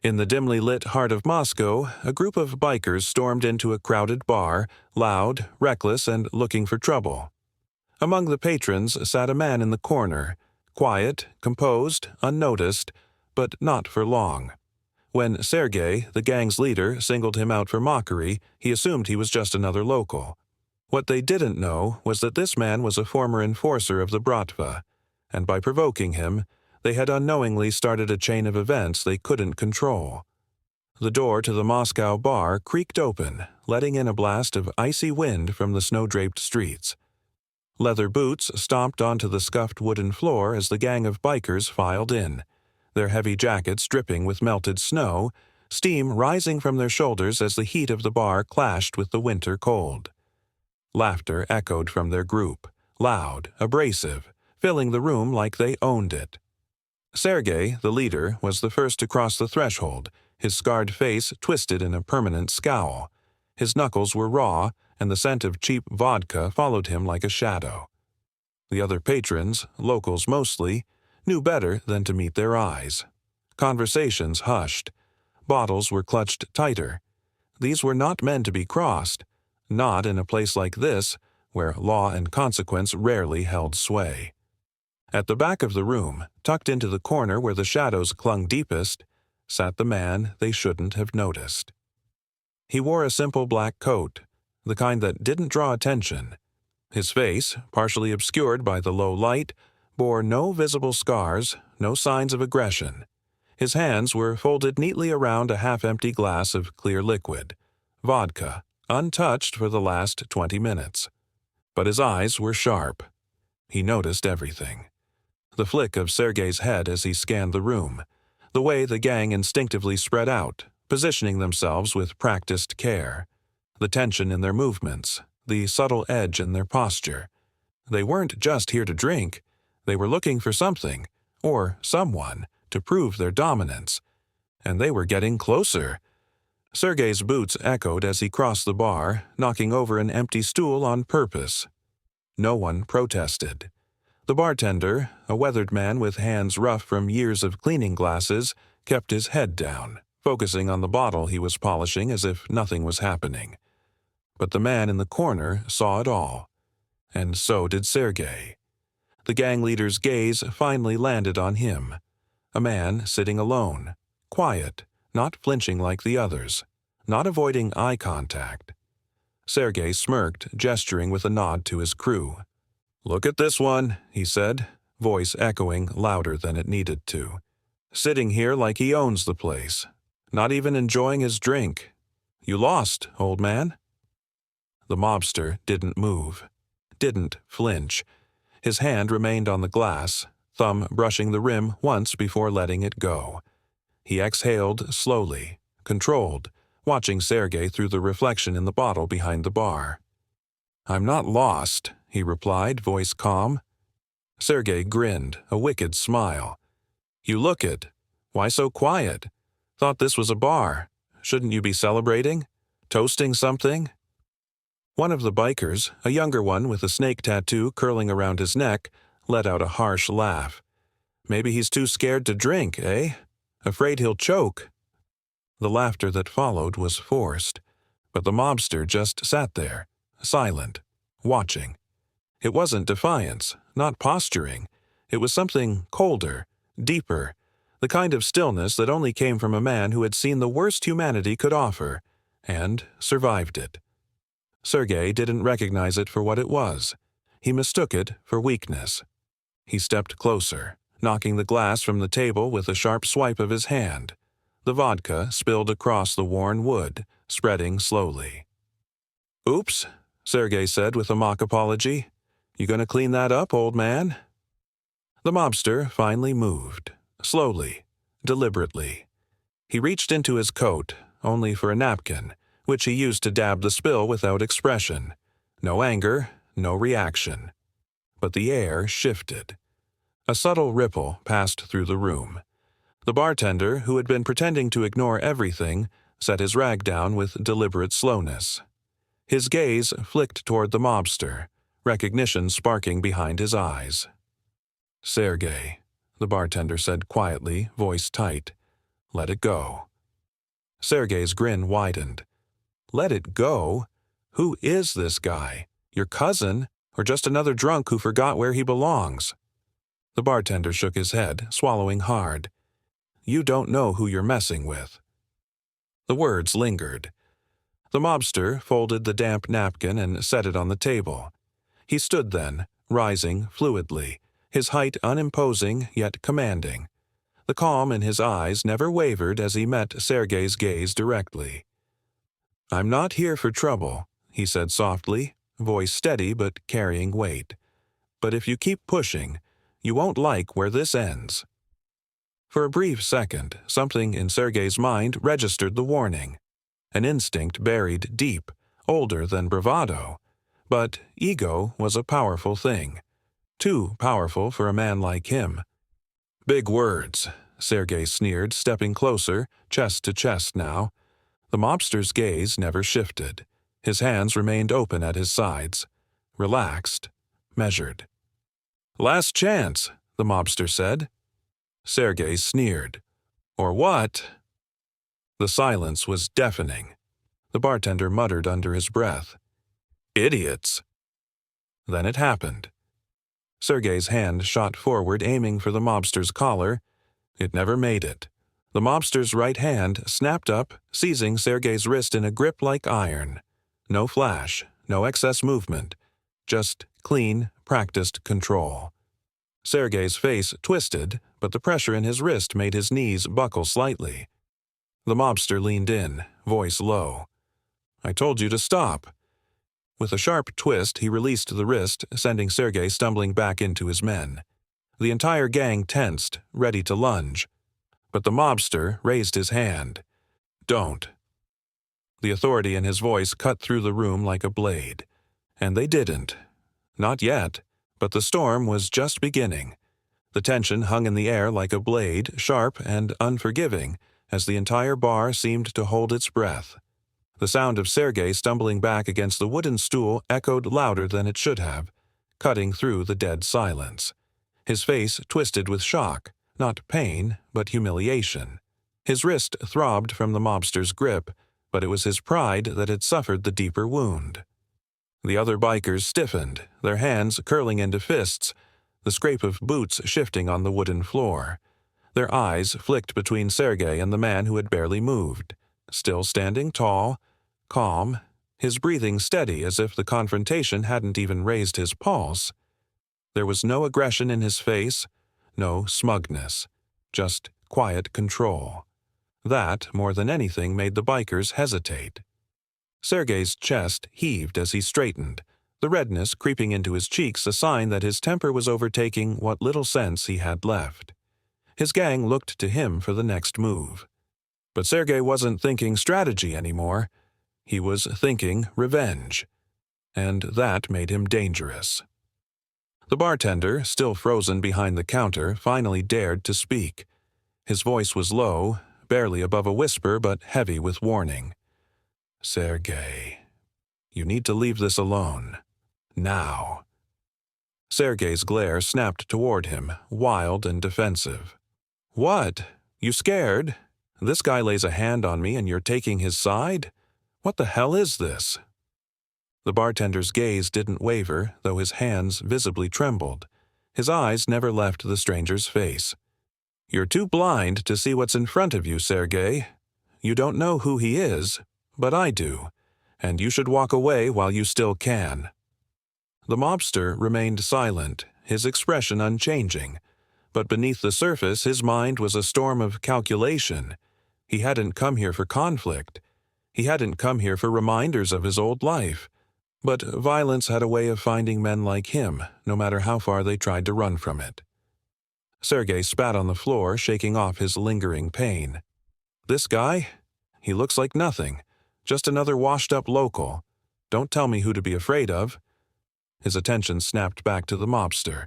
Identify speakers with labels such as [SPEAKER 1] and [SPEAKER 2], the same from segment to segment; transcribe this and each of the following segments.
[SPEAKER 1] In the dimly lit heart of Moscow, a group of bikers stormed into a crowded bar, loud, reckless, and looking for trouble. Among the patrons sat a man in the corner, quiet, composed, unnoticed, but not for long. When Sergei, the gang's leader, singled him out for mockery, he assumed he was just another local. What they didn't know was that this man was a former enforcer of the Bratva, and by provoking him, they had unknowingly started a chain of events they couldn't control. The door to the Moscow bar creaked open, letting in a blast of icy wind from the snow-draped streets. Leather boots stomped onto the scuffed wooden floor as the gang of bikers filed in, their heavy jackets dripping with melted snow, steam rising from their shoulders as the heat of the bar clashed with the winter cold. Laughter echoed from their group, loud, abrasive, filling the room like they owned it. Sergei, the leader, was the first to cross the threshold, his scarred face twisted in a permanent scowl. His knuckles were raw, and the scent of cheap vodka followed him like a shadow. The other patrons, locals mostly, knew better than to meet their eyes. Conversations hushed. Bottles were clutched tighter. These were not meant to be crossed, not in a place like this, where law and consequence rarely held sway. At the back of the room, tucked into the corner where the shadows clung deepest, sat the man they shouldn't have noticed. He wore a simple black coat, the kind that didn't draw attention. His face, partially obscured by the low light, bore no visible scars, no signs of aggression. His hands were folded neatly around a half-empty glass of clear liquid, vodka, untouched for the last 20 minutes. But his eyes were sharp. He noticed everything. The flick of Sergei's head as he scanned the room, the way the gang instinctively spread out, positioning themselves with practiced care, the tension in their movements, the subtle edge in their posture. They weren't just here to drink. They were looking for something, or someone, to prove their dominance. And they were getting closer. Sergei's boots echoed as he crossed the bar, knocking over an empty stool on purpose. No one protested. The bartender, a weathered man with hands rough from years of cleaning glasses, kept his head down, focusing on the bottle he was polishing as if nothing was happening. But the man in the corner saw it all. And so did Sergei. The gang leader's gaze finally landed on him. A man sitting alone, quiet, not flinching like the others, not avoiding eye contact. Sergei smirked, gesturing with a nod to his crew. "Look at this one," he said, voice echoing louder than it needed to. "Sitting here like he owns the place, not even enjoying his drink. You lost, old man." The mobster didn't move, didn't flinch. His hand remained on the glass, thumb brushing the rim once before letting it go. He exhaled slowly, controlled, watching Sergei through the reflection in the bottle behind the bar. "I'm not lost," he replied, voice calm. Sergei grinned, a wicked smile. "You look it. Why so quiet? Thought this was a bar. Shouldn't you be celebrating? Toasting something?" One of the bikers, a younger one with a snake tattoo curling around his neck, let out a harsh laugh. "Maybe he's too scared to drink, eh? Afraid he'll choke." The laughter that followed was forced, but the mobster just sat there, silent, watching. It wasn't defiance, not posturing. It was something colder, deeper, the kind of stillness that only came from a man who had seen the worst humanity could offer, and survived it. Sergei didn't recognize it for what it was. He mistook it for weakness. He stepped closer, knocking the glass from the table with a sharp swipe of his hand. The vodka spilled across the worn wood, spreading slowly. "Oops," Sergei said with a mock apology. "You gonna clean that up, old man?" The mobster finally moved, slowly, deliberately. He reached into his coat, only for a napkin, which he used to dab the spill without expression. No anger, no reaction. But the air shifted. A subtle ripple passed through the room. The bartender, who had been pretending to ignore everything, set his rag down with deliberate slowness. His gaze flicked toward the mobster, recognition sparking behind his eyes. "Sergei," the bartender said quietly, voice tight. "Let it go. Sergei's grin widened. Let it go? Who is this guy? Your cousin? Or just another drunk who forgot where he belongs? The bartender shook his head, swallowing hard. You don't know who you're messing with. The words lingered. The mobster folded the damp napkin and set it on the table. He stood then, rising fluidly, his height unimposing yet commanding. The calm in his eyes never wavered as he met Sergei's gaze directly. I'm not here for trouble, he said softly, voice steady but carrying weight. But if you keep pushing, you won't like where this ends. For a brief second, something in Sergei's mind registered the warning. An instinct buried deep, older than bravado. But ego was a powerful thing. Too powerful for a man like him. Big words, Sergei sneered, stepping closer, chest to chest now. The mobster's gaze never shifted. His hands remained open at his sides. Relaxed, measured. Last chance, the mobster said. Sergei sneered. Or what? The silence was deafening. The bartender muttered under his breath. Idiots. Then it happened. Sergei's hand shot forward, aiming for the mobster's collar. It never made it. The mobster's right hand snapped up, seizing Sergei's wrist in a grip like iron. No flash, no excess movement. Just clean, practiced control. Sergei's face twisted, but the pressure in his wrist made his knees buckle slightly. The mobster leaned in, voice low. I told you to stop. With a sharp twist, he released the wrist, sending Sergei stumbling back into his men. The entire gang tensed, ready to lunge. But the mobster raised his hand. Don't. The authority in his voice cut through the room like a blade. And they didn't. Not yet, but the storm was just beginning. The tension hung in the air like a blade, sharp and unforgiving, as the entire bar seemed to hold its breath. The sound of Sergei stumbling back against the wooden stool echoed louder than it should have, cutting through the dead silence. His face twisted with shock, not pain, but humiliation. His wrist throbbed from the mobster's grip, but it was his pride that had suffered the deeper wound. The other bikers stiffened, their hands curling into fists, the scrape of boots shifting on the wooden floor. Their eyes flicked between Sergei and the man who had barely moved, still standing tall, calm, his breathing steady as if the confrontation hadn't even raised his pulse. There was no aggression in his face, no smugness, just quiet control. That, more than anything, made the bikers hesitate. Sergei's chest heaved as he straightened, the redness creeping into his cheeks a sign that his temper was overtaking what little sense he had left. His gang looked to him for the next move. But Sergei wasn't thinking strategy anymore. He was thinking revenge. And that made him dangerous. The bartender, still frozen behind the counter, finally dared to speak. His voice was low, barely above a whisper but heavy with warning. Sergei, you need to leave this alone. Now. Sergei's glare snapped toward him, wild and defensive. What? You scared? This guy lays a hand on me and you're taking his side? What the hell is this? The bartender's gaze didn't waver, though his hands visibly trembled. His eyes never left the stranger's face. You're too blind to see what's in front of you, Sergei. You don't know who he is, but I do, and you should walk away while you still can. The mobster remained silent, his expression unchanging, but beneath the surface his mind was a storm of calculation. He hadn't come here for conflict. He hadn't come here for reminders of his old life. But violence had a way of finding men like him, no matter how far they tried to run from it. Sergei spat on the floor, shaking off his lingering pain. This guy? He looks like nothing. Just another washed-up local. Don't tell me who to be afraid of. His attention snapped back to the mobster.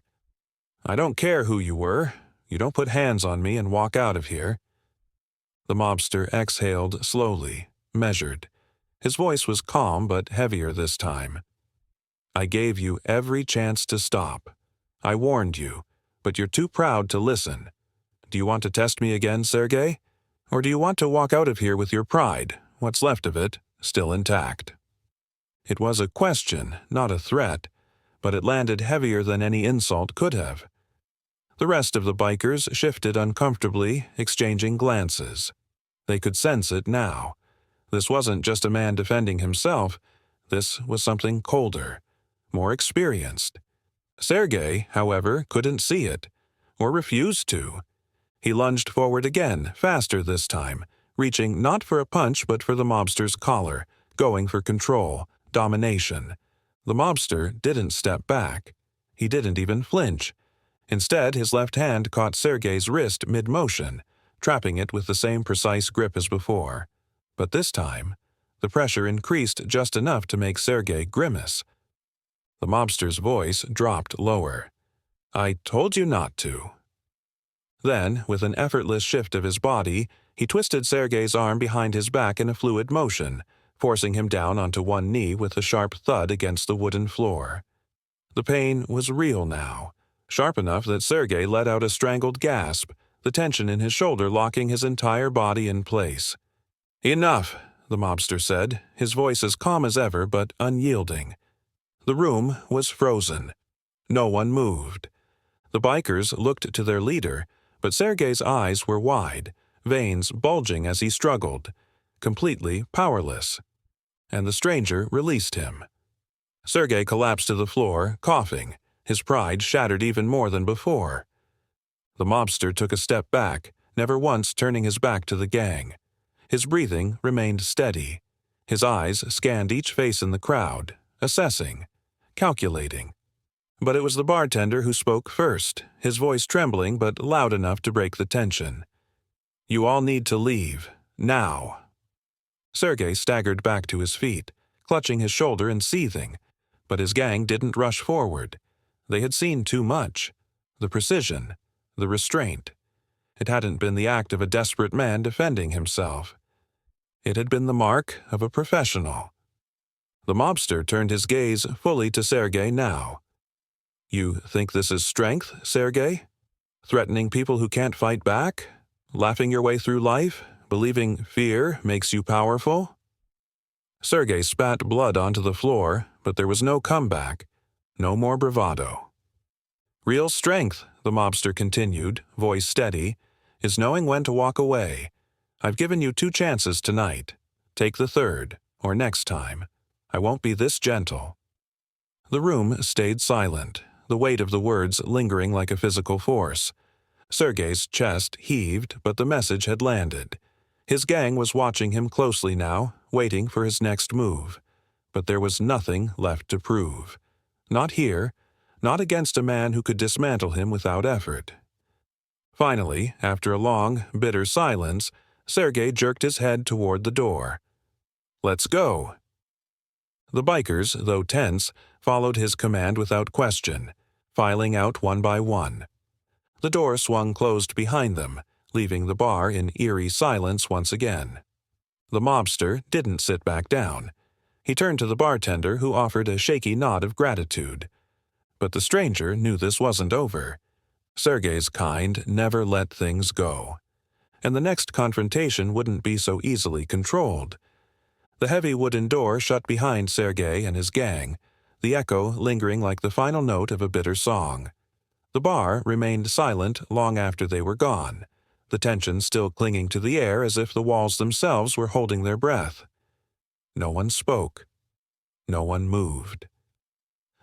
[SPEAKER 1] I don't care who you were. You don't put hands on me and walk out of here. The mobster exhaled slowly, measured. His voice was calm but heavier this time. I gave you every chance to stop. I warned you, but you're too proud to listen. Do you want to test me again, Sergei? Or do you want to walk out of here with your pride, what's left of it, still intact?" It was a question, not a threat, but it landed heavier than any insult could have. The rest of the bikers shifted uncomfortably, exchanging glances. They could sense it now. This wasn't just a man defending himself. This was something colder, more experienced. Sergei, however, couldn't see it, or refused to. He lunged forward again, faster this time, reaching not for a punch but for the mobster's collar, going for control, domination. The mobster didn't step back. He didn't even flinch. Instead, his left hand caught Sergei's wrist mid-motion, trapping it with the same precise grip as before. But this time, the pressure increased just enough to make Sergei grimace. The mobster's voice dropped lower. "I told you not to." Then, with an effortless shift of his body, he twisted Sergei's arm behind his back in a fluid motion, forcing him down onto one knee with a sharp thud against the wooden floor. The pain was real now, sharp enough that Sergei let out a strangled gasp, the tension in his shoulder locking his entire body in place. "Enough," the mobster said, his voice as calm as ever but unyielding. The room was frozen. No one moved. The bikers looked to their leader, but Sergei's eyes were wide, veins bulging as he struggled, completely powerless. And the stranger released him. Sergei collapsed to the floor, coughing, his pride shattered even more than before. The mobster took a step back, never once turning his back to the gang. His breathing remained steady. His eyes scanned each face in the crowd, assessing, calculating. But it was the bartender who spoke first, his voice trembling but loud enough to break the tension. "You all need to leave, now." Sergei staggered back to his feet, clutching his shoulder and seething, but his gang didn't rush forward. They had seen too much. The precision, the restraint. It hadn't been the act of a desperate man defending himself. It had been the mark of a professional. The mobster turned his gaze fully to Sergei now. "You think this is strength, Sergei? Threatening people who can't fight back? Laughing your way through life? Believing fear makes you powerful?" Sergei spat blood onto the floor, but there was no comeback, no more bravado. "Real strength," the mobster continued, voice steady, "is knowing when to walk away. I've given you 2 chances tonight. Take the third, or next time. I won't be this gentle." The room stayed silent, the weight of the words lingering like a physical force. Sergei's chest heaved, but the message had landed. His gang was watching him closely now, waiting for his next move. But there was nothing left to prove. Not here, not against a man who could dismantle him without effort. Finally, after a long, bitter silence, Sergei jerked his head toward the door. "Let's go." The bikers, though tense, followed his command without question, filing out one by one. The door swung closed behind them, leaving the bar in eerie silence once again. The mobster didn't sit back down. He turned to the bartender, who offered a shaky nod of gratitude. But the stranger knew this wasn't over. Sergei's kind never let things go. And the next confrontation wouldn't be so easily controlled. The heavy wooden door shut behind Sergei and his gang, the echo lingering like the final note of a bitter song. The bar remained silent long after they were gone, the tension still clinging to the air as if the walls themselves were holding their breath. No one spoke. No one moved.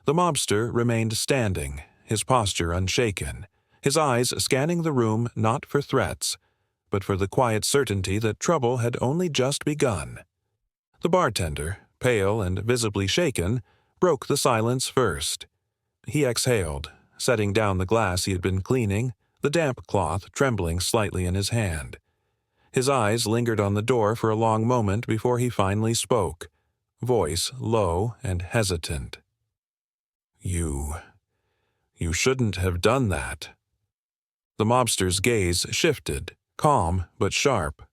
[SPEAKER 1] The mobster remained standing, his posture unshaken, his eyes scanning the room not for threats, but for the quiet certainty that trouble had only just begun. The bartender, pale and visibly shaken, broke the silence first. He exhaled, setting down the glass he had been cleaning, the damp cloth trembling slightly in his hand. His eyes lingered on the door for a long moment before he finally spoke, voice low and hesitant. You shouldn't have done that." The mobster's gaze shifted, calm but sharp.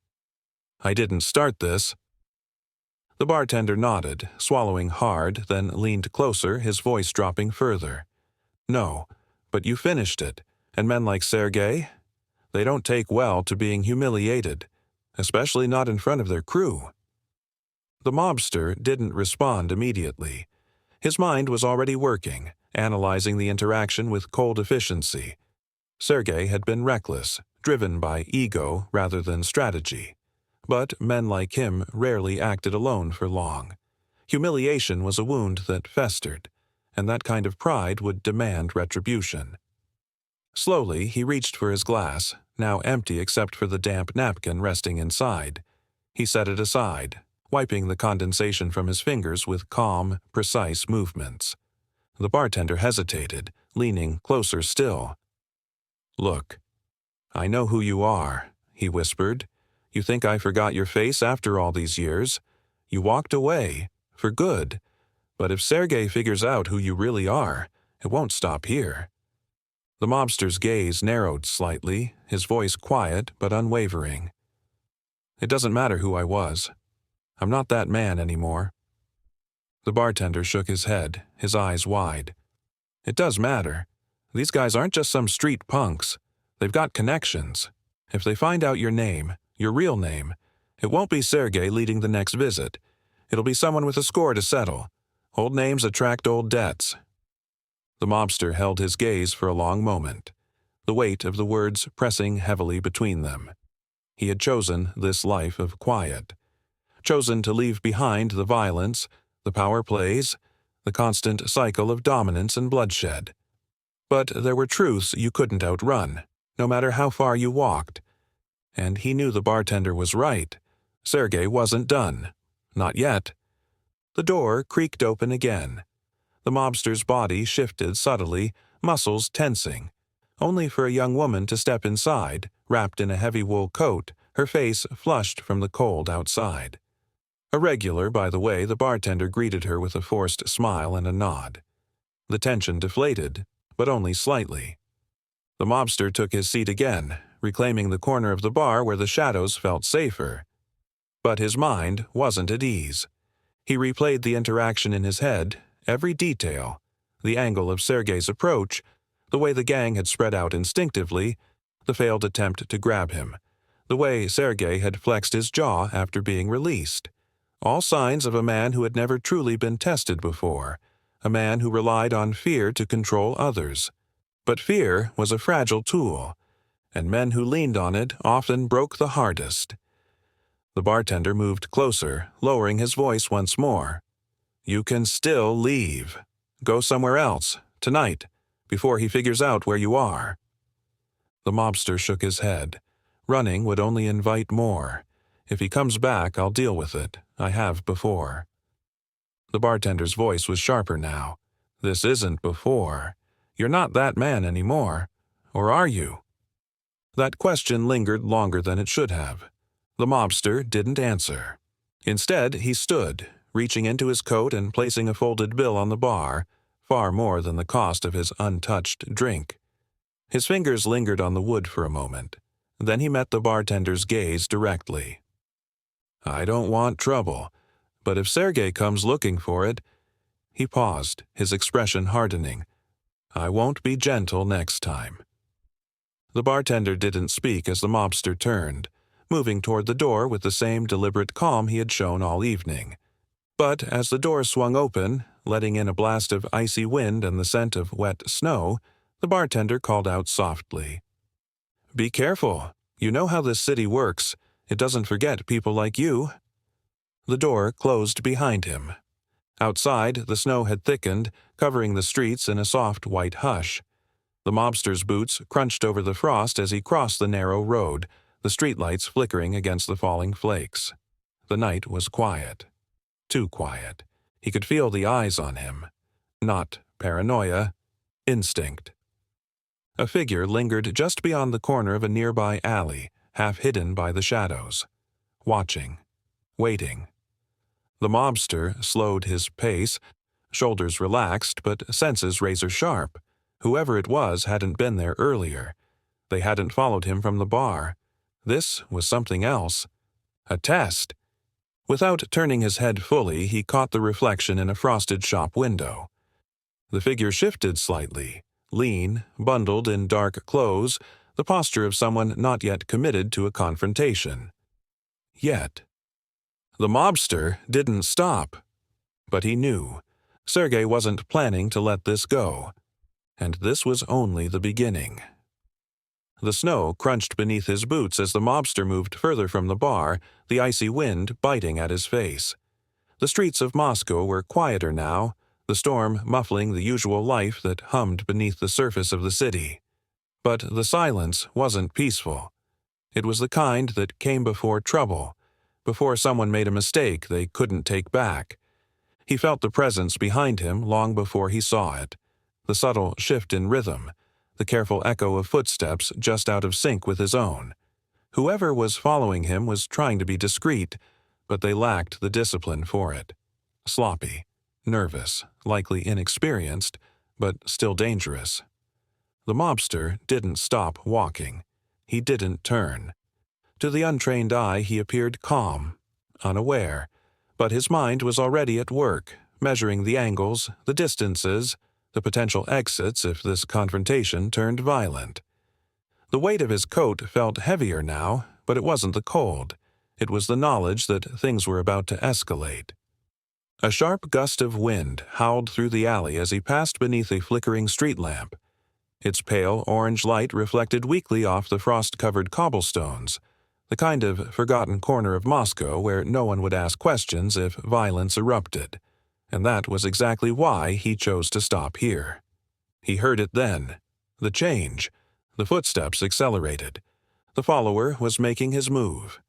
[SPEAKER 1] "I didn't start this." The bartender nodded, swallowing hard, then leaned closer, his voice dropping further. "No, but you finished it, and men like Sergei? They don't take well to being humiliated. especially not in front of their crew. The mobster didn't respond immediately. His mind was already working, analyzing the interaction with cold efficiency. Sergei had been reckless, driven by ego rather than strategy. But men like him rarely acted alone for long. Humiliation was a wound that festered, and that kind of pride would demand retribution. Slowly, he reached for his glass, now empty except for the damp napkin resting inside. He set it aside, wiping the condensation from his fingers with calm, precise movements. The bartender hesitated, leaning closer still. "Look, I know who you are," he whispered. "You think I forgot your face after all these years? You walked away, for good. But if Sergei figures out who you really are, it won't stop here." The mobster's gaze narrowed slightly, his voice quiet but unwavering. "It doesn't matter who I was. I'm not that man anymore." The bartender shook his head, his eyes wide. "It does matter. These guys aren't just some street punks. They've got connections. If they find out your name, your real name, it won't be Sergei leading the next visit. It'll be someone with a score to settle. Old names attract old debts." The mobster held his gaze for a long moment, the weight of the words pressing heavily between them. He had chosen this life of quiet, chosen to leave behind the violence, the power plays, the constant cycle of dominance and bloodshed. But there were truths you couldn't outrun, no matter how far you walked. And he knew the bartender was right. Sergei wasn't done. Not yet. The door creaked open again. The mobster's body shifted subtly, muscles tensing, only for a young woman to step inside, wrapped in a heavy wool coat, her face flushed from the cold outside. A regular, by the way, the bartender greeted her with a forced smile and a nod. The tension deflated, but only slightly. The mobster took his seat again, reclaiming the corner of the bar where the shadows felt safer. But his mind wasn't at ease. He replayed the interaction in his head, every detail, the angle of Sergei's approach, the way the gang had spread out instinctively, the failed attempt to grab him, the way Sergei had flexed his jaw after being released. All signs of a man who had never truly been tested before, a man who relied on fear to control others. But fear was a fragile tool, and men who leaned on it often broke the hardest. The bartender moved closer, lowering his voice once more. "You can still leave. Go somewhere else, tonight, before he figures out where you are." The mobster shook his head. "Running would only invite more. If he comes back, I'll deal with it. I have before." The bartender's voice was sharper now. "This isn't before. You're not that man anymore. Or are you?" That question lingered longer than it should have. The mobster didn't answer. Instead, he stood, reaching into his coat and placing a folded bill on the bar, far more than the cost of his untouched drink. His fingers lingered on the wood for a moment. Then he met the bartender's gaze directly. "I don't want trouble, but if Sergei comes looking for it—" He paused, his expression hardening. "I won't be gentle next time." The bartender didn't speak as the mobster turned, moving toward the door with the same deliberate calm he had shown all evening. But as the door swung open, letting in a blast of icy wind and the scent of wet snow, the bartender called out softly, "Be careful. You know how this city works. It doesn't forget people like you." The door closed behind him. Outside, the snow had thickened, covering the streets in a soft white hush. The mobster's boots crunched over the frost as he crossed the narrow road, the streetlights flickering against the falling flakes. The night was quiet. Too quiet. He could feel the eyes on him. Not paranoia, instinct. A figure lingered just beyond the corner of a nearby alley, half hidden by the shadows. Watching. Waiting. The mobster slowed his pace, shoulders relaxed but senses razor-sharp. Whoever it was hadn't been there earlier. They hadn't followed him from the bar. This was something else. A test. Without turning his head fully, he caught the reflection in a frosted shop window. The figure shifted slightly, lean, bundled in dark clothes, the posture of someone not yet committed to a confrontation. Yet. The mobster didn't stop. But he knew. Sergei wasn't planning to let this go. And this was only the beginning. The snow crunched beneath his boots as the mobster moved further from the bar, the icy wind biting at his face. The streets of Moscow were quieter now, the storm muffling the usual life that hummed beneath the surface of the city. But the silence wasn't peaceful. It was the kind that came before trouble, before someone made a mistake they couldn't take back. He felt the presence behind him long before he saw it, the subtle shift in rhythm, the careful echo of footsteps just out of sync with his own. Whoever was following him was trying to be discreet, but they lacked the discipline for it. Sloppy, nervous, likely inexperienced, but still dangerous. The mobster didn't stop walking. He didn't turn. To the untrained eye he appeared calm, unaware, but his mind was already at work, measuring the angles, the distances, the potential exits if this confrontation turned violent. The weight of his coat felt heavier now, but it wasn't the cold. It was the knowledge that things were about to escalate. A sharp gust of wind howled through the alley as he passed beneath a flickering street lamp. Its pale orange light reflected weakly off the frost-covered cobblestones, the kind of forgotten corner of Moscow where no one would ask questions if violence erupted. And that was exactly why he chose to stop here. He heard it then. The change. The footsteps accelerated. The follower was making his move.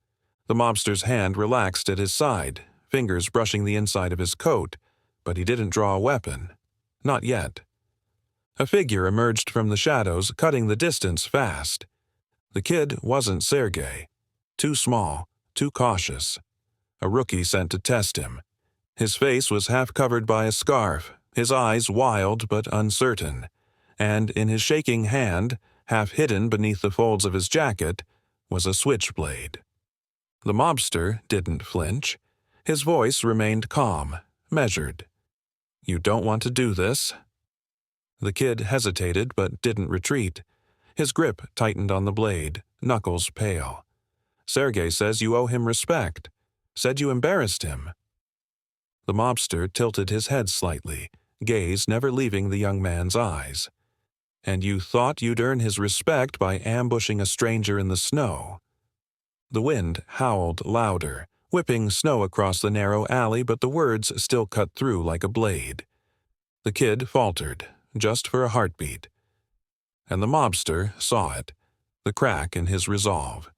[SPEAKER 1] The mobster's hand relaxed at his side, fingers brushing the inside of his coat, but he didn't draw a weapon. Not yet. A figure emerged from the shadows, cutting the distance fast. The kid wasn't Sergei. Too small, too cautious. A rookie sent to test him. His face was half covered by a scarf, his eyes wild but uncertain, and in his shaking hand, half hidden beneath the folds of his jacket, was a switchblade. The mobster didn't flinch. His voice remained calm, measured. "You don't want to do this?" The kid hesitated but didn't retreat. His grip tightened on the blade, knuckles pale. "Sergei says you owe him respect. Said you embarrassed him." The mobster tilted his head slightly, gaze never leaving the young man's eyes. "And you thought you'd earn his respect by ambushing a stranger in the snow." The wind howled louder, whipping snow across the narrow alley, but the words still cut through like a blade. The kid faltered, just for a heartbeat. And the mobster saw it, the crack in his resolve.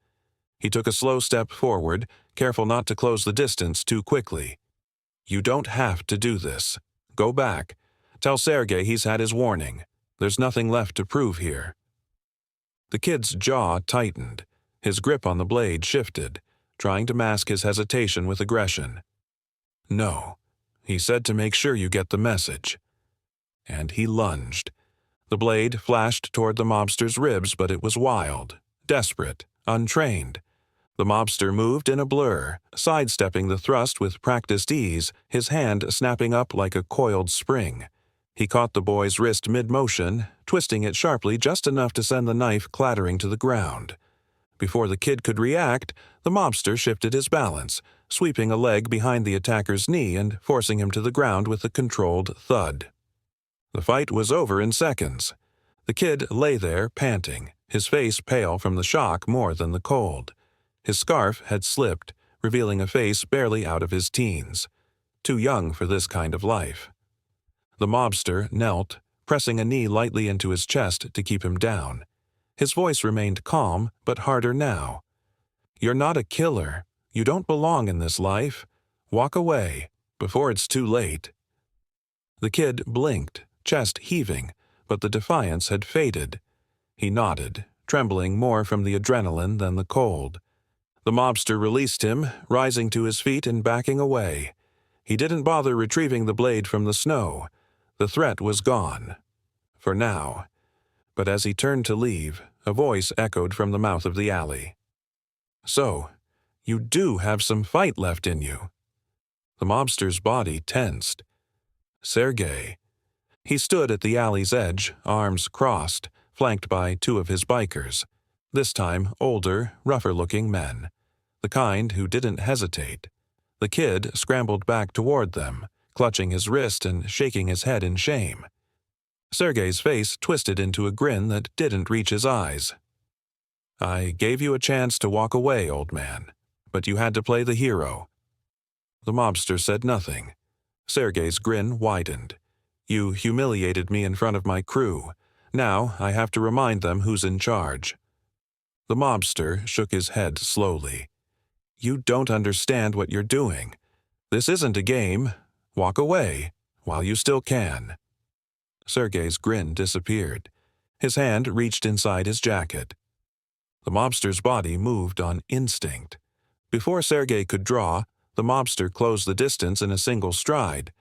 [SPEAKER 1] He took a slow step forward, careful not to close the distance too quickly. "You don't have to do this. Go back. Tell Sergei he's had his warning. There's nothing left to prove here." The kid's jaw tightened. His grip on the blade shifted, trying to mask his hesitation with aggression. "No," he said, "to make sure you get the message." And he lunged. The blade flashed toward the mobster's ribs, but it was wild, desperate, untrained. The mobster moved in a blur, sidestepping the thrust with practiced ease, his hand snapping up like a coiled spring. He caught the boy's wrist mid-motion, twisting it sharply just enough to send the knife clattering to the ground. Before the kid could react, the mobster shifted his balance, sweeping a leg behind the attacker's knee and forcing him to the ground with a controlled thud. The fight was over in seconds. The kid lay there, panting, his face pale from the shock more than the cold. His scarf had slipped, revealing a face barely out of his teens. Too young for this kind of life. The mobster knelt, pressing a knee lightly into his chest to keep him down. His voice remained calm, but harder now. "You're not a killer. You don't belong in this life. Walk away, before it's too late." The kid blinked, chest heaving, but the defiance had faded. He nodded, trembling more from the adrenaline than the cold. The mobster released him, rising to his feet and backing away. He didn't bother retrieving the blade from the snow. The threat was gone. For now. But as he turned to leave, a voice echoed from the mouth of the alley. "So, you do have some fight left in you." The mobster's body tensed. Sergei. He stood at the alley's edge, arms crossed, flanked by two of his bikers, this time older, rougher-looking men. the kind who didn't hesitate. The kid scrambled back toward them, clutching his wrist and shaking his head in shame. Sergei's face twisted into a grin that didn't reach his eyes. "I gave you a chance to walk away, old man, but you had to play the hero." The mobster said nothing. Sergei's grin widened. "You humiliated me in front of my crew. Now I have to remind them who's in charge." The mobster shook his head slowly. "You don't understand what you're doing. This isn't a game. Walk away while you still can." Sergei's grin disappeared. His hand reached inside his jacket. The mobster's body moved on instinct. Before Sergei could draw, the mobster closed the distance in a single stride.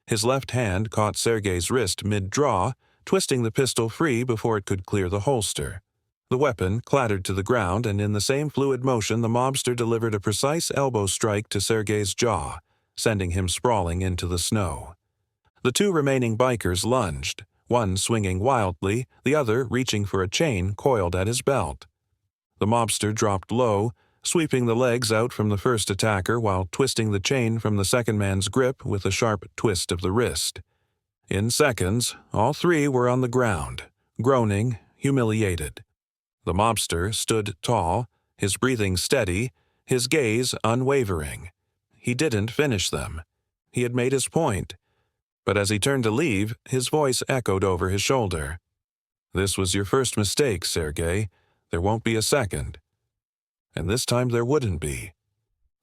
[SPEAKER 1] His left hand caught Sergei's wrist mid-draw, twisting the pistol free before it could clear the holster. The weapon clattered to the ground, and in the same fluid motion the mobster delivered a precise elbow strike to Sergei's jaw, sending him sprawling into the snow. The two remaining bikers lunged, one swinging wildly, the other reaching for a chain coiled at his belt. The mobster dropped low, sweeping the legs out from the first attacker while twisting the chain from the second man's grip with a sharp twist of the wrist. In seconds, all three were on the ground, groaning, humiliated. The mobster stood tall, his breathing steady, his gaze unwavering. He didn't finish them. He had made his point. But as he turned to leave, his voice echoed over his shoulder. "This was your first mistake, Sergei. There won't be a second." And this time there wouldn't be.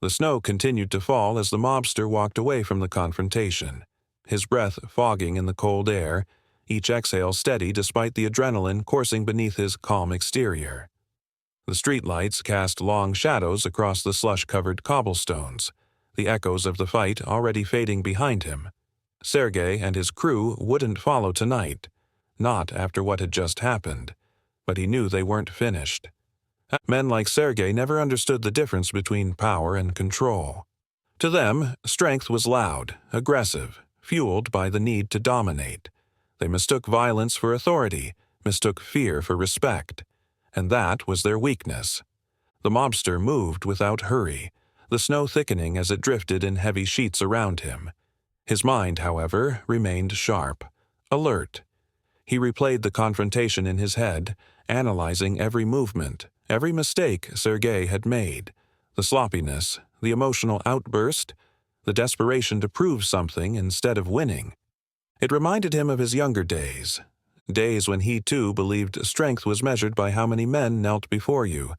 [SPEAKER 1] The snow continued to fall as the mobster walked away from the confrontation, his breath fogging in the cold air, each exhale steady despite the adrenaline coursing beneath his calm exterior. The streetlights cast long shadows across the slush-covered cobblestones, the echoes of the fight already fading behind him. Sergei and his crew wouldn't follow tonight, not after what had just happened, but he knew they weren't finished. Men like Sergei never understood the difference between power and control. To them, strength was loud, aggressive, fueled by the need to dominate. They mistook violence for authority, mistook fear for respect, and that was their weakness. The mobster moved without hurry, the snow thickening as it drifted in heavy sheets around him. His mind, however, remained sharp, alert. He replayed the confrontation in his head, analyzing every movement, every mistake Sergei had made, the sloppiness, the emotional outburst, the desperation to prove something instead of winning. It reminded him of his younger days, days when he too believed strength was measured by how many men knelt before you,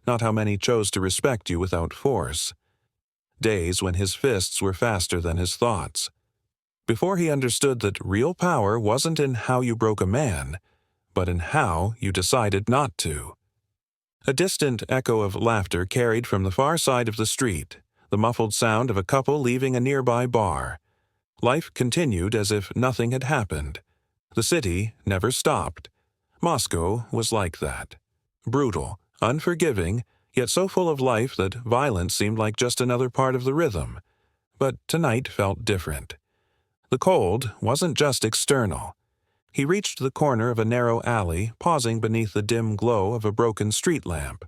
[SPEAKER 1] not how many chose to respect you without force. Days when his fists were faster than his thoughts. Before he understood that real power wasn't in how you broke a man, but in how you decided not to. A distant echo of laughter carried from the far side of the street, the muffled sound of a couple leaving a nearby bar. Life continued as if nothing had happened. The city never stopped. Moscow was like that. Brutal, unforgiving, yet so full of life that violence seemed like just another part of the rhythm. But tonight felt different. The cold wasn't just external. He reached the corner of a narrow alley, pausing beneath the dim glow of a broken street lamp.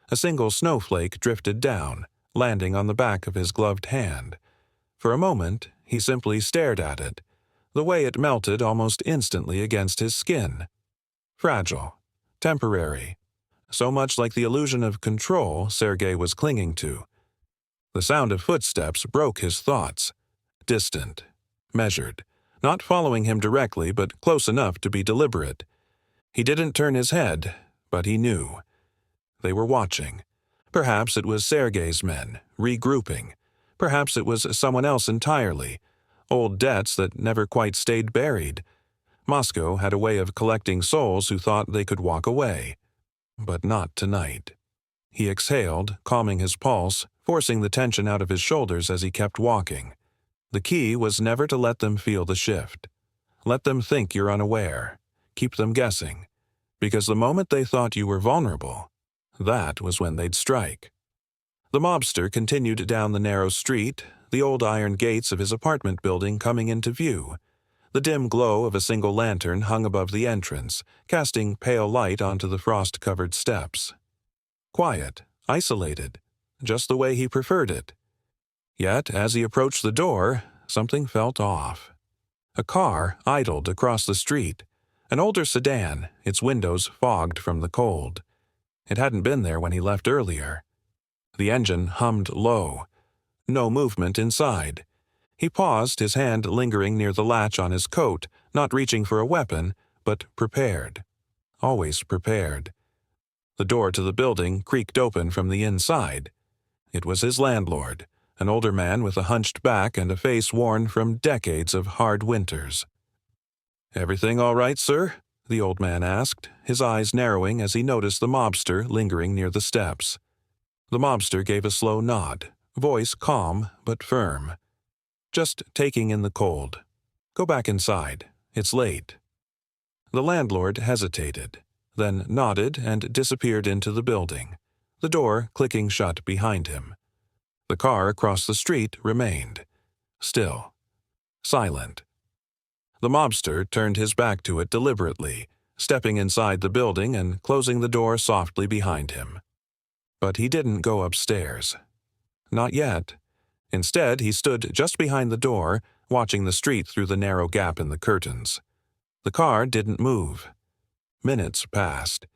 [SPEAKER 1] A single snowflake drifted down, landing on the back of his gloved hand. For a moment, he simply stared at it, the way it melted almost instantly against his skin. Fragile, temporary, so much like the illusion of control Sergei was clinging to. The sound of footsteps broke his thoughts, distant, measured, not following him directly but close enough to be deliberate. He didn't turn his head, but he knew. They were watching. Perhaps it was Sergei's men, regrouping. Perhaps it was someone else entirely. Old debts that never quite stayed buried. Moscow had a way of collecting souls who thought they could walk away. But not tonight. He exhaled, calming his pulse, forcing the tension out of his shoulders as he kept walking. The key was never to let them feel the shift. Let them think you're unaware. Keep them guessing. Because the moment they thought you were vulnerable, that was when they'd strike. The mobster continued down the narrow street, the old iron gates of his apartment building coming into view. The dim glow of a single lantern hung above the entrance, casting pale light onto the frost-covered steps. Quiet, isolated, just the way he preferred it. Yet, as he approached the door, something felt off. A car idled across the street, an older sedan, its windows fogged from the cold. It hadn't been there when he left earlier. The engine hummed low. No movement inside. He paused, his hand lingering near the latch on his coat, not reaching for a weapon, but prepared. Always prepared. The door to the building creaked open from the inside. It was his landlord, an older man with a hunched back and a face worn from decades of hard winters. "Everything all right, sir?" the old man asked, his eyes narrowing as he noticed the mobster lingering near the steps. The mobster gave a slow nod, voice calm but firm. "Just taking in the cold. Go back inside. It's late." The landlord hesitated, then nodded and disappeared into the building, the door clicking shut behind him. The car across the street remained, still, silent. The mobster turned his back to it deliberately, stepping inside the building and closing the door softly behind him. But he didn't go upstairs. Not yet. Instead, he stood just behind the door, watching the street through the narrow gap in the curtains. The car didn't move. Minutes passed,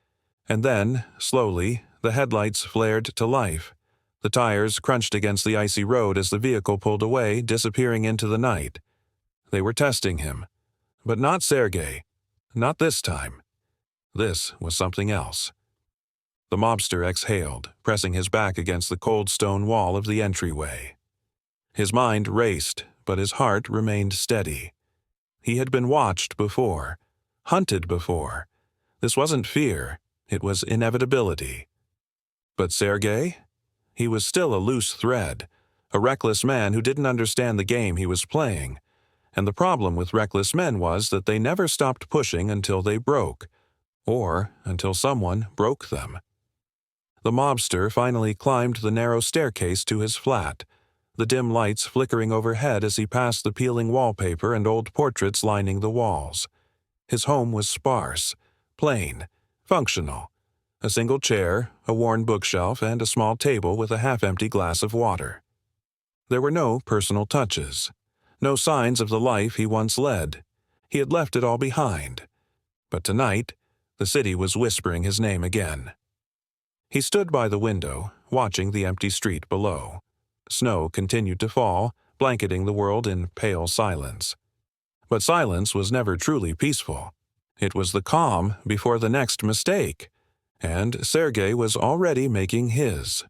[SPEAKER 1] and then, slowly, the headlights flared to life. The tires crunched against the icy road as the vehicle pulled away, disappearing into the night. They were testing him. But not Sergei. Not this time. This was something else. The mobster exhaled, pressing his back against the cold stone wall of the entryway. His mind raced, but his heart remained steady. He had been watched before, hunted before. This wasn't fear, it was inevitability. But Sergei? He was still a loose thread, a reckless man who didn't understand the game he was playing. And the problem with reckless men was that they never stopped pushing until they broke, or until someone broke them. The mobster finally climbed the narrow staircase to his flat, the dim lights flickering overhead as he passed the peeling wallpaper and old portraits lining the walls. His home was sparse, plain, functional. A single chair, a worn bookshelf, and a small table with a half-empty glass of water. There were no personal touches, no signs of the life he once led. He had left it all behind. But tonight, the city was whispering his name again. He stood by the window, watching the empty street below. Snow continued to fall, blanketing the world in pale silence. But silence was never truly peaceful. It was the calm before the next mistake, and Sergei was already making his.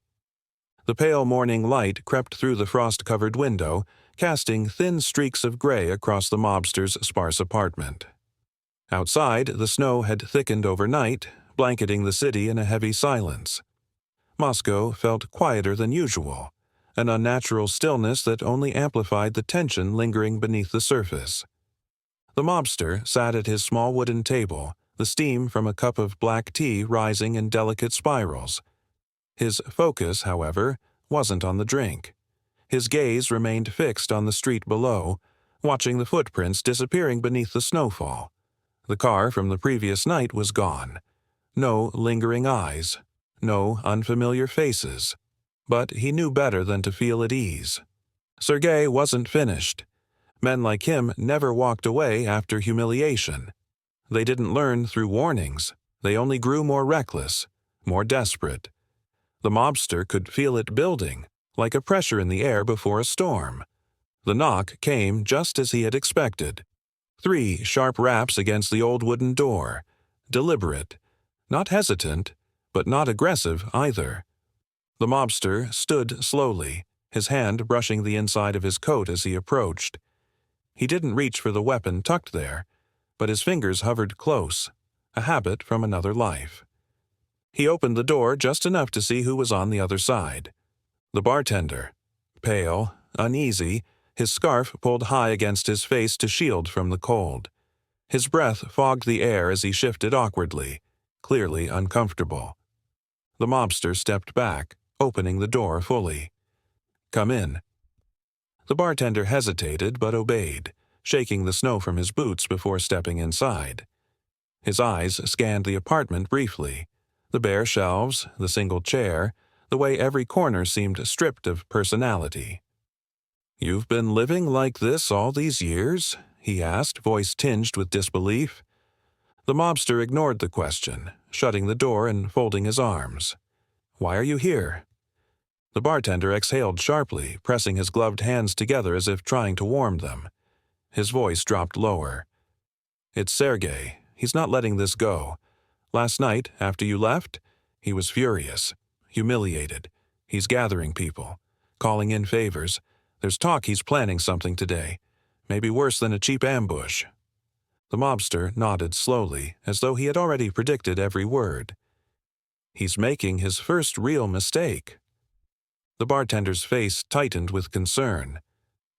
[SPEAKER 1] The pale morning light crept through the frost-covered window, casting thin streaks of gray across the mobster's sparse apartment. Outside, the snow had thickened overnight, blanketing the city in a heavy silence. Moscow felt quieter than usual, an unnatural stillness that only amplified the tension lingering beneath the surface. The mobster sat at his small wooden table, the steam from a cup of black tea rising in delicate spirals. His focus, however, wasn't on the drink. His gaze remained fixed on the street below, watching the footprints disappearing beneath the snowfall. The car from the previous night was gone. No lingering eyes, no unfamiliar faces. But he knew better than to feel at ease. Sergei wasn't finished. Men like him never walked away after humiliation. They didn't learn through warnings. They only grew more reckless, more desperate. The mobster could feel it building, like a pressure in the air before a storm. The knock came just as he had expected. 3 sharp raps against the old wooden door. Deliberate. Not hesitant, but not aggressive either. The mobster stood slowly, his hand brushing the inside of his coat as he approached. He didn't reach for the weapon tucked there, but his fingers hovered close, a habit from another life. He opened the door just enough to see who was on the other side. The bartender, pale, uneasy, his scarf pulled high against his face to shield from the cold. His breath fogged the air as he shifted awkwardly, clearly uncomfortable. The mobster stepped back, opening the door fully. "Come in." The bartender hesitated but obeyed, shaking the snow from his boots before stepping inside. His eyes scanned the apartment briefly. The bare shelves, the single chair, the way every corner seemed stripped of personality. "You've been living like this all these years?" he asked, voice tinged with disbelief. The mobster ignored the question, shutting the door and folding his arms. "Why are you here?" The bartender exhaled sharply, pressing his gloved hands together as if trying to warm them. His voice dropped lower. "It's Sergei. He's not letting this go. Last night, after you left, he was furious, humiliated. He's gathering people, calling in favors. There's talk he's planning something today, maybe worse than a cheap ambush." The mobster nodded slowly, as though he had already predicted every word. "He's making his first real mistake." The bartender's face tightened with concern.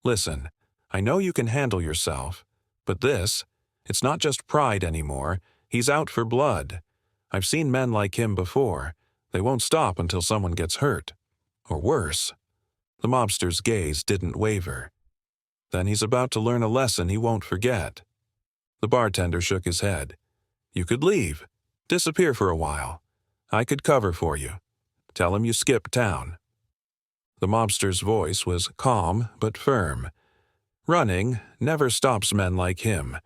[SPEAKER 1] "Listen, I know you can handle yourself, but it's not just pride anymore. He's out for blood. I've seen men like him before. They won't stop until someone gets hurt. Or worse." The mobster's gaze didn't waver. "Then he's about to learn a lesson he won't forget." The bartender shook his head. "You could leave. Disappear for a while. I could cover for you. Tell him you skipped town." The mobster's voice was calm but firm. "Running never stops men like him.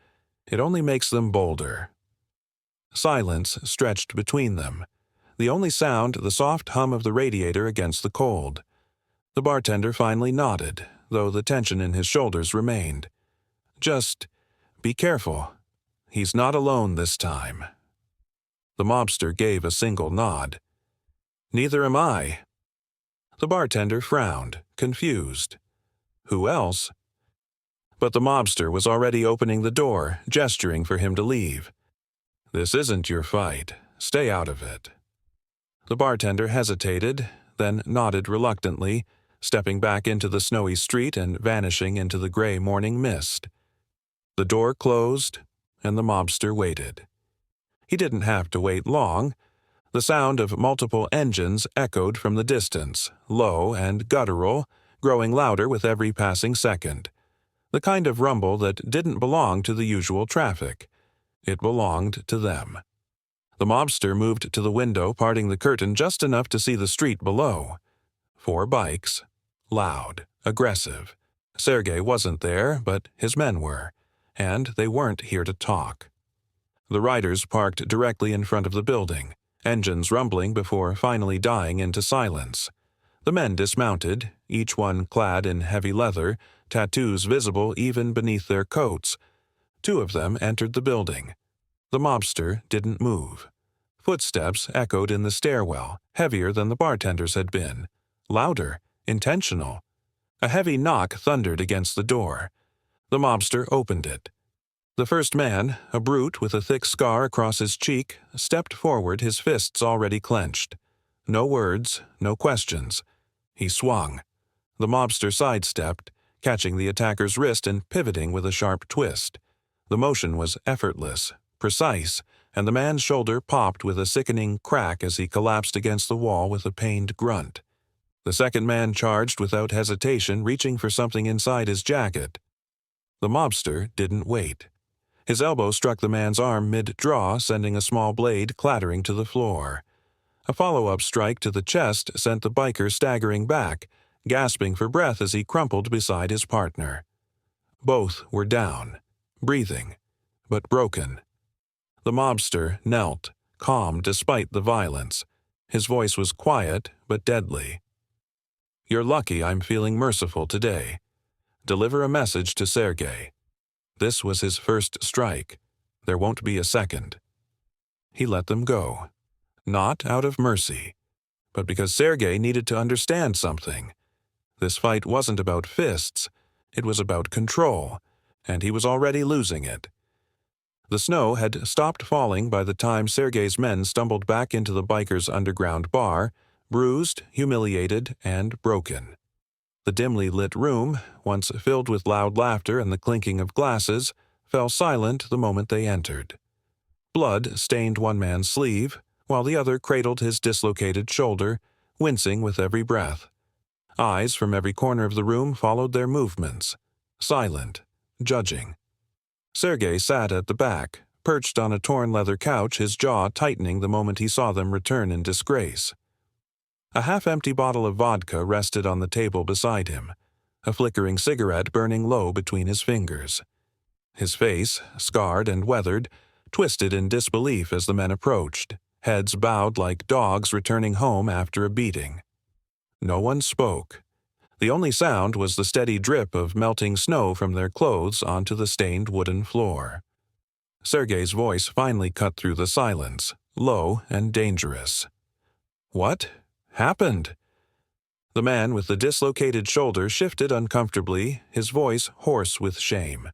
[SPEAKER 1] It only makes them bolder." Silence stretched between them. The only sound the soft hum of the radiator against the cold. The bartender finally nodded, though the tension in his shoulders remained. "Just be careful. He's not alone this time." The mobster gave a single nod. "Neither am I." The bartender frowned, confused. Who else? But the mobster was already opening the door, gesturing for him to leave. "This isn't your fight. Stay out of it." The bartender hesitated, then nodded reluctantly, stepping back into the snowy street and vanishing into the gray morning mist. The door closed, and the mobster waited. He didn't have to wait long. The sound of multiple engines echoed from the distance, low and guttural, growing louder with every passing second. The kind of rumble that didn't belong to the usual traffic. It belonged to them. The mobster moved to the window, parting the curtain just enough to see the street below. 4 bikes. Loud, aggressive. Sergei wasn't there, but his men were, and they weren't here to talk. The riders parked directly in front of the building, engines rumbling before finally dying into silence. The men dismounted, each one clad in heavy leather, tattoos visible even beneath their coats. 2 of them entered the building. The mobster didn't move. Footsteps echoed in the stairwell, heavier than the bartender's had been. Louder, intentional. A heavy knock thundered against the door. The mobster opened it. The first man, a brute with a thick scar across his cheek, stepped forward, his fists already clenched. No words, no questions. He swung. The mobster sidestepped, catching the attacker's wrist and pivoting with a sharp twist. The motion was effortless, precise, and the man's shoulder popped with a sickening crack as he collapsed against the wall with a pained grunt. The second man charged without hesitation, reaching for something inside his jacket. The mobster didn't wait. His elbow struck the man's arm mid-draw, sending a small blade clattering to the floor. A follow-up strike to the chest sent the biker staggering back, gasping for breath as he crumpled beside his partner. Both were down, breathing, but broken. The mobster knelt, calm despite the violence. His voice was quiet but deadly. "You're lucky I'm feeling merciful today. Deliver a message to Sergei. This was his first strike. There won't be a second." He let them go. Not out of mercy, but because Sergei needed to understand something. This fight wasn't about fists. It was about control, and he was already losing it. The snow had stopped falling by the time Sergei's men stumbled back into the biker's underground bar, bruised, humiliated, and broken. The dimly lit room, once filled with loud laughter and the clinking of glasses, fell silent the moment they entered. Blood stained one man's sleeve, while the other cradled his dislocated shoulder, wincing with every breath. Eyes from every corner of the room followed their movements, silent, judging. Sergei sat at the back, perched on a torn leather couch, his jaw tightening the moment he saw them return in disgrace. A half-empty bottle of vodka rested on the table beside him, a flickering cigarette burning low between his fingers. His face, scarred and weathered, twisted in disbelief as the men approached, heads bowed like dogs returning home after a beating. No one spoke. The only sound was the steady drip of melting snow from their clothes onto the stained wooden floor. Sergei's voice finally cut through the silence, low and dangerous. "What happened?" The man with the dislocated shoulder shifted uncomfortably, his voice hoarse with shame.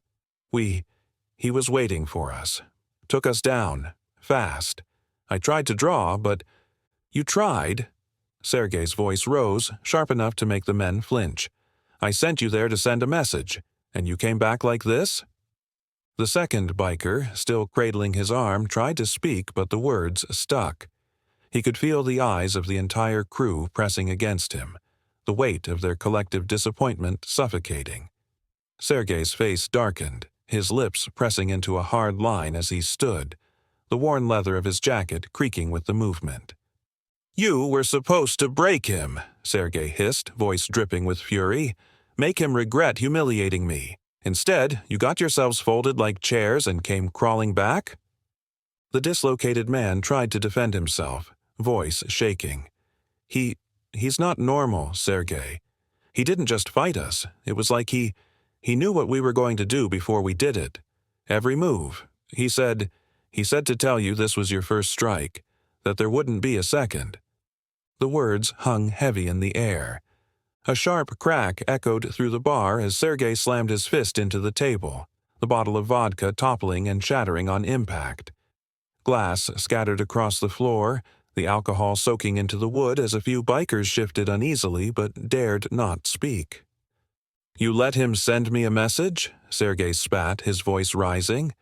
[SPEAKER 1] He was waiting for us. Took us down, fast. I tried to draw, but—" "You tried?" Sergei's voice rose, sharp enough to make the men flinch. "I sent you there to send a message, and you came back like this?" The second biker, still cradling his arm, tried to speak, but the words stuck. He could feel the eyes of the entire crew pressing against him, the weight of their collective disappointment suffocating. Sergei's face darkened, his lips pressing into a hard line as he stood, the worn leather of his jacket creaking with the movement. "You were supposed to break him," Sergei hissed, voice dripping with fury. "Make him regret humiliating me. Instead, you got yourselves folded like chairs and came crawling back?" The dislocated man tried to defend himself, voice shaking. He's not normal, Sergei. He didn't just fight us. It was like he knew what we were going to do before we did it. Every move. He said to tell you this was your first strike, that there wouldn't be a second." The words hung heavy in the air. A sharp crack echoed through the bar as Sergei slammed his fist into the table, the bottle of vodka toppling and shattering on impact. Glass scattered across the floor, the alcohol soaking into the wood as a few bikers shifted uneasily but dared not speak. "You let him send me a message?" Sergei spat, his voice rising.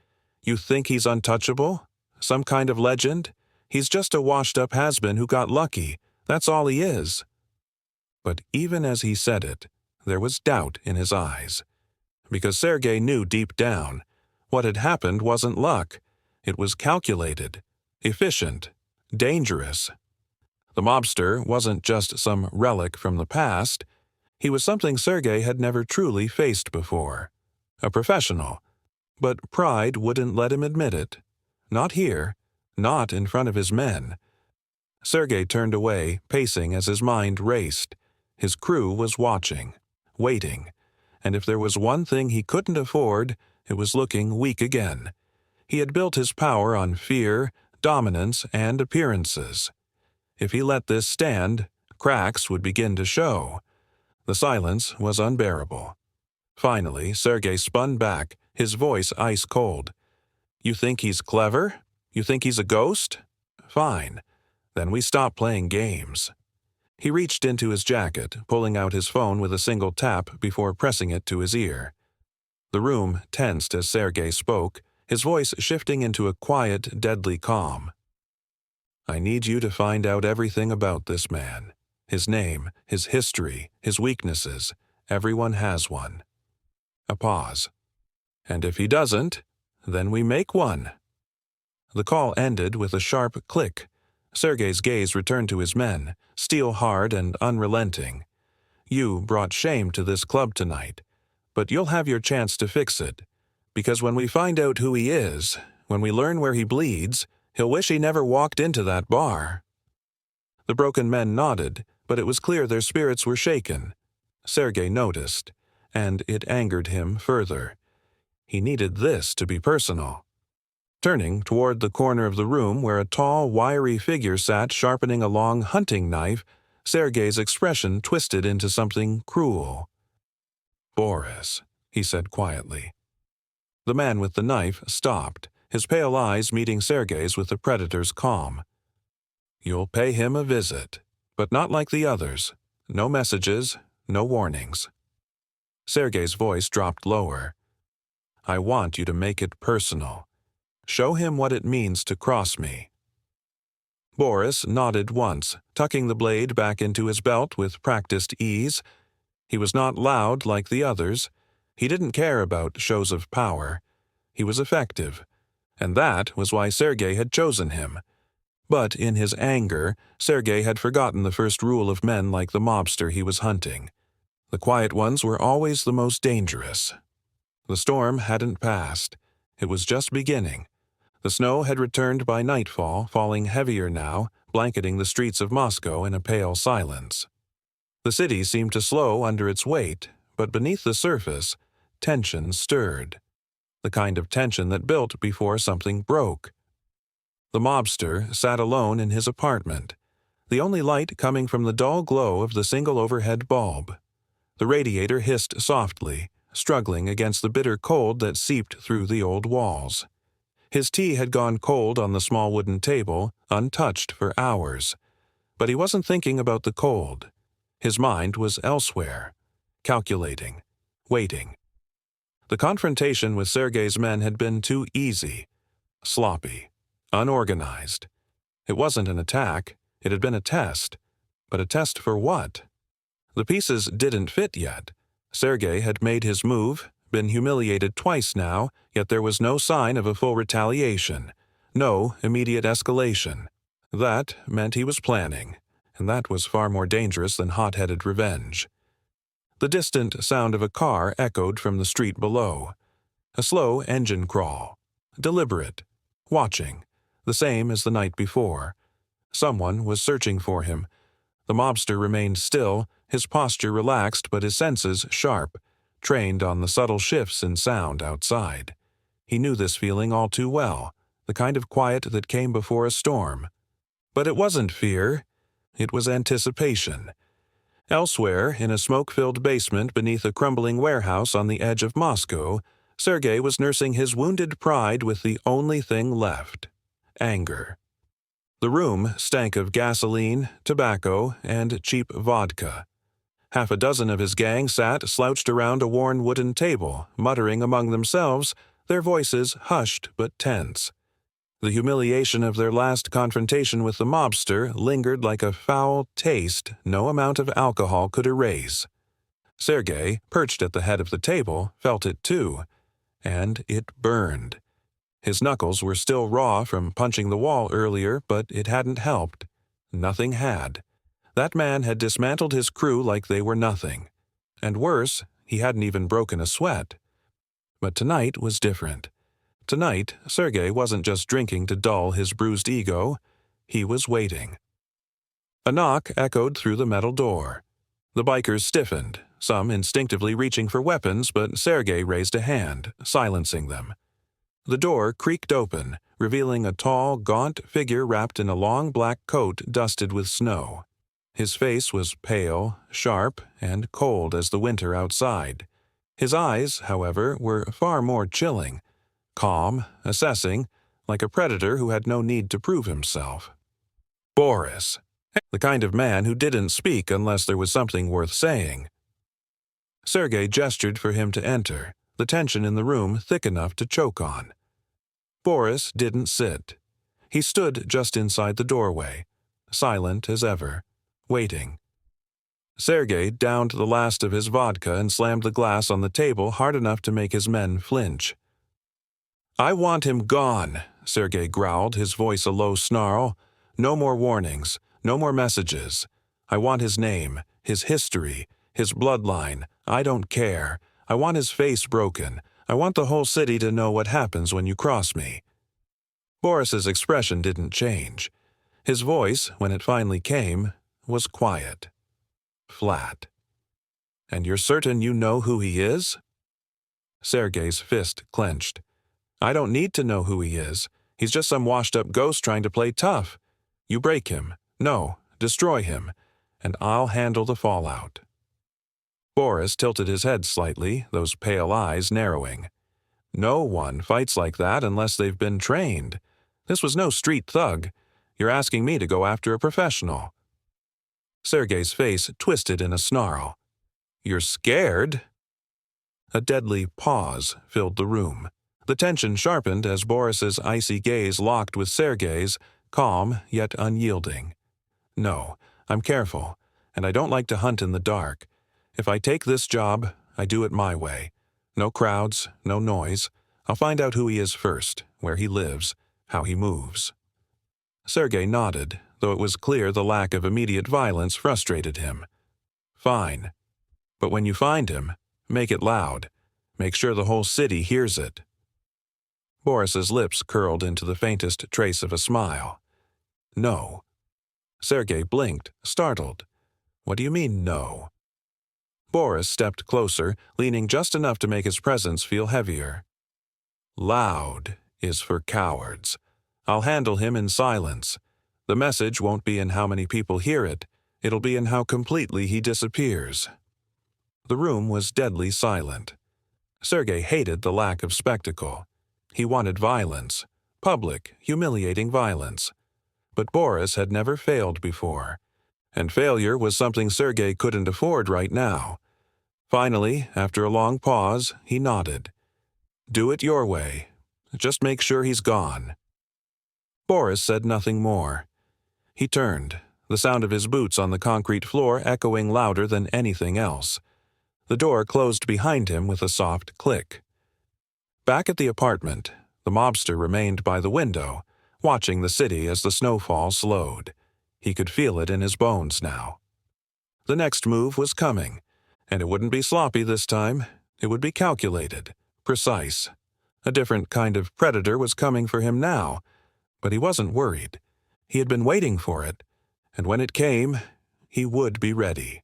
[SPEAKER 1] "You think he's untouchable? Some kind of legend? He's just a washed-up has-been who got lucky. That's all he is." But even as he said it, there was doubt in his eyes. Because Sergei knew deep down, what had happened wasn't luck. It was calculated, efficient, dangerous. The mobster wasn't just some relic from the past. He was something Sergei had never truly faced before. A professional. But pride wouldn't let him admit it. Not here. Not in front of his men. Sergei turned away, pacing as his mind raced. His crew was watching, waiting. And if there was one thing he couldn't afford, it was looking weak again. He had built his power on fear, dominance, and appearances. If he let this stand, cracks would begin to show. The silence was unbearable. Finally, Sergei spun back, his voice ice-cold. "You think he's clever? You think he's a ghost? Fine. Then we stop playing games." He reached into his jacket, pulling out his phone with a single tap before pressing it to his ear. The room tensed as Sergei spoke, his voice shifting into a quiet, deadly calm. "I need you to find out everything about this man. His name, his history, his weaknesses. Everyone has one." A pause. "And if he doesn't, then we make one." The call ended with a sharp click. Sergei's gaze returned to his men, steel-hard and unrelenting. "You brought shame to this club tonight, but you'll have your chance to fix it. Because when we find out who he is, when we learn where he bleeds, he'll wish he never walked into that bar." The broken men nodded, but it was clear their spirits were shaken. Sergei noticed, and it angered him further. He needed this to be personal. Turning toward the corner of the room where a tall, wiry figure sat sharpening a long hunting knife, Sergei's expression twisted into something cruel. "Boris," he said quietly. The man with the knife stopped, his pale eyes meeting Sergei's with the predator's calm. "You'll pay him a visit, but not like the others. No messages, no warnings." Sergei's voice dropped lower. "I want you to make it personal. Show him what it means to cross me." Boris nodded once, tucking the blade back into his belt with practiced ease. He was not loud like the others. He didn't care about shows of power. He was effective. And that was why Sergei had chosen him. But in his anger, Sergei had forgotten the first rule of men like the mobster he was hunting. The quiet ones were always the most dangerous. The storm hadn't passed. It was just beginning. The snow had returned by nightfall, falling heavier now, blanketing the streets of Moscow in a pale silence. The city seemed to slow under its weight, but beneath the surface, tension stirred. The kind of tension that built before something broke. The mobster sat alone in his apartment, the only light coming from the dull glow of the single overhead bulb. The radiator hissed softly, struggling against the bitter cold that seeped through the old walls. His tea had gone cold on the small wooden table, untouched for hours. But he wasn't thinking about the cold. His mind was elsewhere, calculating, waiting. The confrontation with Sergei's men had been too easy, sloppy, unorganized. It wasn't an attack, it had been a test. But a test for what? The pieces didn't fit yet. Sergei had made his move, been humiliated twice now, yet there was no sign of a full retaliation, no immediate escalation. That meant he was planning, and that was far more dangerous than hot-headed revenge. The distant sound of a car echoed from the street below. A slow engine crawl, deliberate, watching, the same as the night before. Someone was searching for him. The mobster remained still, his posture relaxed but his senses sharp, trained on the subtle shifts in sound outside. He knew this feeling all too well, the kind of quiet that came before a storm. But it wasn't fear, it was anticipation. Elsewhere, in a smoke-filled basement beneath a crumbling warehouse on the edge of Moscow, Sergei was nursing his wounded pride with the only thing left: anger. The room stank of gasoline, tobacco, and cheap vodka. Half a dozen of his gang sat slouched around a worn wooden table, muttering among themselves, their voices hushed but tense. The humiliation of their last confrontation with the mobster lingered like a foul taste no amount of alcohol could erase. Sergei, perched at the head of the table, felt it too, and it burned. His knuckles were still raw from punching the wall earlier, but it hadn't helped. Nothing had. That man had dismantled his crew like they were nothing. And worse, he hadn't even broken a sweat. But tonight was different. Tonight, Sergei wasn't just drinking to dull his bruised ego. He was waiting. A knock echoed through the metal door. The bikers stiffened, some instinctively reaching for weapons, but Sergei raised a hand, silencing them. The door creaked open, revealing a tall, gaunt figure wrapped in a long black coat dusted with snow. His face was pale, sharp, and cold as the winter outside. His eyes, however, were far more chilling, calm, assessing, like a predator who had no need to prove himself. Boris, the kind of man who didn't speak unless there was something worth saying. Sergei gestured for him to enter, the tension in the room thick enough to choke on. Boris didn't sit. He stood just inside the doorway, silent as ever, waiting. Sergei downed the last of his vodka and slammed the glass on the table hard enough to make his men flinch. "I want him gone," Sergei growled, his voice a low snarl. "No more warnings, no more messages. I want his name, his history, his bloodline. I don't care. I want his face broken. I want the whole city to know what happens when you cross me." Boris's expression didn't change. His voice, when it finally came, was quiet, flat. "And you're certain you know who he is?" Sergei's fist clenched. "I don't need to know who he is. He's just some washed-up ghost trying to play tough. You break him. No, destroy him. And I'll handle the fallout." Boris tilted his head slightly, those pale eyes narrowing. "No one fights like that unless they've been trained. This was no street thug. You're asking me to go after a professional." Sergei's face twisted in a snarl. "You're scared?" A deadly pause filled the room. The tension sharpened as Boris's icy gaze locked with Sergei's, calm yet unyielding. "No, I'm careful, and I don't like to hunt in the dark. If I take this job, I do it my way. No crowds, no noise. I'll find out who he is first, where he lives, how he moves." Sergei nodded, though it was clear the lack of immediate violence frustrated him. Fine. But when you find him, make it loud. Make sure the whole city hears it. Boris's lips curled into the faintest trace of a smile. No. Sergei blinked, startled. What do you mean, no? Boris stepped closer, leaning just enough to make his presence feel heavier. Loud is for cowards. I'll handle him in silence. The message won't be in how many people hear it. It'll be in how completely he disappears. The room was deadly silent. Sergei hated the lack of spectacle. He wanted violence, public, humiliating violence. But Boris had never failed before, and failure was something Sergei couldn't afford right now. Finally, after a long pause, he nodded. Do it your way. Just make sure he's gone. Boris said nothing more. He turned, the sound of his boots on the concrete floor echoing louder than anything else. The door closed behind him with a soft click. Back at the apartment, the mobster remained by the window, watching the city as the snowfall slowed. He could feel it in his bones now. The next move was coming, and it wouldn't be sloppy this time. It would be calculated, precise. A different kind of predator was coming for him now, but he wasn't worried. He had been waiting for it, and when it came, he would be ready.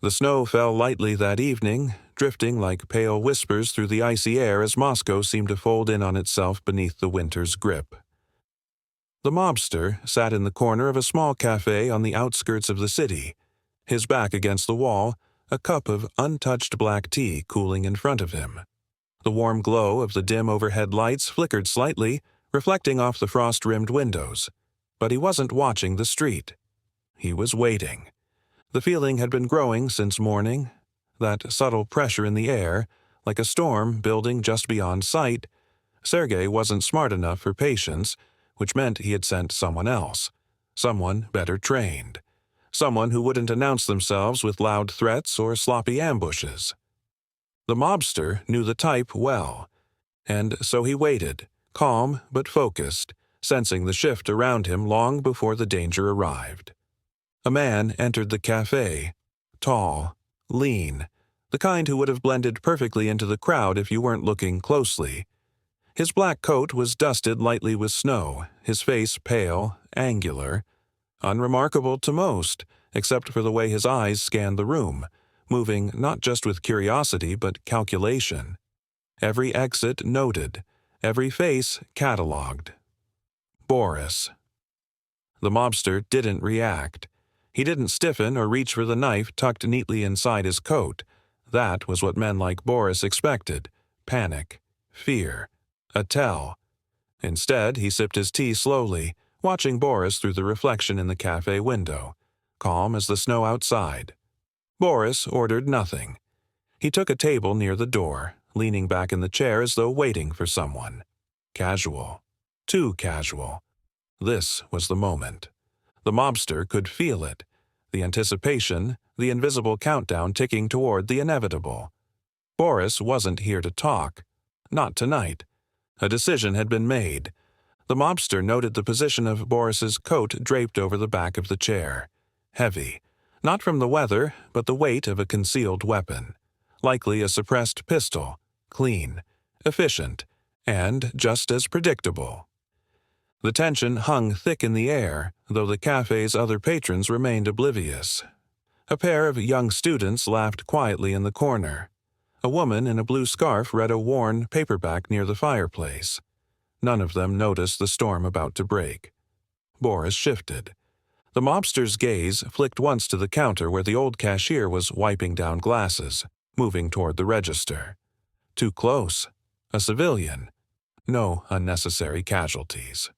[SPEAKER 1] The snow fell lightly that evening, drifting like pale whispers through the icy air as Moscow seemed to fold in on itself beneath the winter's grip. The mobster sat in the corner of a small cafe on the outskirts of the city, his back against the wall, a cup of untouched black tea cooling in front of him. The warm glow of the dim overhead lights flickered slightly, reflecting off the frost-rimmed windows. But he wasn't watching the street. He was waiting. The feeling had been growing since morning, that subtle pressure in the air, like a storm building just beyond sight. Sergei wasn't smart enough for patience, which meant he had sent someone else, someone better trained, someone who wouldn't announce themselves with loud threats or sloppy ambushes. The mobster knew the type well, and so he waited, calm but focused, sensing the shift around him long before the danger arrived. A man entered the cafe, tall, lean, the kind who would have blended perfectly into the crowd if you weren't looking closely. His black coat was dusted lightly with snow, his face pale, angular, unremarkable to most, except for the way his eyes scanned the room, moving not just with curiosity but calculation. Every exit noted, every face catalogued. Boris. The mobster didn't react. He didn't stiffen or reach for the knife tucked neatly inside his coat. That was what men like Boris expected. Panic. Fear. A tell. Instead, he sipped his tea slowly, watching Boris through the reflection in the cafe window, calm as the snow outside. Boris ordered nothing. He took a table near the door, leaning back in the chair as though waiting for someone. Casual. Too casual. This was the moment. The mobster could feel it, the anticipation, the invisible countdown ticking toward the inevitable. Boris wasn't here to talk. Not tonight. A decision had been made. The mobster noted the position of Boris's coat draped over the back of the chair. Heavy. Not from the weather, but the weight of a concealed weapon. Likely a suppressed pistol. Clean. Efficient. And just as predictable. The tension hung thick in the air, though the cafe's other patrons remained oblivious. A pair of young students laughed quietly in the corner. A woman in a blue scarf read a worn paperback near the fireplace. None of them noticed the storm about to break. Boris shifted. The mobster's gaze flicked once to the counter where the old cashier was wiping down glasses, moving toward the register. Too close. A civilian. No unnecessary casualties.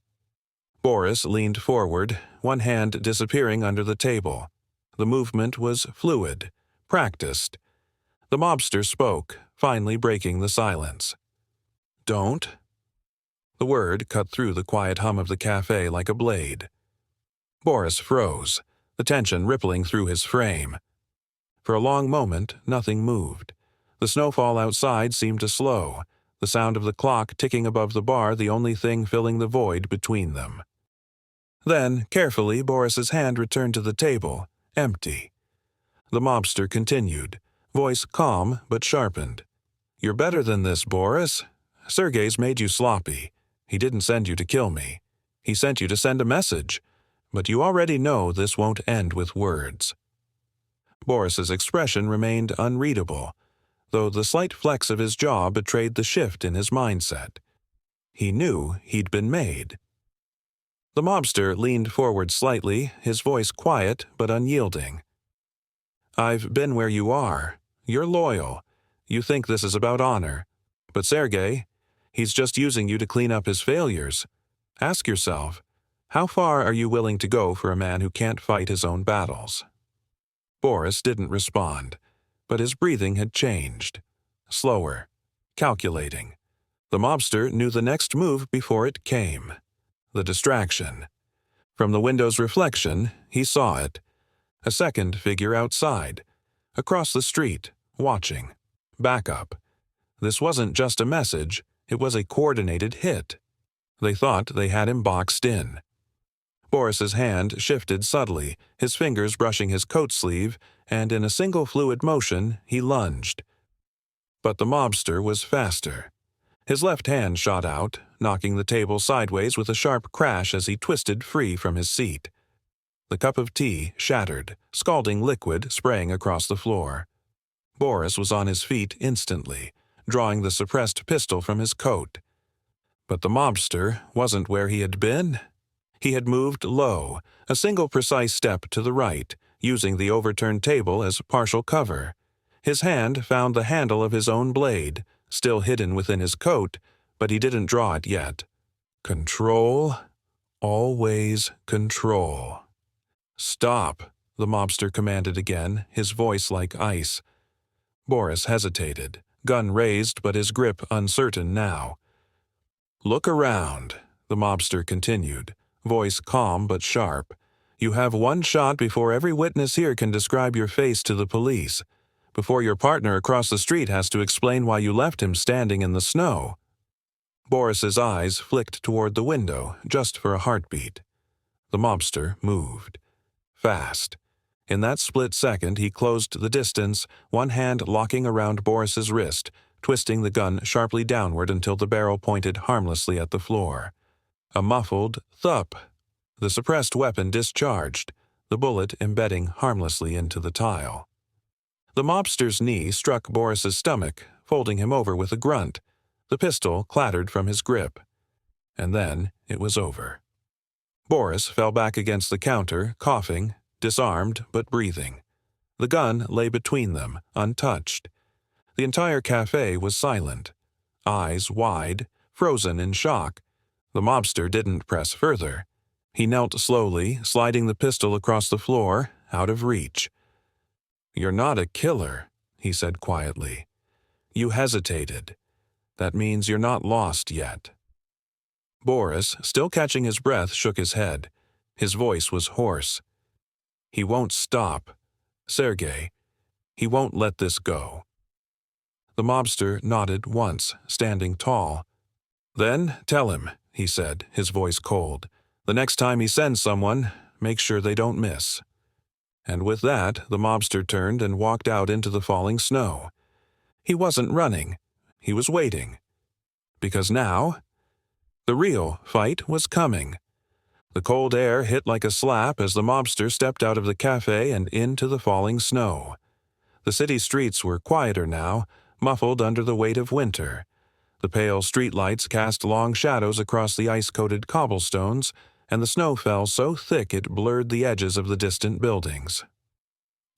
[SPEAKER 1] Boris leaned forward, one hand disappearing under the table. The movement was fluid, practiced. The mobster spoke, finally breaking the silence. Don't? The word cut through the quiet hum of the cafe like a blade. Boris froze, the tension rippling through his frame. For a long moment, nothing moved. The snowfall outside seemed to slow, the sound of the clock ticking above the bar the only thing filling the void between them. Then, carefully, Boris's hand returned to the table, empty. The mobster continued, voice calm but sharpened. "You're better than this, Boris. Sergei's made you sloppy. He didn't send you to kill me. He sent you to send a message. But you already know this won't end with words." Boris's expression remained unreadable, though the slight flex of his jaw betrayed the shift in his mindset. He knew he'd been made. The mobster leaned forward slightly, his voice quiet but unyielding. "I've been where you are. You're loyal. You think this is about honor. But Sergei, he's just using you to clean up his failures. Ask yourself, how far are you willing to go for a man who can't fight his own battles?" Boris didn't respond, but his breathing had changed. Slower, calculating. The mobster knew the next move before it came. The distraction. From the window's reflection, he saw it. A second figure outside, across the street, watching. Backup. This wasn't just a message, it was a coordinated hit. They thought they had him boxed in. Boris's hand shifted subtly, his fingers brushing his coat sleeve, and in a single fluid motion, he lunged. But the mobster was faster. His left hand shot out, knocking the table sideways with a sharp crash as he twisted free from his seat. The cup of tea shattered, scalding liquid spraying across the floor. Boris was on his feet instantly, drawing the suppressed pistol from his coat. But the mobster wasn't where he had been. He had moved low, a single precise step to the right, using the overturned table as partial cover. His hand found the handle of his own blade, still hidden within his coat, but he didn't draw it yet. Control. Always control. "Stop," the mobster commanded again, his voice like ice. Boris hesitated, gun raised but his grip uncertain now. "Look around," the mobster continued, voice calm but sharp. "You have one shot before every witness here can describe your face to the police, before your partner across the street has to explain why you left him standing in the snow." Boris's eyes flicked toward the window, just for a heartbeat. The mobster moved. Fast. In that split second, he closed the distance, one hand locking around Boris's wrist, twisting the gun sharply downward until the barrel pointed harmlessly at the floor. A muffled thup. The suppressed weapon discharged, the bullet embedding harmlessly into the tile. The mobster's knee struck Boris's stomach, folding him over with a grunt. The pistol clattered from his grip. And then it was over. Boris fell back against the counter, coughing, disarmed but breathing. The gun lay between them, untouched. The entire cafe was silent, eyes wide, frozen in shock. The mobster didn't press further. He knelt slowly, sliding the pistol across the floor, out of reach. "You're not a killer," he said quietly. "You hesitated. That means you're not lost yet." Boris, still catching his breath, shook his head. His voice was hoarse. "He won't stop. Sergei, he won't let this go." The mobster nodded once, standing tall. "Then tell him," he said, his voice cold. "The next time he sends someone, make sure they don't miss." And with that, the mobster turned and walked out into the falling snow. He wasn't running. He was waiting. Because now, the real fight was coming. The cold air hit like a slap as the mobster stepped out of the cafe and into the falling snow. The city streets were quieter now, muffled under the weight of winter. The pale streetlights cast long shadows across the ice-coated cobblestones, and the snow fell so thick it blurred the edges of the distant buildings.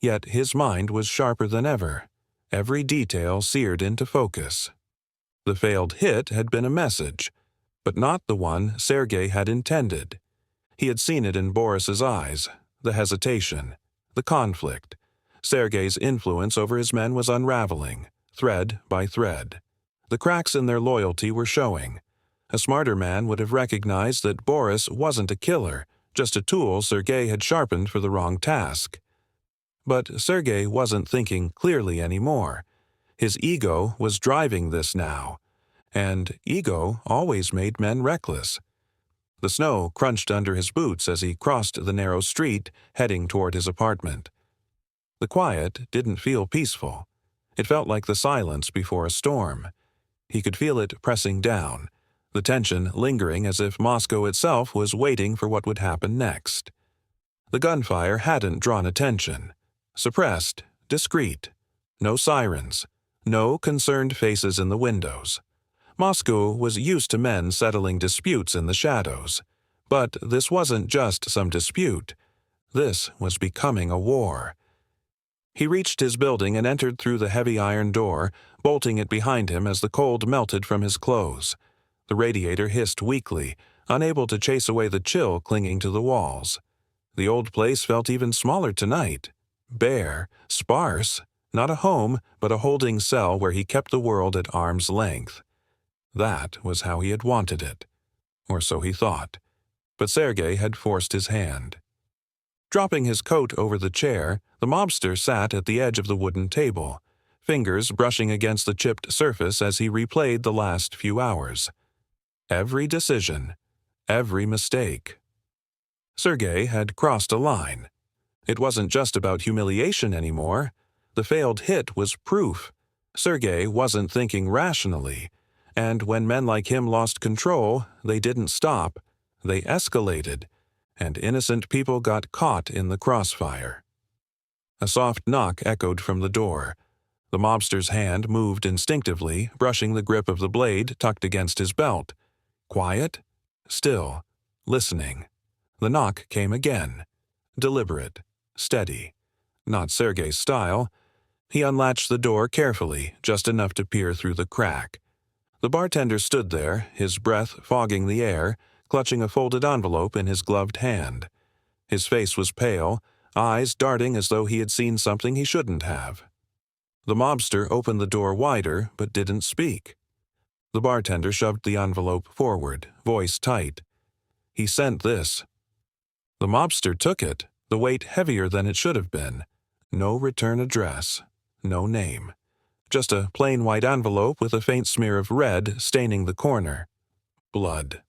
[SPEAKER 1] Yet his mind was sharper than ever, every detail seared into focus. The failed hit had been a message, but not the one Sergei had intended. He had seen it in Boris's eyes, the hesitation, the conflict. Sergei's influence over his men was unraveling, thread by thread. The cracks in their loyalty were showing. A smarter man would have recognized that Boris wasn't a killer, just a tool Sergei had sharpened for the wrong task. But Sergei wasn't thinking clearly anymore. His ego was driving this now, and ego always made men reckless. The snow crunched under his boots as he crossed the narrow street, heading toward his apartment. The quiet didn't feel peaceful. It felt like the silence before a storm. He could feel it pressing down, the tension lingering as if Moscow itself was waiting for what would happen next. The gunfire hadn't drawn attention. Suppressed, discreet. No sirens. No concerned faces in the windows. Moscow was used to men settling disputes in the shadows. But this wasn't just some dispute. This was becoming a war. He reached his building and entered through the heavy iron door, bolting it behind him as the cold melted from his clothes. The radiator hissed weakly, unable to chase away the chill clinging to the walls. The old place felt even smaller tonight. Bare, sparse, not a home, but a holding cell where he kept the world at arm's length. That was how he had wanted it. Or so he thought. But Sergei had forced his hand. Dropping his coat over the chair, the mobster sat at the edge of the wooden table, fingers brushing against the chipped surface as he replayed the last few hours. Every decision, every mistake. Sergei had crossed a line. It wasn't just about humiliation anymore. The failed hit was proof. Sergei wasn't thinking rationally, and when men like him lost control, they didn't stop. They escalated, and innocent people got caught in the crossfire. A soft knock echoed from the door. The mobster's hand moved instinctively, brushing the grip of the blade tucked against his belt. Quiet, still, listening. The knock came again. Deliberate, steady. Not Sergei's style. He unlatched the door carefully, just enough to peer through the crack. The bartender stood there, his breath fogging the air, clutching a folded envelope in his gloved hand. His face was pale, eyes darting as though he had seen something he shouldn't have. The mobster opened the door wider, but didn't speak. The bartender shoved the envelope forward, voice tight. He sent this. The mobster took it, the weight heavier than it should have been. No return address, no name. Just a plain white envelope with a faint smear of red staining the corner. Blood.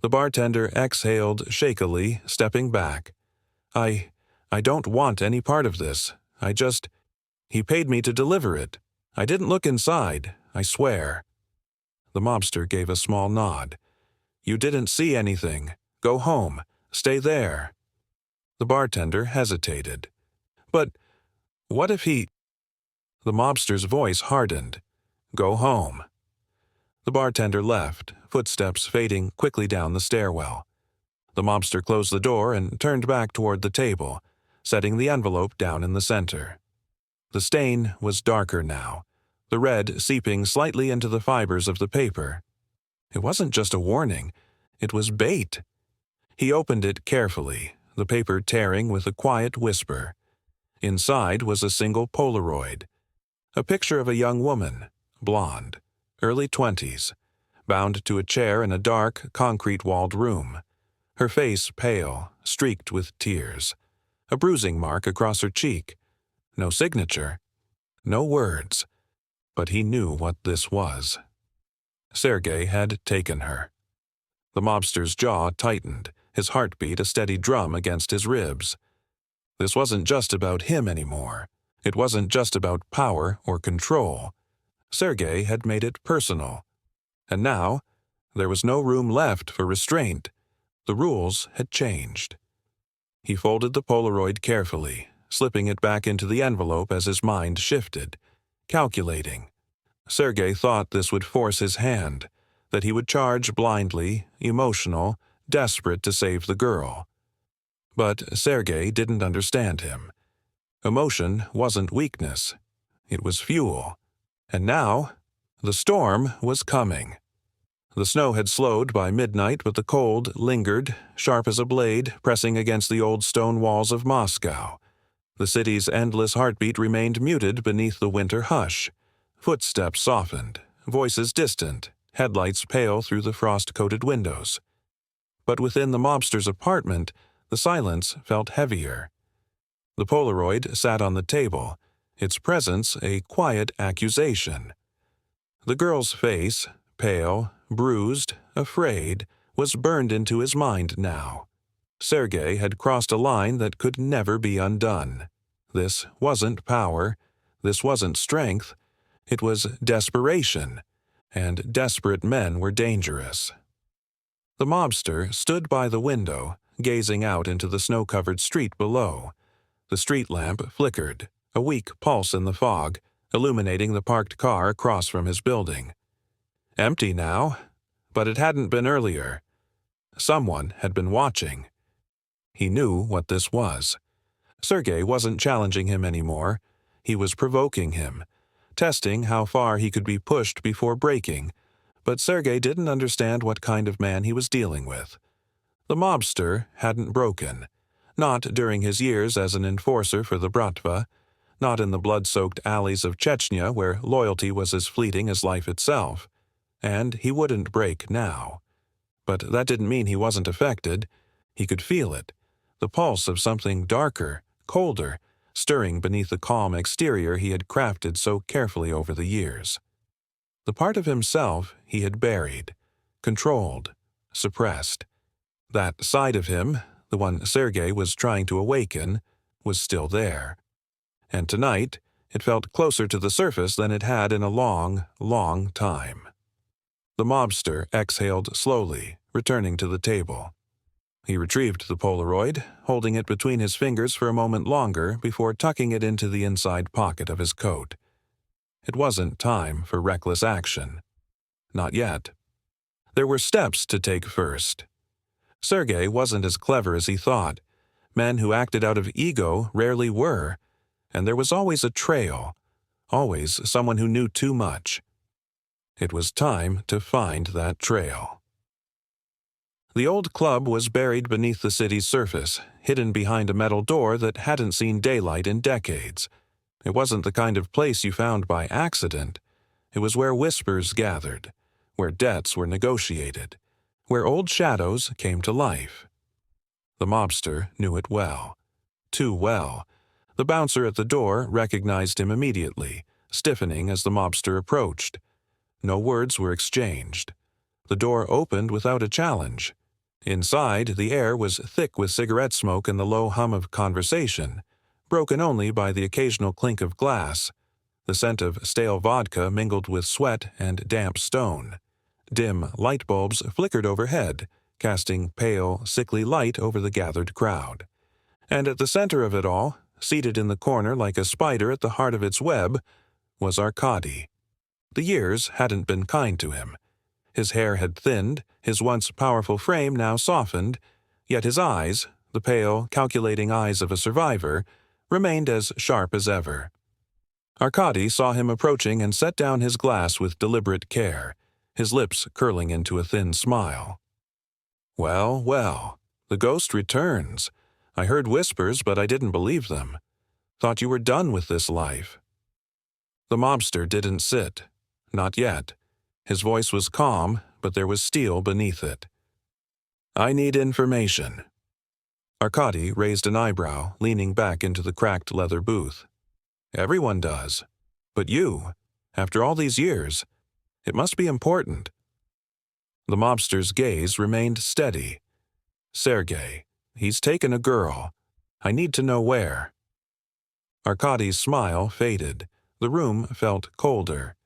[SPEAKER 1] The bartender exhaled shakily, stepping back. I don't want any part of this. He paid me to deliver it. I didn't look inside, I swear. The mobster gave a small nod. You didn't see anything. Go home. Stay there. The bartender hesitated. But what if he... The mobster's voice hardened. Go home. The bartender left, footsteps fading quickly down the stairwell. The mobster closed the door and turned back toward the table, setting the envelope down in the center. The stain was darker now, the red seeping slightly into the fibers of the paper. It wasn't just a warning, it was bait. He opened it carefully, the paper tearing with a quiet whisper. Inside was a single Polaroid. A picture of a young woman, blonde, early 20s, bound to a chair in a dark, concrete-walled room. Her face pale, streaked with tears. A bruising mark across her cheek. No signature. No words. But he knew what this was. Sergei had taken her. The mobster's jaw tightened, his heartbeat a steady drum against his ribs. This wasn't just about him anymore. It wasn't just about power or control. Sergei had made it personal. And now, there was no room left for restraint. The rules had changed. He folded the Polaroid carefully, slipping it back into the envelope as his mind shifted, calculating. Sergei thought this would force his hand, that he would charge blindly, emotional, desperate to save the girl. But Sergei didn't understand him. Emotion wasn't weakness. It was fuel. And now, the storm was coming. The snow had slowed by midnight, but the cold lingered, sharp as a blade, pressing against the old stone walls of Moscow. The city's endless heartbeat remained muted beneath the winter hush. Footsteps softened, voices distant, headlights pale through the frost-coated windows. But within the mobster's apartment, the silence felt heavier. The Polaroid sat on the table, its presence a quiet accusation. The girl's face, pale, bruised, afraid, was burned into his mind now. Sergei had crossed a line that could never be undone. This wasn't power. This wasn't strength. It was desperation, and desperate men were dangerous. The mobster stood by the window, gazing out into the snow-covered street below. The street lamp flickered, a weak pulse in the fog, illuminating the parked car across from his building. Empty now, but it hadn't been earlier. Someone had been watching. He knew what this was. Sergei wasn't challenging him anymore. He was provoking him, testing how far he could be pushed before breaking, but Sergei didn't understand what kind of man he was dealing with. The mobster hadn't broken, not during his years as an enforcer for the Bratva, not in the blood-soaked alleys of Chechnya where loyalty was as fleeting as life itself, and he wouldn't break now. But that didn't mean he wasn't affected. He could feel it, the pulse of something darker, colder, stirring beneath the calm exterior he had crafted so carefully over the years. The part of himself he had buried, controlled, suppressed. That side of him, the one Sergei was trying to awaken, was still there. And tonight, it felt closer to the surface than it had in a long, long time. The mobster exhaled slowly, returning to the table. He retrieved the Polaroid, holding it between his fingers for a moment longer before tucking it into the inside pocket of his coat. It wasn't time for reckless action. Not yet. There were steps to take first. Sergei wasn't as clever as he thought. Men who acted out of ego rarely were, and there was always a trail, always someone who knew too much. It was time to find that trail. The old club was buried beneath the city's surface, hidden behind a metal door that hadn't seen daylight in decades. It wasn't the kind of place you found by accident. It was where whispers gathered, where debts were negotiated, where old shadows came to life. The mobster knew it well. Too well. The bouncer at the door recognized him immediately, stiffening as the mobster approached. No words were exchanged. The door opened without a challenge. Inside, the air was thick with cigarette smoke and the low hum of conversation, broken only by the occasional clink of glass. The scent of stale vodka mingled with sweat and damp stone. Dim light bulbs flickered overhead, casting pale, sickly light over the gathered crowd. And at the center of it all, seated in the corner like a spider at the heart of its web, was Arkady. The years hadn't been kind to him. His hair had thinned, his once powerful frame now softened, yet his eyes, the pale, calculating eyes of a survivor, remained as sharp as ever. Arkady saw him approaching and set down his glass with deliberate care, his lips curling into a thin smile. "Well, well, the ghost returns. I heard whispers, but I didn't believe them. Thought you were done with this life." The mobster didn't sit. Not yet. His voice was calm, but there was steel beneath it. "I need information." Arkady raised an eyebrow, leaning back into the cracked leather booth. "Everyone does. But you, after all these years, it must be important." The mobster's gaze remained steady. "Sergei, he's taken a girl. I need to know where." Arkady's smile faded. The room felt colder.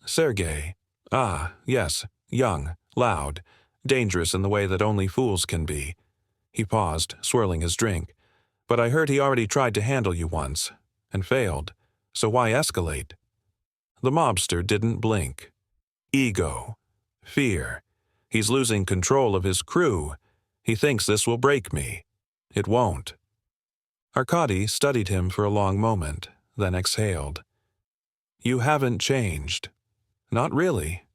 [SPEAKER 1] "Sergei. Ah, yes, young, loud, dangerous in the way that only fools can be." He paused, swirling his drink. "But I heard he already tried to handle you once, and failed. So why escalate?" The mobster didn't blink. Ego. Fear. He's losing control of his crew. He thinks this will break me. It won't. Arkady studied him for a long moment, then exhaled. "You haven't changed. Not really."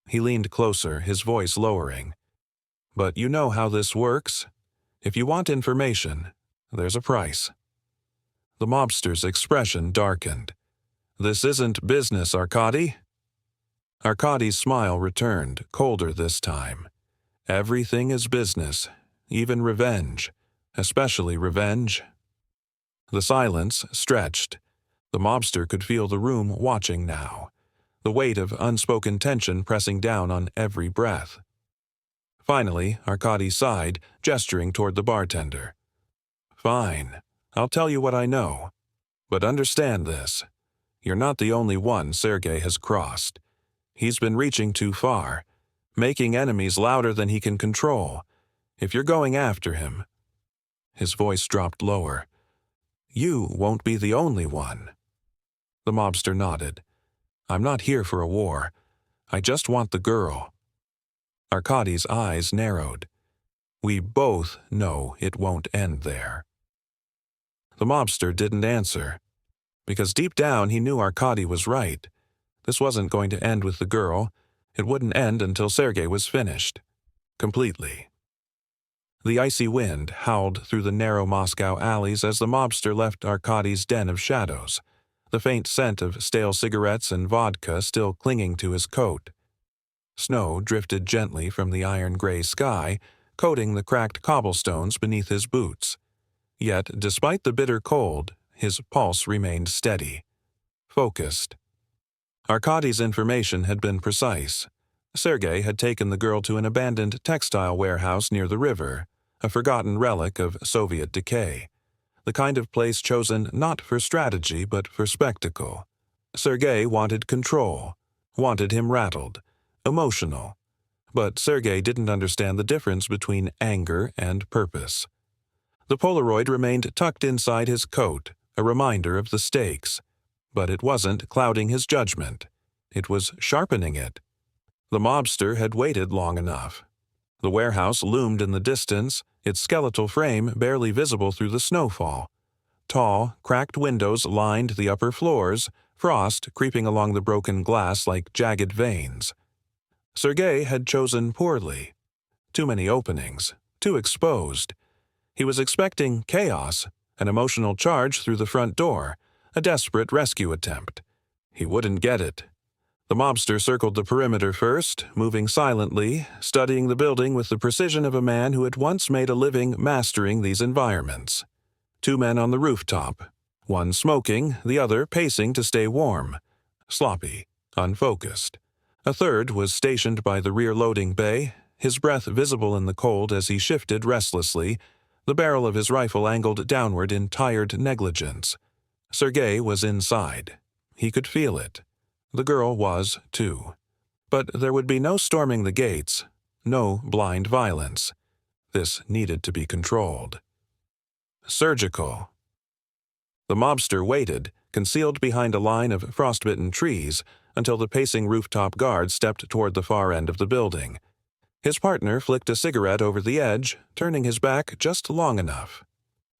[SPEAKER 1] He leaned closer, his voice lowering. "But you know how this works. If you want information, there's a price." The mobster's expression darkened. "This isn't business, Arkady." Arkady's smile returned, colder this time. "Everything is business, even revenge, especially revenge." The silence stretched. The mobster could feel the room watching now, the weight of unspoken tension pressing down on every breath. Finally, Arkady sighed, gesturing toward the bartender. "Fine. I'll tell you what I know. But understand this. You're not the only one Sergei has crossed. He's been reaching too far, making enemies louder than he can control. If you're going after him—" His voice dropped lower. "You won't be the only one." The mobster nodded. "I'm not here for a war. I just want the girl." Arkady's eyes narrowed. "We both know it won't end there." The mobster didn't answer, because deep down he knew Arkady was right. This wasn't going to end with the girl. It wouldn't end until Sergei was finished. Completely. The icy wind howled through the narrow Moscow alleys as the mobster left Arkady's den of shadows, the faint scent of stale cigarettes and vodka still clinging to his coat. Snow drifted gently from the iron-gray sky, coating the cracked cobblestones beneath his boots. Yet, despite the bitter cold, his pulse remained steady, focused. Arkady's information had been precise. Sergei had taken the girl to an abandoned textile warehouse near the river, a forgotten relic of Soviet decay, the kind of place chosen not for strategy but for spectacle. Sergei wanted control, wanted him rattled, emotional. But Sergei didn't understand the difference between anger and purpose. The Polaroid remained tucked inside his coat, a reminder of the stakes. But it wasn't clouding his judgment. It was sharpening it. The mobster had waited long enough. The warehouse loomed in the distance, its skeletal frame barely visible through the snowfall. Tall, cracked windows lined the upper floors, frost creeping along the broken glass like jagged veins. Sergei had chosen poorly. Too many openings, too exposed. He was expecting chaos, an emotional charge through the front door, a desperate rescue attempt. He wouldn't get it. The mobster circled the perimeter first, moving silently, studying the building with the precision of a man who had once made a living mastering these environments. 2 men on the rooftop, one smoking, the other pacing to stay warm. Sloppy, unfocused. A third was stationed by the rear loading bay, his breath visible in the cold as he shifted restlessly, the barrel of his rifle angled downward in tired negligence. Sergei was inside. He could feel it. The girl was, too. But there would be no storming the gates, no blind violence. This needed to be controlled. Surgical. The mobster waited, concealed behind a line of frostbitten trees, until the pacing rooftop guard stepped toward the far end of the building. His partner flicked a cigarette over the edge, turning his back just long enough.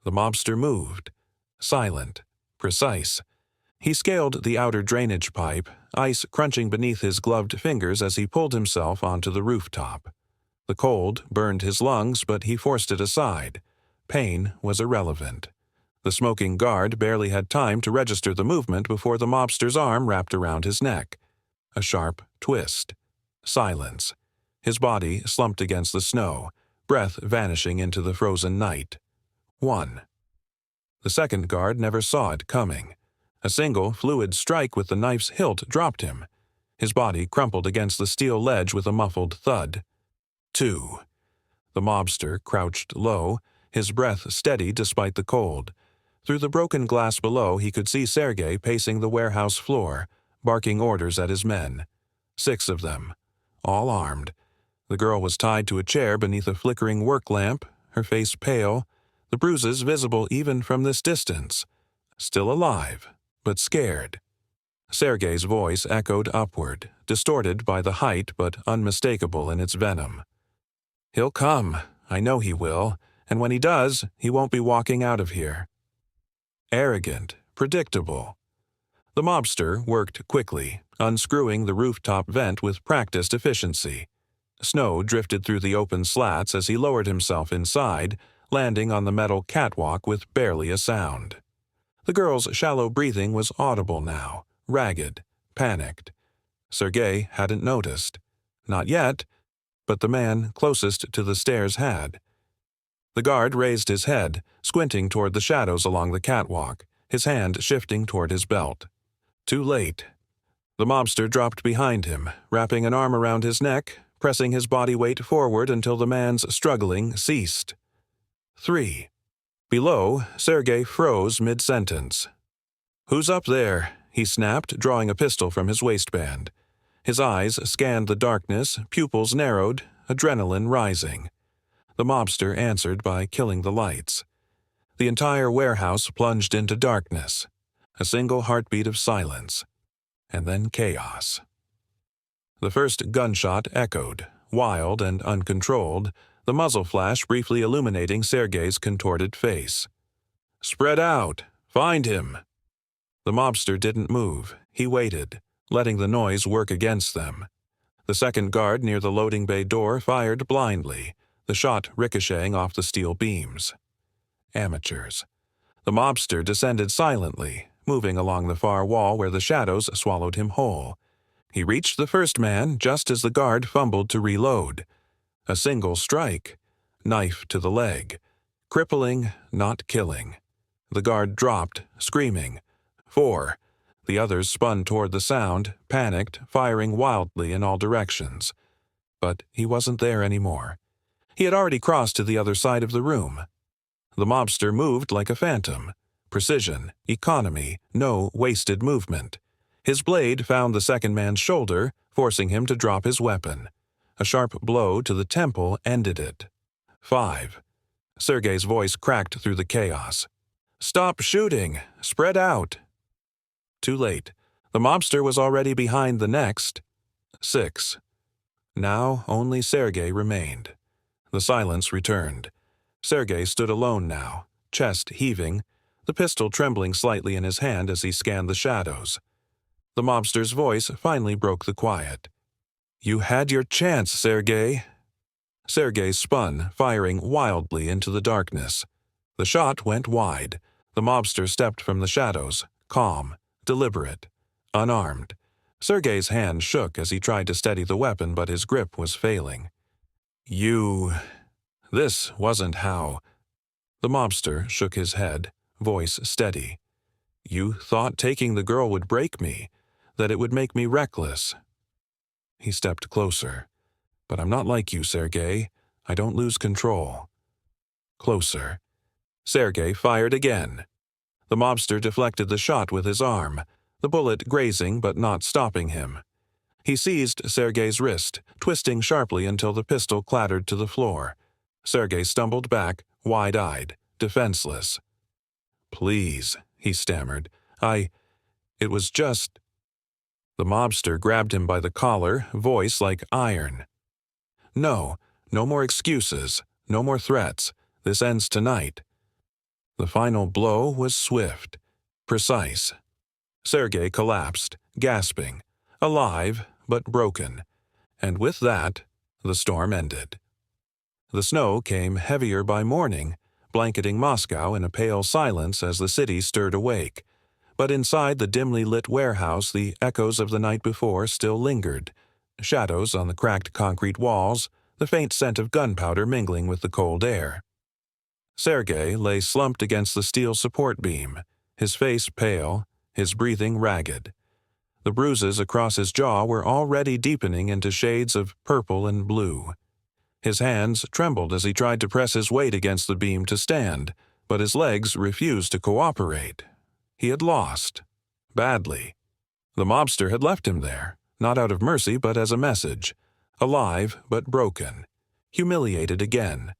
[SPEAKER 1] The mobster moved. Silent. Precise. He scaled the outer drainage pipe, ice crunching beneath his gloved fingers as he pulled himself onto the rooftop. The cold burned his lungs, but he forced it aside. Pain was irrelevant. The smoking guard barely had time to register the movement before the mobster's arm wrapped around his neck. A sharp twist. Silence. His body slumped against the snow, breath vanishing into the frozen night. 1. The second guard never saw it coming. A single, fluid strike with the knife's hilt dropped him. His body crumpled against the steel ledge with a muffled thud. 2. The mobster crouched low, his breath steady despite the cold. Through the broken glass below he could see Sergei pacing the warehouse floor, barking orders at his men. 6 of them, all armed. The girl was tied to a chair beneath a flickering work lamp, her face pale, the bruises visible even from this distance. Still alive, but scared. Sergei's voice echoed upward, distorted by the height but unmistakable in its venom. "He'll come. I know he will. And when he does, he won't be walking out of here." Arrogant, predictable. The mobster worked quickly, unscrewing the rooftop vent with practiced efficiency. Snow drifted through the open slats as he lowered himself inside, landing on the metal catwalk with barely a sound. The girl's shallow breathing was audible now, ragged, panicked. Sergei hadn't noticed. Not yet, but the man closest to the stairs had. The guard raised his head, squinting toward the shadows along the catwalk, his hand shifting toward his belt. Too late. The mobster dropped behind him, wrapping an arm around his neck, pressing his body weight forward until the man's struggling ceased. 3. Below, Sergei froze mid-sentence. "Who's up there?" he snapped, drawing a pistol from his waistband. His eyes scanned the darkness, pupils narrowed, adrenaline rising. The mobster answered by killing the lights. The entire warehouse plunged into darkness, a single heartbeat of silence, and then chaos. The first gunshot echoed, wild and uncontrolled, the muzzle flash briefly illuminating Sergei's contorted face. "Spread out! Find him!" The mobster didn't move. He waited, letting the noise work against them. The second guard near the loading bay door fired blindly, the shot ricocheting off the steel beams. Amateurs. The mobster descended silently, moving along the far wall where the shadows swallowed him whole. He reached the first man just as the guard fumbled to reload. A single strike. Knife to the leg. Crippling, not killing. The guard dropped, screaming. 4. The others spun toward the sound, panicked, firing wildly in all directions. But he wasn't there anymore. He had already crossed to the other side of the room. The mobster moved like a phantom. Precision, economy, no wasted movement. His blade found the second man's shoulder, forcing him to drop his weapon. A sharp blow to the temple ended it. 5. Sergei's voice cracked through the chaos. "Stop shooting! Spread out!" Too late. The mobster was already behind the next. 6. Now only Sergei remained. The silence returned. Sergei stood alone now, chest heaving, the pistol trembling slightly in his hand as he scanned the shadows. The mobster's voice finally broke the quiet. "You had your chance, Sergei." Sergei spun, firing wildly into the darkness. The shot went wide. The mobster stepped from the shadows, calm, deliberate, unarmed. Sergei's hand shook as he tried to steady the weapon, but his grip was failing. This wasn't how." The mobster shook his head, voice steady. "You thought taking the girl would break me, that it would make me reckless." He stepped closer. "But I'm not like you, Sergei. I don't lose control." Closer. Sergei fired again. The mobster deflected the shot with his arm, the bullet grazing but not stopping him. He seized Sergei's wrist, twisting sharply until the pistol clattered to the floor. Sergei stumbled back, wide-eyed, defenseless. "Please," he stammered. It was just—" The mobster grabbed him by the collar, voice like iron. "No more excuses, no more threats. This ends tonight." The final blow was swift, precise. Sergei collapsed, gasping, alive but broken, and with that, the storm ended. The snow came heavier by morning, blanketing Moscow in a pale silence as the city stirred awake. But inside the dimly lit warehouse, the echoes of the night before still lingered. Shadows on the cracked concrete walls, the faint scent of gunpowder mingling with the cold air. Sergei lay slumped against the steel support beam, his face pale, his breathing ragged. The bruises across his jaw were already deepening into shades of purple and blue. His hands trembled as he tried to press his weight against the beam to stand, but his legs refused to cooperate. He had lost. Badly. The mobster had left him there, not out of mercy but as a message. Alive but broken. Humiliated again.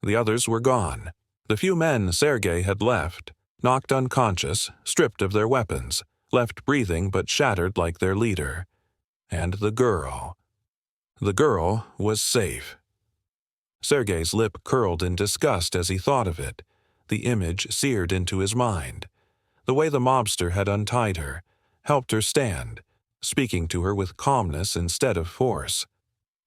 [SPEAKER 1] The others were gone. The few men Sergei had left, knocked unconscious, stripped of their weapons, left breathing but shattered like their leader. And the girl. The girl was safe. Sergei's lip curled in disgust as he thought of it. The image seared into his mind. The way the mobster had untied her, helped her stand, speaking to her with calmness instead of force.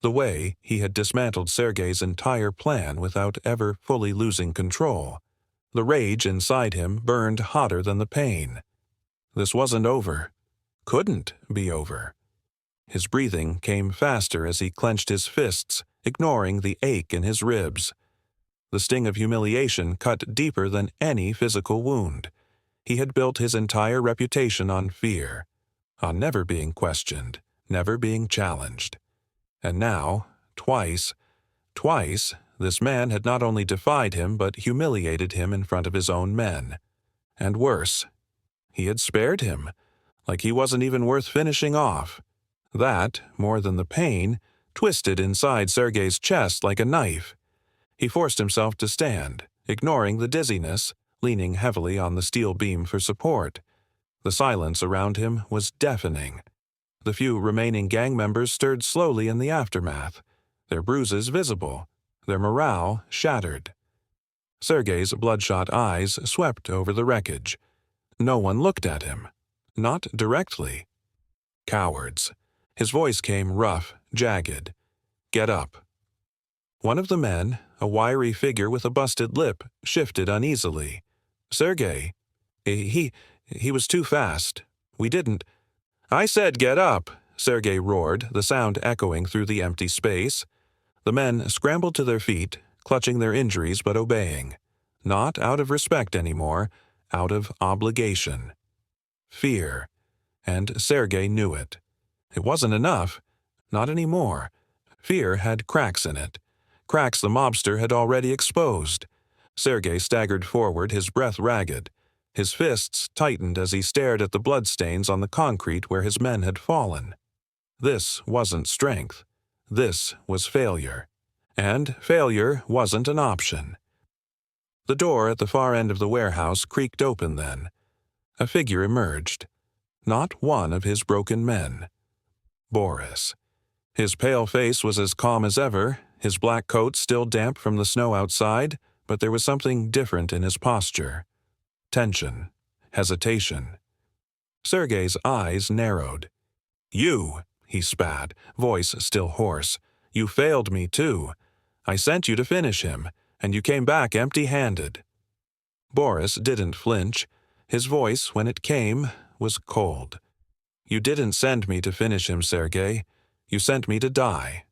[SPEAKER 1] The way he had dismantled Sergei's entire plan without ever fully losing control. The rage inside him burned hotter than the pain. This wasn't over. Couldn't be over. His breathing came faster as he clenched his fists, ignoring the ache in his ribs. The sting of humiliation cut deeper than any physical wound. He had built his entire reputation on fear, on never being questioned, never being challenged. And now, twice, this man had not only defied him but humiliated him in front of his own men. And worse, he had spared him, like he wasn't even worth finishing off. That, more than the pain, twisted inside Sergei's chest like a knife. He forced himself to stand, ignoring the dizziness, leaning heavily on the steel beam for support. The silence around him was deafening. The few remaining gang members stirred slowly in the aftermath, their bruises visible, their morale shattered. Sergei's bloodshot eyes swept over the wreckage. No one looked at him. Not directly. Cowards. His voice came rough, jagged. Get up. One of the men, a wiry figure with a busted lip, shifted uneasily. Sergei. He was too fast. We didn't. I said get up, Sergei roared, the sound echoing through the empty space. The men scrambled to their feet, clutching their injuries but obeying. Not out of respect anymore, out of obligation. Fear. And Sergei knew it. It wasn't enough. Not anymore. Fear had cracks in it. Cracks the mobster had already exposed. Sergei staggered forward, his breath ragged. His fists tightened as he stared at the bloodstains on the concrete where his men had fallen. This wasn't strength. This was failure. And failure wasn't an option. The door at the far end of the warehouse creaked open then. A figure emerged. Not one of his broken men. Boris. His pale face was as calm as ever, his black coat still damp from the snow outside, but there was something different in his posture. Tension. Hesitation. Sergei's eyes narrowed. You, he spat, voice still hoarse. You failed me too. I sent you to finish him, and you came back empty-handed. Boris didn't flinch. His voice, when it came, was cold. You didn't send me to finish him, Sergei. You sent me to die.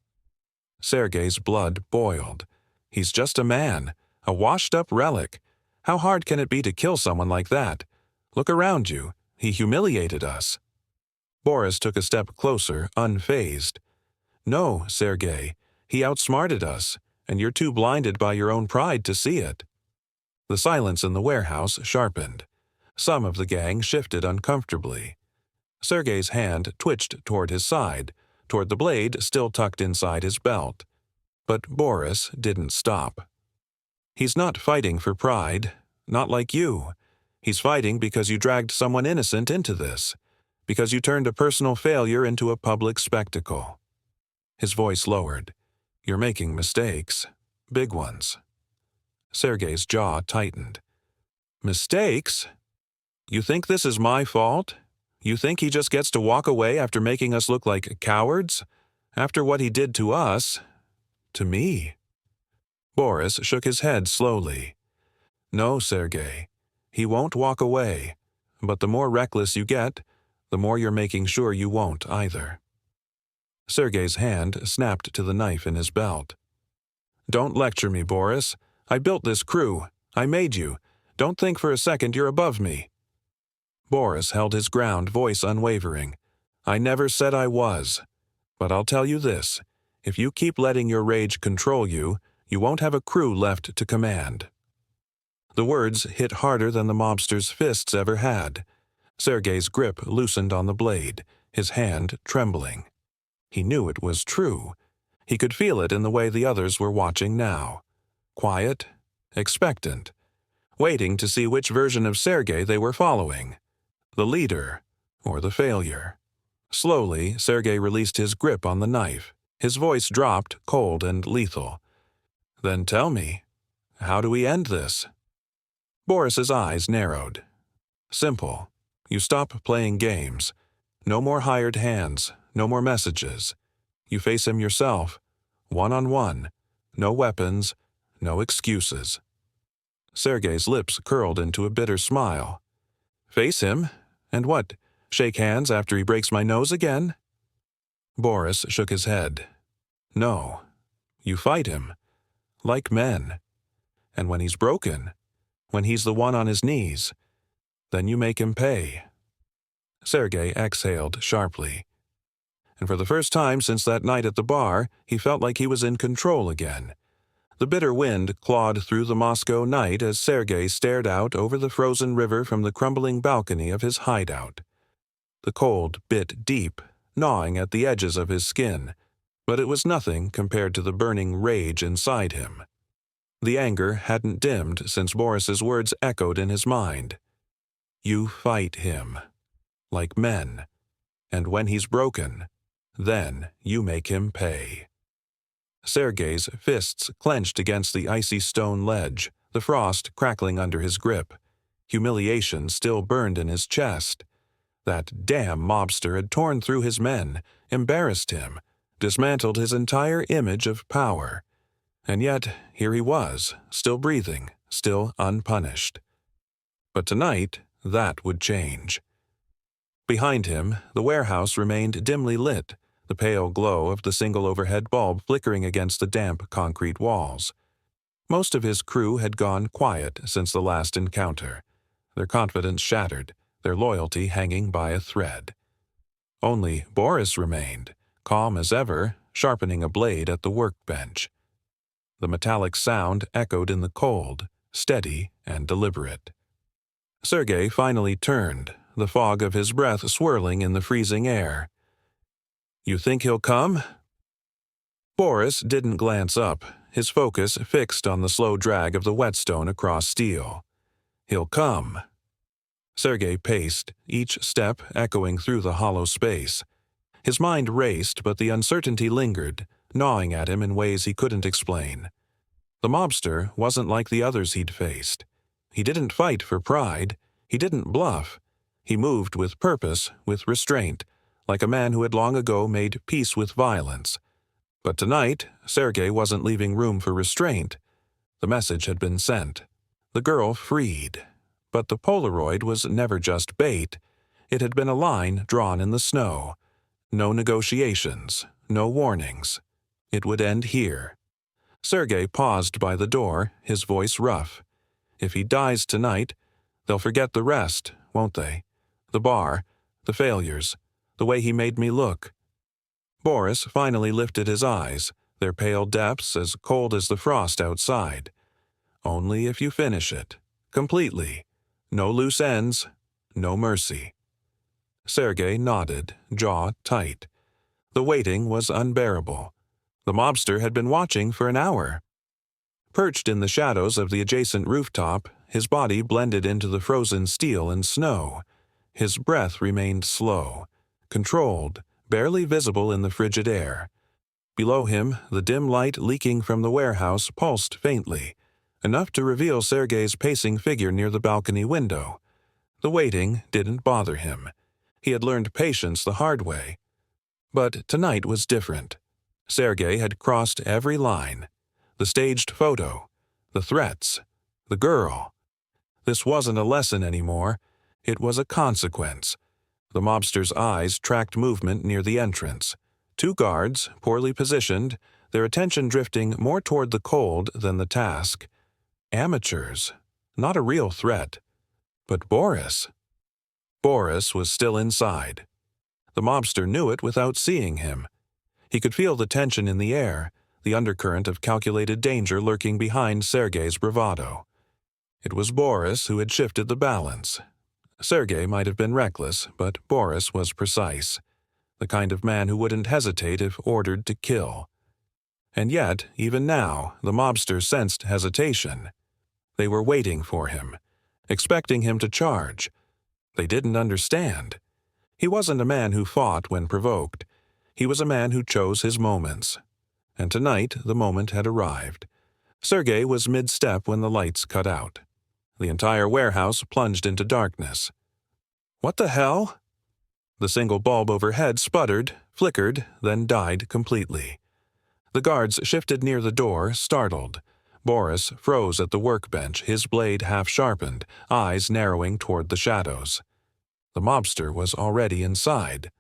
[SPEAKER 1] Sergei's blood boiled. He's just a man, a washed-up relic. How hard can it be to kill someone like that? Look around you. He humiliated us. Boris took a step closer, unfazed. No, Sergei. He outsmarted us, and you're too blinded by your own pride to see it. The silence in the warehouse sharpened. Some of the gang shifted uncomfortably. Sergei's hand twitched toward his side, toward the blade still tucked inside his belt. But Boris didn't stop. He's not fighting for pride, not like you. He's fighting because you dragged someone innocent into this, because you turned a personal failure into a public spectacle. His voice lowered. You're making mistakes, big ones. Sergei's jaw tightened. Mistakes? You think this is my fault? You think he just gets to walk away after making us look like cowards? After what he did to us? To me? Boris shook his head slowly. No, Sergei. He won't walk away. But the more reckless you get, the more you're making sure you won't either. Sergei's hand snapped to the knife in his belt. Don't lecture me, Boris. I built this crew. I made you. Don't think for a second you're above me. Boris held his ground, voice unwavering. I never said I was. But I'll tell you this. If you keep letting your rage control you, you won't have a crew left to command. The words hit harder than the mobster's fists ever had. Sergei's grip loosened on the blade, his hand trembling. He knew it was true. He could feel it in the way the others were watching now. Quiet, expectant, waiting to see which version of Sergei they were following. The leader, or the failure. Slowly, Sergei released his grip on the knife. His voice dropped, cold and lethal. Then tell me, how do we end this? Boris's eyes narrowed. Simple. You stop playing games. No more hired hands, no more messages. You face him yourself, one-on-one. No weapons, no excuses. Sergei's lips curled into a bitter smile. Face him? And what, shake hands after he breaks my nose again? Boris shook his head. No. You fight him. Like men. And when he's broken, when he's the one on his knees, then you make him pay. Sergei exhaled sharply. and for the first time since that night at the bar, he felt like he was in control again. The bitter wind clawed through the Moscow night as Sergei stared out over the frozen river from the crumbling balcony of his hideout. The cold bit deep, gnawing at the edges of his skin, but it was nothing compared to the burning rage inside him. The anger hadn't dimmed since Boris's words echoed in his mind. You fight him, like men, and when he's broken, then you make him pay. Sergei's fists clenched against the icy stone ledge, the frost crackling under his grip. Humiliation still burned in his chest. That damn mobster had torn through his men, embarrassed him, dismantled his entire image of power. And yet, here he was, still breathing, still unpunished. But tonight, that would change. Behind him, the warehouse remained dimly lit, the pale glow of the single overhead bulb flickering against the damp concrete walls. Most of his crew had gone quiet since the last encounter, their confidence shattered, their loyalty hanging by a thread. Only Boris remained, calm as ever, sharpening a blade at the workbench. The metallic sound echoed in the cold, steady and deliberate. Sergei finally turned, the fog of his breath swirling in the freezing air. You think he'll come? Boris didn't glance up, his focus fixed on the slow drag of the whetstone across steel. He'll come. Sergei paced, each step echoing through the hollow space. His mind raced, but the uncertainty lingered, gnawing at him in ways he couldn't explain. The mobster wasn't like the others he'd faced. He didn't fight for pride. He didn't bluff. He moved with purpose, with restraint, like a man who had long ago made peace with violence. But tonight, Sergei wasn't leaving room for restraint. The message had been sent. The girl freed. But the Polaroid was never just bait. It had been a line drawn in the snow. No negotiations, no warnings. It would end here. Sergei paused by the door, his voice rough. If he dies tonight, they'll forget the rest, won't they? The bar, the failures, the way he made me look. Boris finally lifted his eyes, their pale depths as cold as the frost outside. Only if you finish it, completely. No loose ends, no mercy. Sergei nodded, jaw tight. The waiting was unbearable. The mobster had been watching for an hour. Perched in the shadows of the adjacent rooftop, his body blended into the frozen steel and snow. His breath remained slow, controlled, barely visible in the frigid air. Below him, the dim light leaking from the warehouse pulsed faintly, enough to reveal Sergei's pacing figure near the balcony window. The waiting didn't bother him. He had learned patience the hard way. But tonight was different. Sergei had crossed every line. The staged photo, the threats, the girl. This wasn't a lesson anymore. It was a consequence. The mobster's eyes tracked movement near the entrance. 2 guards, poorly positioned, their attention drifting more toward the cold than the task. Amateurs, not a real threat. But Boris. Boris was still inside. The mobster knew it without seeing him. He could feel the tension in the air, the undercurrent of calculated danger lurking behind Sergei's bravado. It was Boris who had shifted the balance. Sergei might have been reckless, but Boris was precise, the kind of man who wouldn't hesitate if ordered to kill. And yet, even now, the mobster sensed hesitation. They were waiting for him, expecting him to charge. They didn't understand. He wasn't a man who fought when provoked. He was a man who chose his moments. And tonight the moment had arrived. Sergei was mid-step when the lights cut out. The entire warehouse plunged into darkness. What the hell? The single bulb overhead sputtered, flickered, then died completely. The guards shifted near the door, startled. Boris froze at the workbench, his blade half-sharpened, eyes narrowing toward the shadows. The mobster was already inside.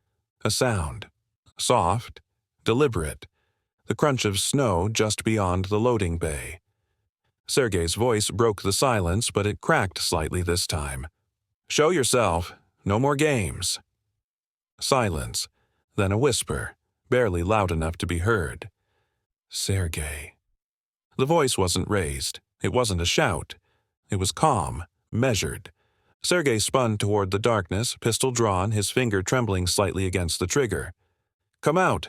[SPEAKER 1] A sound. Soft, deliberate. The crunch of snow just beyond the loading bay. Sergei's voice broke the silence, but it cracked slightly this time. Show yourself. No more games. Silence. then a whisper, barely loud enough to be heard. "Sergei." The voice wasn't raised. It wasn't a shout. It was calm, measured. Sergei spun toward the darkness, pistol drawn, his finger trembling slightly against the trigger. "Come out."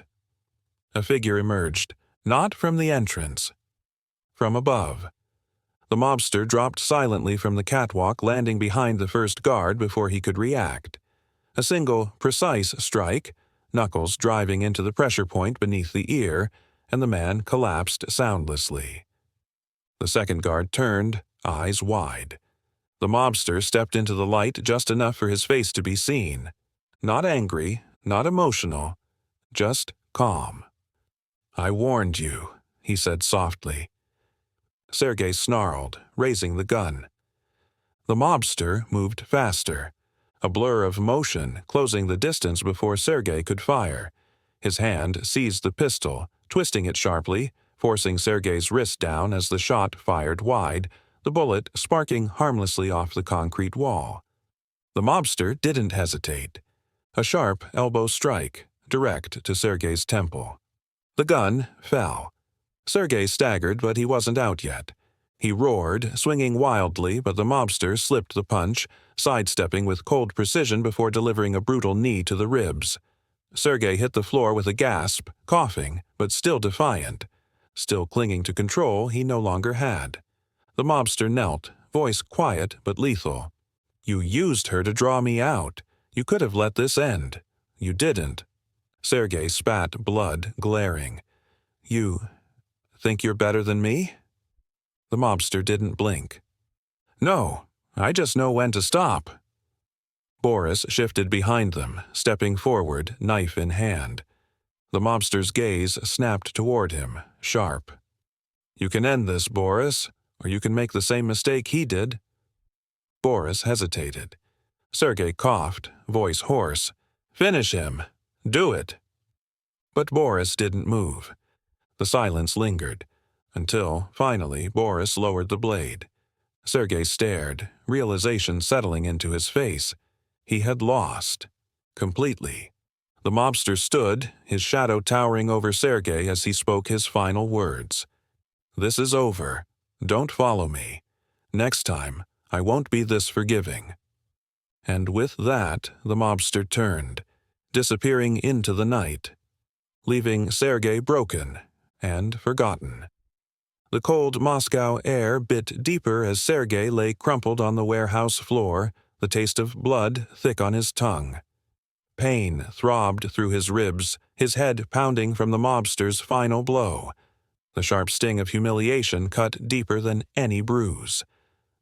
[SPEAKER 1] A figure emerged, not from the entrance, from above. The mobster dropped silently from the catwalk, landing behind the first guard before he could react. A single, precise strike, knuckles driving into the pressure point beneath the ear, and the man collapsed soundlessly. The second guard turned, eyes wide. The mobster stepped into the light just enough for his face to be seen. Not angry, not emotional, just calm. "I warned you," he said softly. Sergei snarled, raising the gun. The mobster moved faster, a blur of motion closing the distance before Sergei could fire. His hand seized the pistol, twisting it sharply, forcing Sergei's wrist down as the shot fired wide, the bullet sparking harmlessly off the concrete wall. The mobster didn't hesitate. A sharp elbow strike, direct to Sergei's temple. The gun fell. Sergei staggered, but he wasn't out yet. He roared, swinging wildly, but the mobster slipped the punch, sidestepping with cold precision before delivering a brutal knee to the ribs. Sergei hit the floor with a gasp, coughing, but still defiant. Still clinging to control he no longer had. The mobster knelt, voice quiet but lethal. "You used her to draw me out. You could have let this end. You didn't." Sergei spat blood, glaring. "You think you're better than me?" The mobster didn't blink. "No, I just know when to stop." Boris shifted behind them, stepping forward, knife in hand. The mobster's gaze snapped toward him, sharp. "You can end this, Boris, or you can make the same mistake he did." Boris hesitated. Sergei coughed, voice hoarse. "Finish him. Do it." But Boris didn't move. The silence lingered, until, finally, Boris lowered the blade. Sergei stared, realization settling into his face. He had lost. Completely. The mobster stood, his shadow towering over Sergei as he spoke his final words. "This is over. Don't follow me. Next time, I won't be this forgiving." And with that, the mobster turned, disappearing into the night, leaving Sergei broken and forgotten. The cold Moscow air bit deeper as Sergei lay crumpled on the warehouse floor, the taste of blood thick on his tongue. Pain throbbed through his ribs, his head pounding from the mobster's final blow. The sharp sting of humiliation cut deeper than any bruise.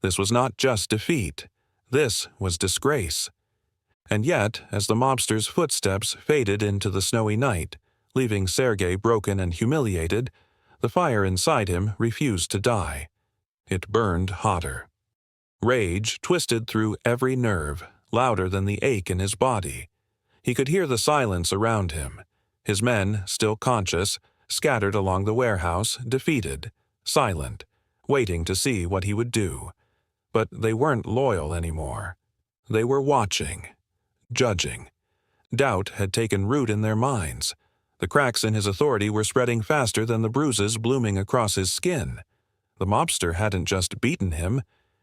[SPEAKER 1] This was not just defeat. This was disgrace. And yet, as the mobster's footsteps faded into the snowy night, leaving Sergei broken and humiliated, the fire inside him refused to die. It burned hotter. Rage twisted through every nerve, louder than the ache in his body. He could hear the silence around him. His men, still conscious, scattered along the warehouse, defeated, silent, waiting to see what he would do. But they weren't loyal anymore. They were watching, judging. Doubt had taken root in their minds. The cracks in his authority were spreading faster than the bruises blooming across his skin. The mobster hadn't just beaten him,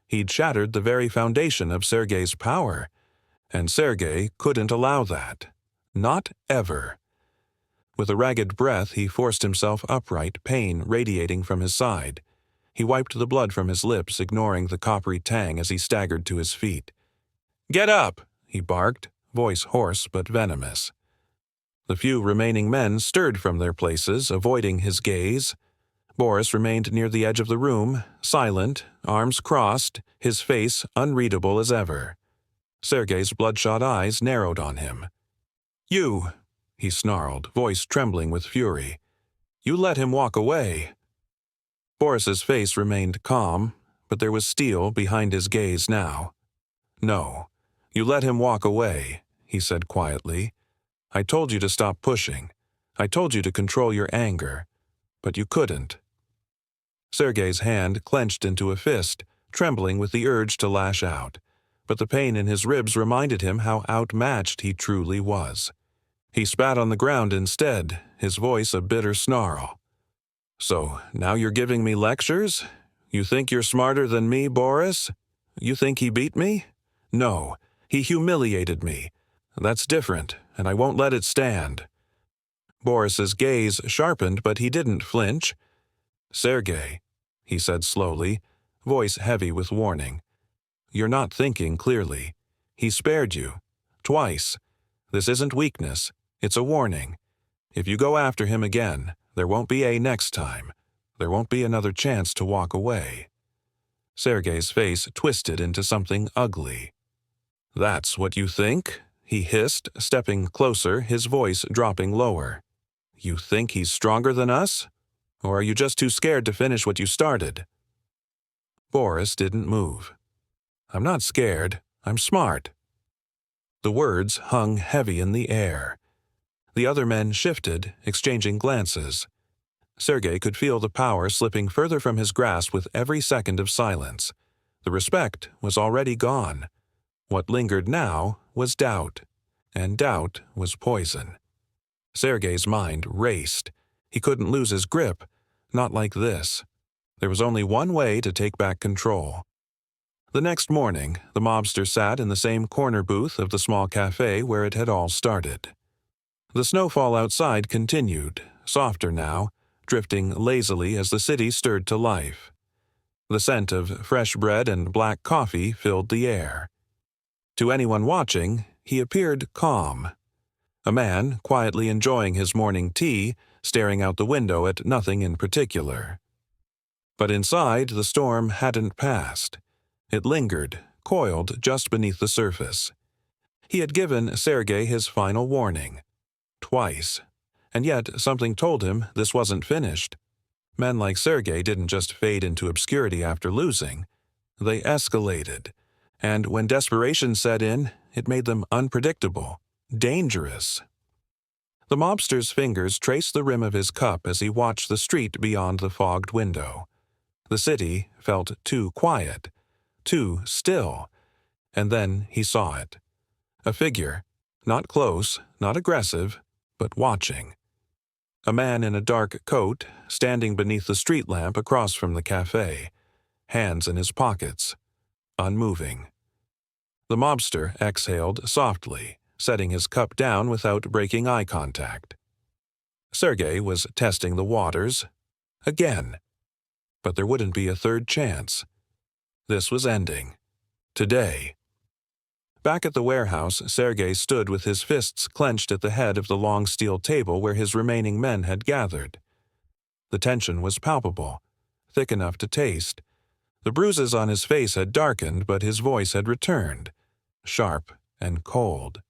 [SPEAKER 1] he'd shattered the very foundation of Sergei's power. And Sergei couldn't allow that. Not ever. With a ragged breath, he forced himself upright, pain radiating from his side. He wiped the blood from his lips, ignoring the coppery tang as he staggered to his feet. "Get up!" he barked, voice hoarse but venomous. The few remaining men stirred from their places, avoiding his gaze. Boris remained near the edge of the room, silent, arms crossed, his face unreadable as ever. Sergei's bloodshot eyes narrowed on him. "You," he snarled, voice trembling with fury. "You let him walk away." Boris's face remained calm, but there was steel behind his gaze now. "No, you let him walk away," he said quietly. "I told you to stop pushing. I told you to control your anger. But you couldn't." Sergei's hand clenched into a fist, trembling with the urge to lash out. But the pain in his ribs reminded him how outmatched he truly was. He spat on the ground instead, his voice a bitter snarl. "So, now you're giving me lectures? You think you're smarter than me, Boris? You think he beat me? No, he humiliated me. That's different, and I won't let it stand." Boris's gaze sharpened, but he didn't flinch. "Sergei," he said slowly, voice heavy with warning. "You're not thinking clearly. He spared you. Twice. This isn't weakness. It's a warning. If you go after him again, there won't be a next time. There won't be another chance to walk away." Sergei's face twisted into something ugly. "That's what you think?" he hissed, stepping closer, his voice dropping lower. "You think he's stronger than us? Or are you just too scared to finish what you started?" Boris didn't move. "I'm not scared. I'm smart." The words hung heavy in the air. The other men shifted, exchanging glances. Sergei could feel the power slipping further from his grasp with every second of silence. The respect was already gone. What lingered now was doubt, and doubt was poison. Sergei's mind raced. He couldn't lose his grip, not like this. There was only one way to take back control. The next morning, the mobster sat in the same corner booth of the small cafe where it had all started. The snowfall outside continued, softer now, drifting lazily as the city stirred to life. The scent of fresh bread and black coffee filled the air. To anyone watching, he appeared calm. A man quietly enjoying his morning tea, staring out the window at nothing in particular. But inside, the storm hadn't passed. It lingered, coiled just beneath the surface. He had given Sergei his final warning. Twice. And yet something told him this wasn't finished. Men like Sergei didn't just fade into obscurity after losing. They escalated. And when desperation set in, it made them unpredictable, dangerous. The mobster's fingers traced the rim of his cup as he watched the street beyond the fogged window. The city felt too quiet, too still, and then he saw it. A figure, not close, not aggressive, but watching. A man in a dark coat, standing beneath the street lamp across from the cafe, hands in his pockets, unmoving. The mobster exhaled softly, setting his cup down without breaking eye contact. Sergei was testing the waters, again. But there wouldn't be a third chance. This was ending. Today. Back at the warehouse, Sergei stood with his fists clenched at the head of the long steel table where his remaining men had gathered. The tension was palpable, thick enough to taste. The bruises on his face had darkened, but his voice had returned, sharp and cold.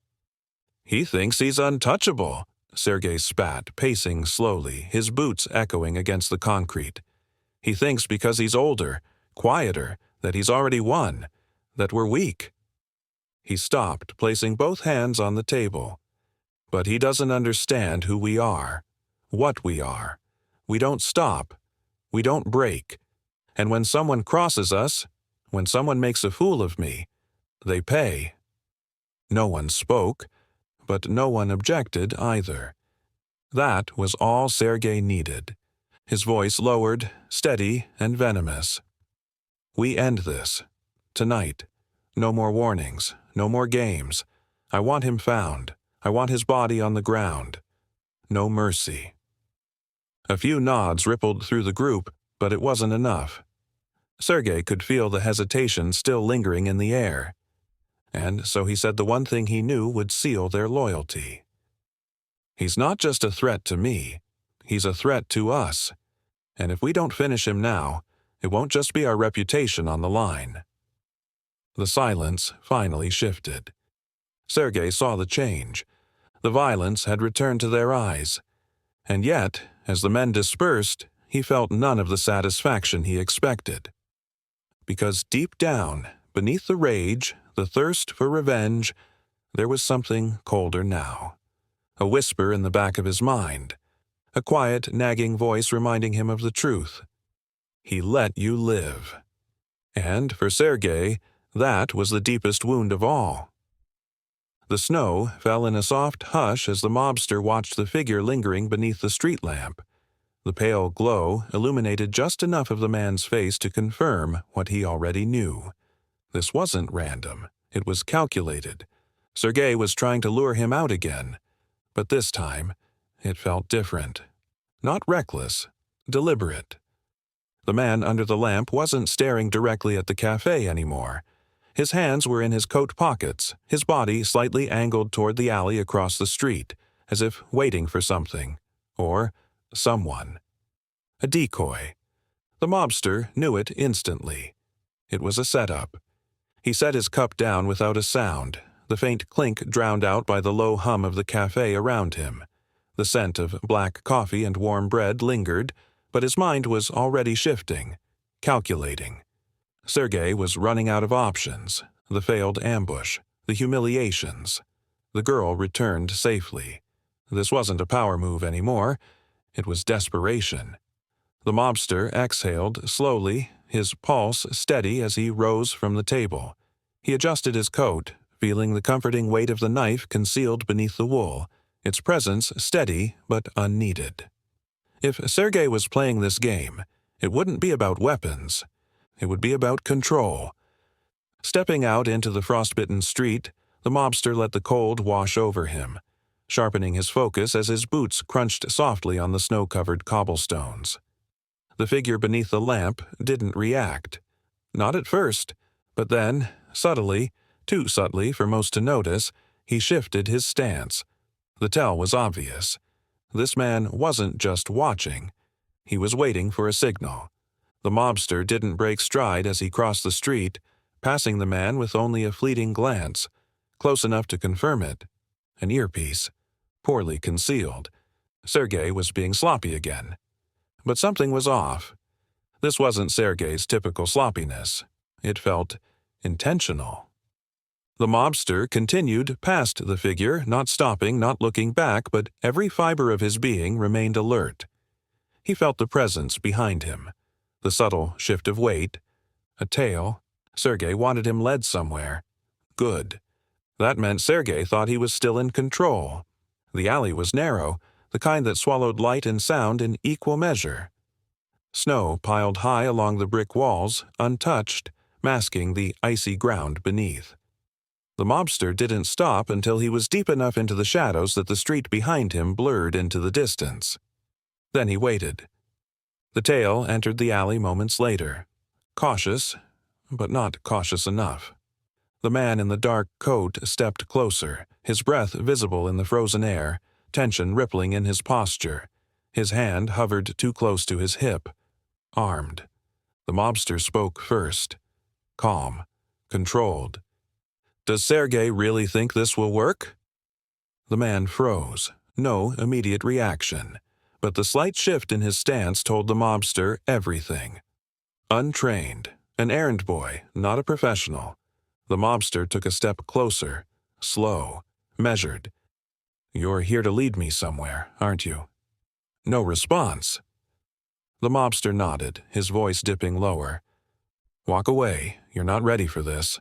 [SPEAKER 1] "He thinks he's untouchable," Sergei spat, pacing slowly, his boots echoing against the concrete. "He thinks because he's older, quieter, that he's already won, that we're weak." He stopped, placing both hands on the table. "But he doesn't understand who we are, what we are. We don't stop. We don't break. And when someone crosses us, when someone makes a fool of me, they pay." No one spoke, but no one objected either. That was all Sergei needed. His voice lowered, steady and venomous. "We end this. Tonight. No more warnings. No more games. I want him found. I want his body on the ground. No mercy." A few nods rippled through the group, but it wasn't enough. Sergei could feel the hesitation still lingering in the air. And so he said the one thing he knew would seal their loyalty. "He's not just a threat to me. He's a threat to us. And if we don't finish him now, it won't just be our reputation on the line." The silence finally shifted. Sergei saw the change. The violence had returned to their eyes. And yet, as the men dispersed, he felt none of the satisfaction he expected. Because deep down, beneath the rage, the thirst for revenge, there was something colder now. A whisper in the back of his mind. A quiet, nagging voice reminding him of the truth. He let you live. And for Sergei, that was the deepest wound of all. The snow fell in a soft hush as the mobster watched the figure lingering beneath the street lamp. The pale glow illuminated just enough of the man's face to confirm what he already knew. This wasn't random. It was calculated. Sergei was trying to lure him out again. But this time, it felt different. Not reckless, deliberate. The man under the lamp wasn't staring directly at the cafe anymore. His hands were in his coat pockets, his body slightly angled toward the alley across the street, as if waiting for something, or someone. A decoy. The mobster knew it instantly. It was a setup. He set his cup down without a sound, the faint clink drowned out by the low hum of the cafe around him. The scent of black coffee and warm bread lingered, but his mind was already shifting, calculating. Sergei was running out of options, the failed ambush, the humiliations. The girl returned safely. This wasn't a power move anymore. It was desperation. The mobster exhaled slowly, his pulse steady as he rose from the table. He adjusted his coat, feeling the comforting weight of the knife concealed beneath the wool, its presence steady but unneeded. If Sergei was playing this game, it wouldn't be about weapons. It would be about control. Stepping out into the frostbitten street, the mobster let the cold wash over him, sharpening his focus as his boots crunched softly on the snow-covered cobblestones. The figure beneath the lamp didn't react. Not at first, but then, subtly, too subtly for most to notice, he shifted his stance. The tell was obvious. This man wasn't just watching. He was waiting for a signal. The mobster didn't break stride as he crossed the street, passing the man with only a fleeting glance, close enough to confirm it. An earpiece, poorly concealed. Sergei was being sloppy again. But something was off. This wasn't Sergei's typical sloppiness. It felt intentional. The mobster continued past the figure, not stopping, not looking back, but every fiber of his being remained alert. He felt the presence behind him. The subtle shift of weight. A tail. Sergei wanted him led somewhere. Good. That meant Sergei thought he was still in control. The alley was narrow, the kind that swallowed light and sound in equal measure. Snow piled high along the brick walls, untouched, masking the icy ground beneath. The mobster didn't stop until he was deep enough into the shadows that the street behind him blurred into the distance. Then he waited. The tail entered the alley moments later. Cautious, but not cautious enough. The man in the dark coat stepped closer, his breath visible in the frozen air, tension rippling in his posture. His hand hovered too close to his hip. Armed. The mobster spoke first. Calm. Controlled. "Does Sergei really think this will work?" The man froze. No immediate reaction. But the slight shift in his stance told the mobster everything. Untrained. An errand boy, not a professional. The mobster took a step closer. Slow. Measured. "You're here to lead me somewhere, aren't you?" No response. The mobster nodded, his voice dipping lower. "Walk away. You're not ready for this."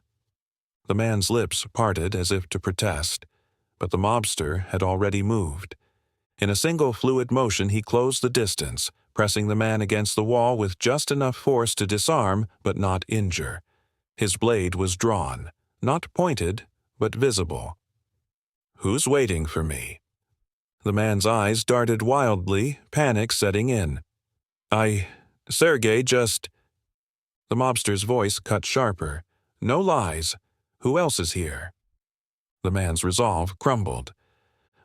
[SPEAKER 1] The man's lips parted as if to protest, but the mobster had already moved. In a single fluid motion he closed the distance, pressing the man against the wall with just enough force to disarm but not injure. His blade was drawn, not pointed, but visible. "Who's waiting for me?" The man's eyes darted wildly, panic setting in. Sergei just—" The mobster's voice cut sharper. "No lies. Who else is here?" The man's resolve crumbled.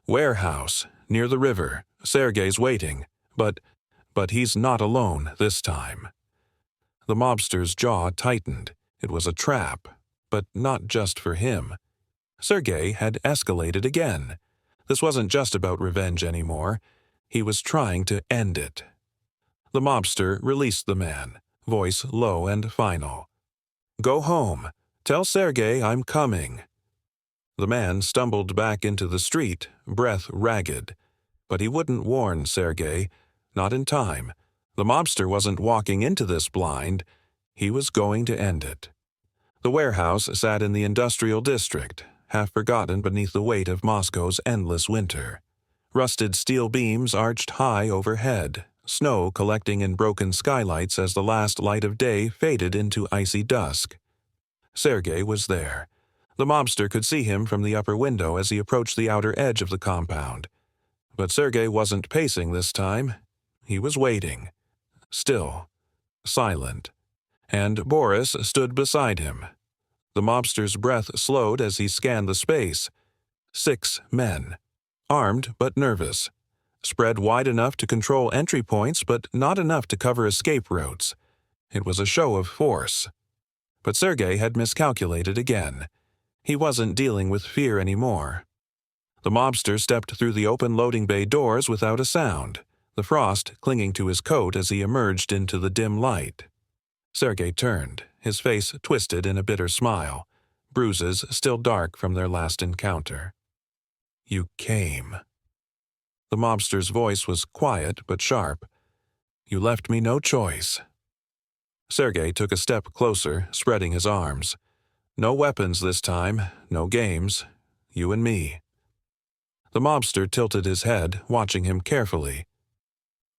[SPEAKER 1] "Warehouse, near the river. Sergei's waiting. But he's not alone this time." The mobster's jaw tightened. It was a trap, but not just for him. Sergei had escalated again. This wasn't just about revenge anymore. He was trying to end it. The mobster released the man, voice low and final. "Go home. Tell Sergei I'm coming." The man stumbled back into the street, breath ragged. But he wouldn't warn Sergei. Not in time. The mobster wasn't walking into this blind. He was going to end it. The warehouse sat in the industrial district, half forgotten beneath the weight of Moscow's endless winter. Rusted steel beams arched high overhead, snow collecting in broken skylights as the last light of day faded into icy dusk. Sergei was there. The mobster could see him from the upper window as he approached the outer edge of the compound. But Sergei wasn't pacing this time. He was waiting. Still. Silent. And Boris stood beside him. The mobster's breath slowed as he scanned the space. 6 men. Armed but nervous. Spread wide enough to control entry points but not enough to cover escape routes. It was a show of force. But Sergei had miscalculated again. He wasn't dealing with fear anymore. The mobster stepped through the open loading bay doors without a sound, the frost clinging to his coat as he emerged into the dim light. Sergei turned, his face twisted in a bitter smile, bruises still dark from their last encounter. "You came." The mobster's voice was quiet but sharp. "You left me no choice." Sergei took a step closer, spreading his arms. "No weapons this time, no games. You and me." The mobster tilted his head, watching him carefully.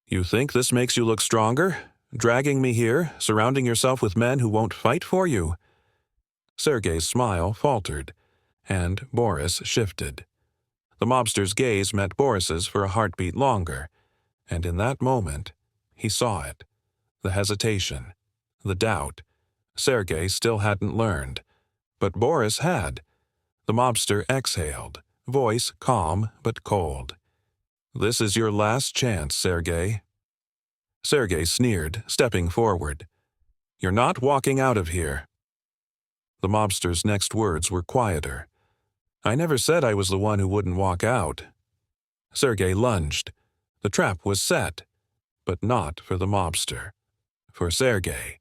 [SPEAKER 1] "You think this makes you look stronger? Dragging me here, surrounding yourself with men who won't fight for you?" Sergei's smile faltered, and Boris shifted. The mobster's gaze met Boris's for a heartbeat longer, and in that moment, he saw it. The hesitation, the doubt. Sergei still hadn't learned, but Boris had. The mobster exhaled, voice calm but cold. "This is your last chance, Sergei." Sergei sneered, stepping forward. "You're not walking out of here." The mobster's next words were quieter. "I never said I was the one who wouldn't walk out." Sergei lunged. The trap was set, but not for the mobster. For Sergei.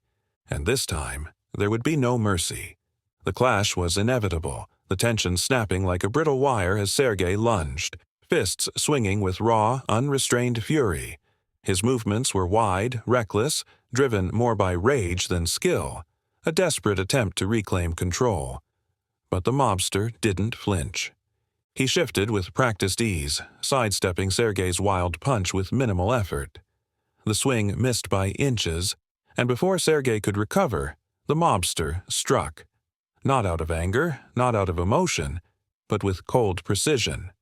[SPEAKER 1] And this time, there would be no mercy. The clash was inevitable, the tension snapping like a brittle wire as Sergei lunged, fists swinging with raw, unrestrained fury. His movements were wide, reckless, driven more by rage than skill, a desperate attempt to reclaim control. But the mobster didn't flinch. He shifted with practiced ease, sidestepping Sergei's wild punch with minimal effort. The swing missed by inches, and before Sergei could recover, the mobster struck. Not out of anger, not out of emotion, but with cold precision.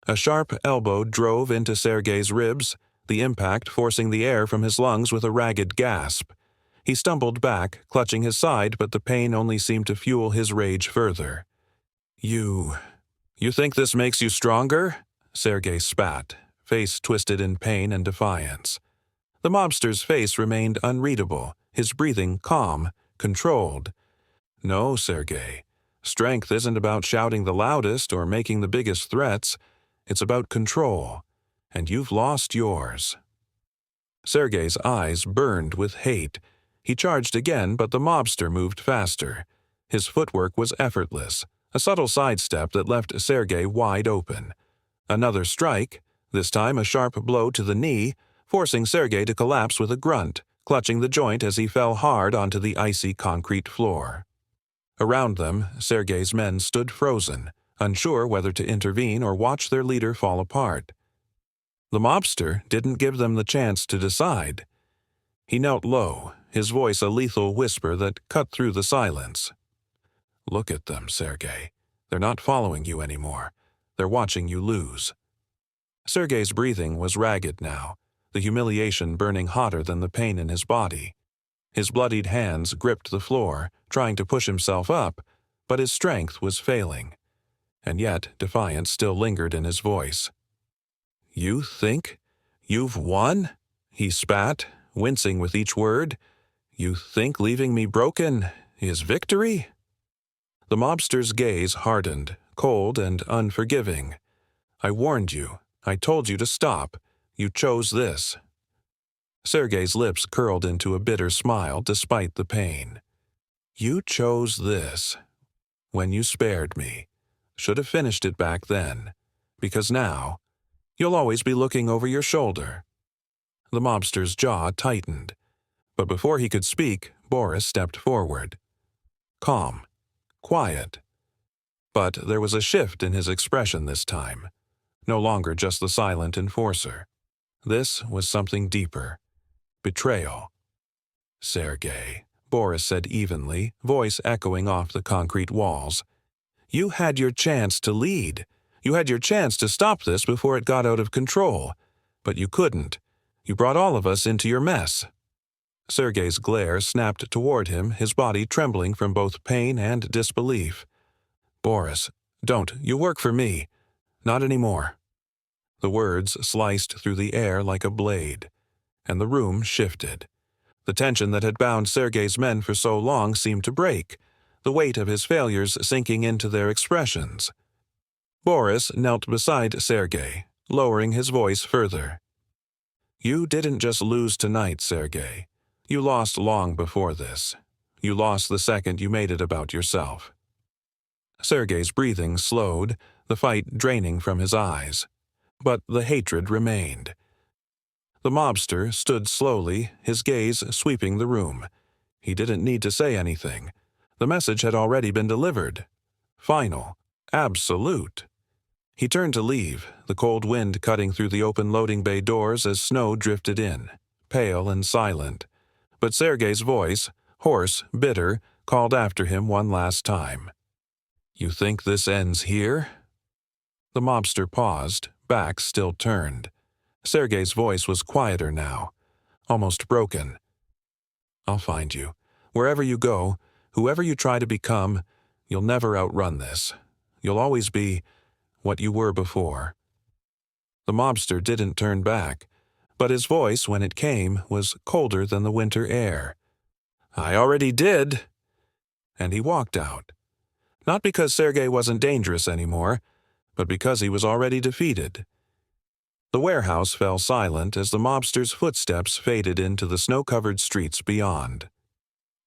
[SPEAKER 1] A sharp elbow drove into Sergei's ribs, the impact forcing the air from his lungs with a ragged gasp. He stumbled back, clutching his side, but the pain only seemed to fuel his rage further. You think this makes you stronger?" Sergei spat, face twisted in pain and defiance. The mobster's face remained unreadable, his breathing calm, controlled. "No, Sergei. Strength isn't about shouting the loudest or making the biggest threats. It's about control. And you've lost yours." Sergei's eyes burned with hate. He charged again, but the mobster moved faster. His footwork was effortless, a subtle sidestep that left Sergei wide open. Another strike, this time a sharp blow to the knee, forcing Sergei to collapse with a grunt, clutching the joint as he fell hard onto the icy concrete floor. Around them, Sergei's men stood frozen, unsure whether to intervene or watch their leader fall apart. The mobster didn't give them the chance to decide. He knelt low, his voice a lethal whisper that cut through the silence. "Look at them, Sergei. They're not following you anymore. They're watching you lose." Sergei's breathing was ragged now, the humiliation burning hotter than the pain in his body. His bloodied hands gripped the floor, trying to push himself up, but his strength was failing. And yet defiance still lingered in his voice. "You think you've won?" he spat, wincing with each word. "You think leaving me broken is victory?" The mobster's gaze hardened, cold and unforgiving. "I warned you. I told you to stop. You chose this." Sergei's lips curled into a bitter smile despite the pain. "You chose this. When you spared me. Should have finished it back then. Because now, you'll always be looking over your shoulder." The mobster's jaw tightened. But before he could speak, Boris stepped forward. Calm. Quiet. But there was a shift in his expression this time. No longer just the silent enforcer. This was something deeper. Betrayal. Sergei, Boris said evenly, voice echoing off the concrete walls. You had your chance to lead. You had your chance to stop this before it got out of control. But you couldn't. You brought all of us into your mess. Sergei's glare snapped toward him, his body trembling from both pain and disbelief. Boris, don't. You work for me. Not anymore. The words sliced through the air like a blade, and the room shifted. The tension that had bound Sergei's men for so long seemed to break, the weight of his failures sinking into their expressions. Boris knelt beside Sergei, lowering his voice further. You didn't just lose tonight, Sergei. You lost long before this. You lost the second you made it about yourself. Sergei's breathing slowed, the fight draining from his eyes. But the hatred remained. The mobster stood slowly, his gaze sweeping the room. He didn't need to say anything. The message had already been delivered. Final. Absolute. He turned to leave, the cold wind cutting through the open loading bay doors as snow drifted in, pale and silent. But Sergei's voice, hoarse, bitter, called after him one last time. You think this ends here? The mobster paused, back still turned. Sergei's voice was quieter now, almost broken. I'll find you. Wherever you go, whoever you try to become, you'll never outrun this. You'll always be what you were before. The mobster didn't turn back, but his voice, when it came, was colder than the winter air. I already did. And he walked out. Not because Sergei wasn't dangerous anymore, but because he was already defeated. The warehouse fell silent as the mobster's footsteps faded into the snow-covered streets beyond.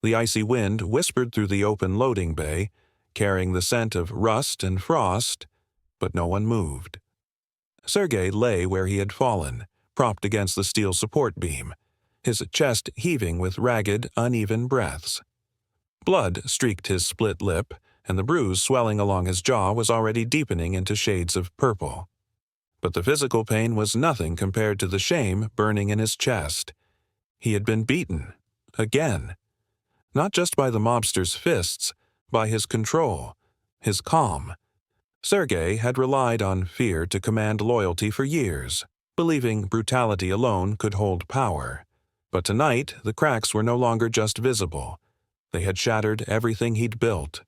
[SPEAKER 1] The icy wind whispered through the open loading bay, carrying the scent of rust and frost, but no one moved. Sergei lay where he had fallen, propped against the steel support beam, his chest heaving with ragged, uneven breaths. Blood streaked his split lip, and the bruise swelling along his jaw was already deepening into shades of purple. But the physical pain was nothing compared to the shame burning in his chest. He had been beaten. Again. Not just by the mobster's fists, by his control, his calm. Sergei had relied on fear to command loyalty for years, believing brutality alone could hold power. But tonight, the cracks were no longer just visible. They had shattered everything he'd built.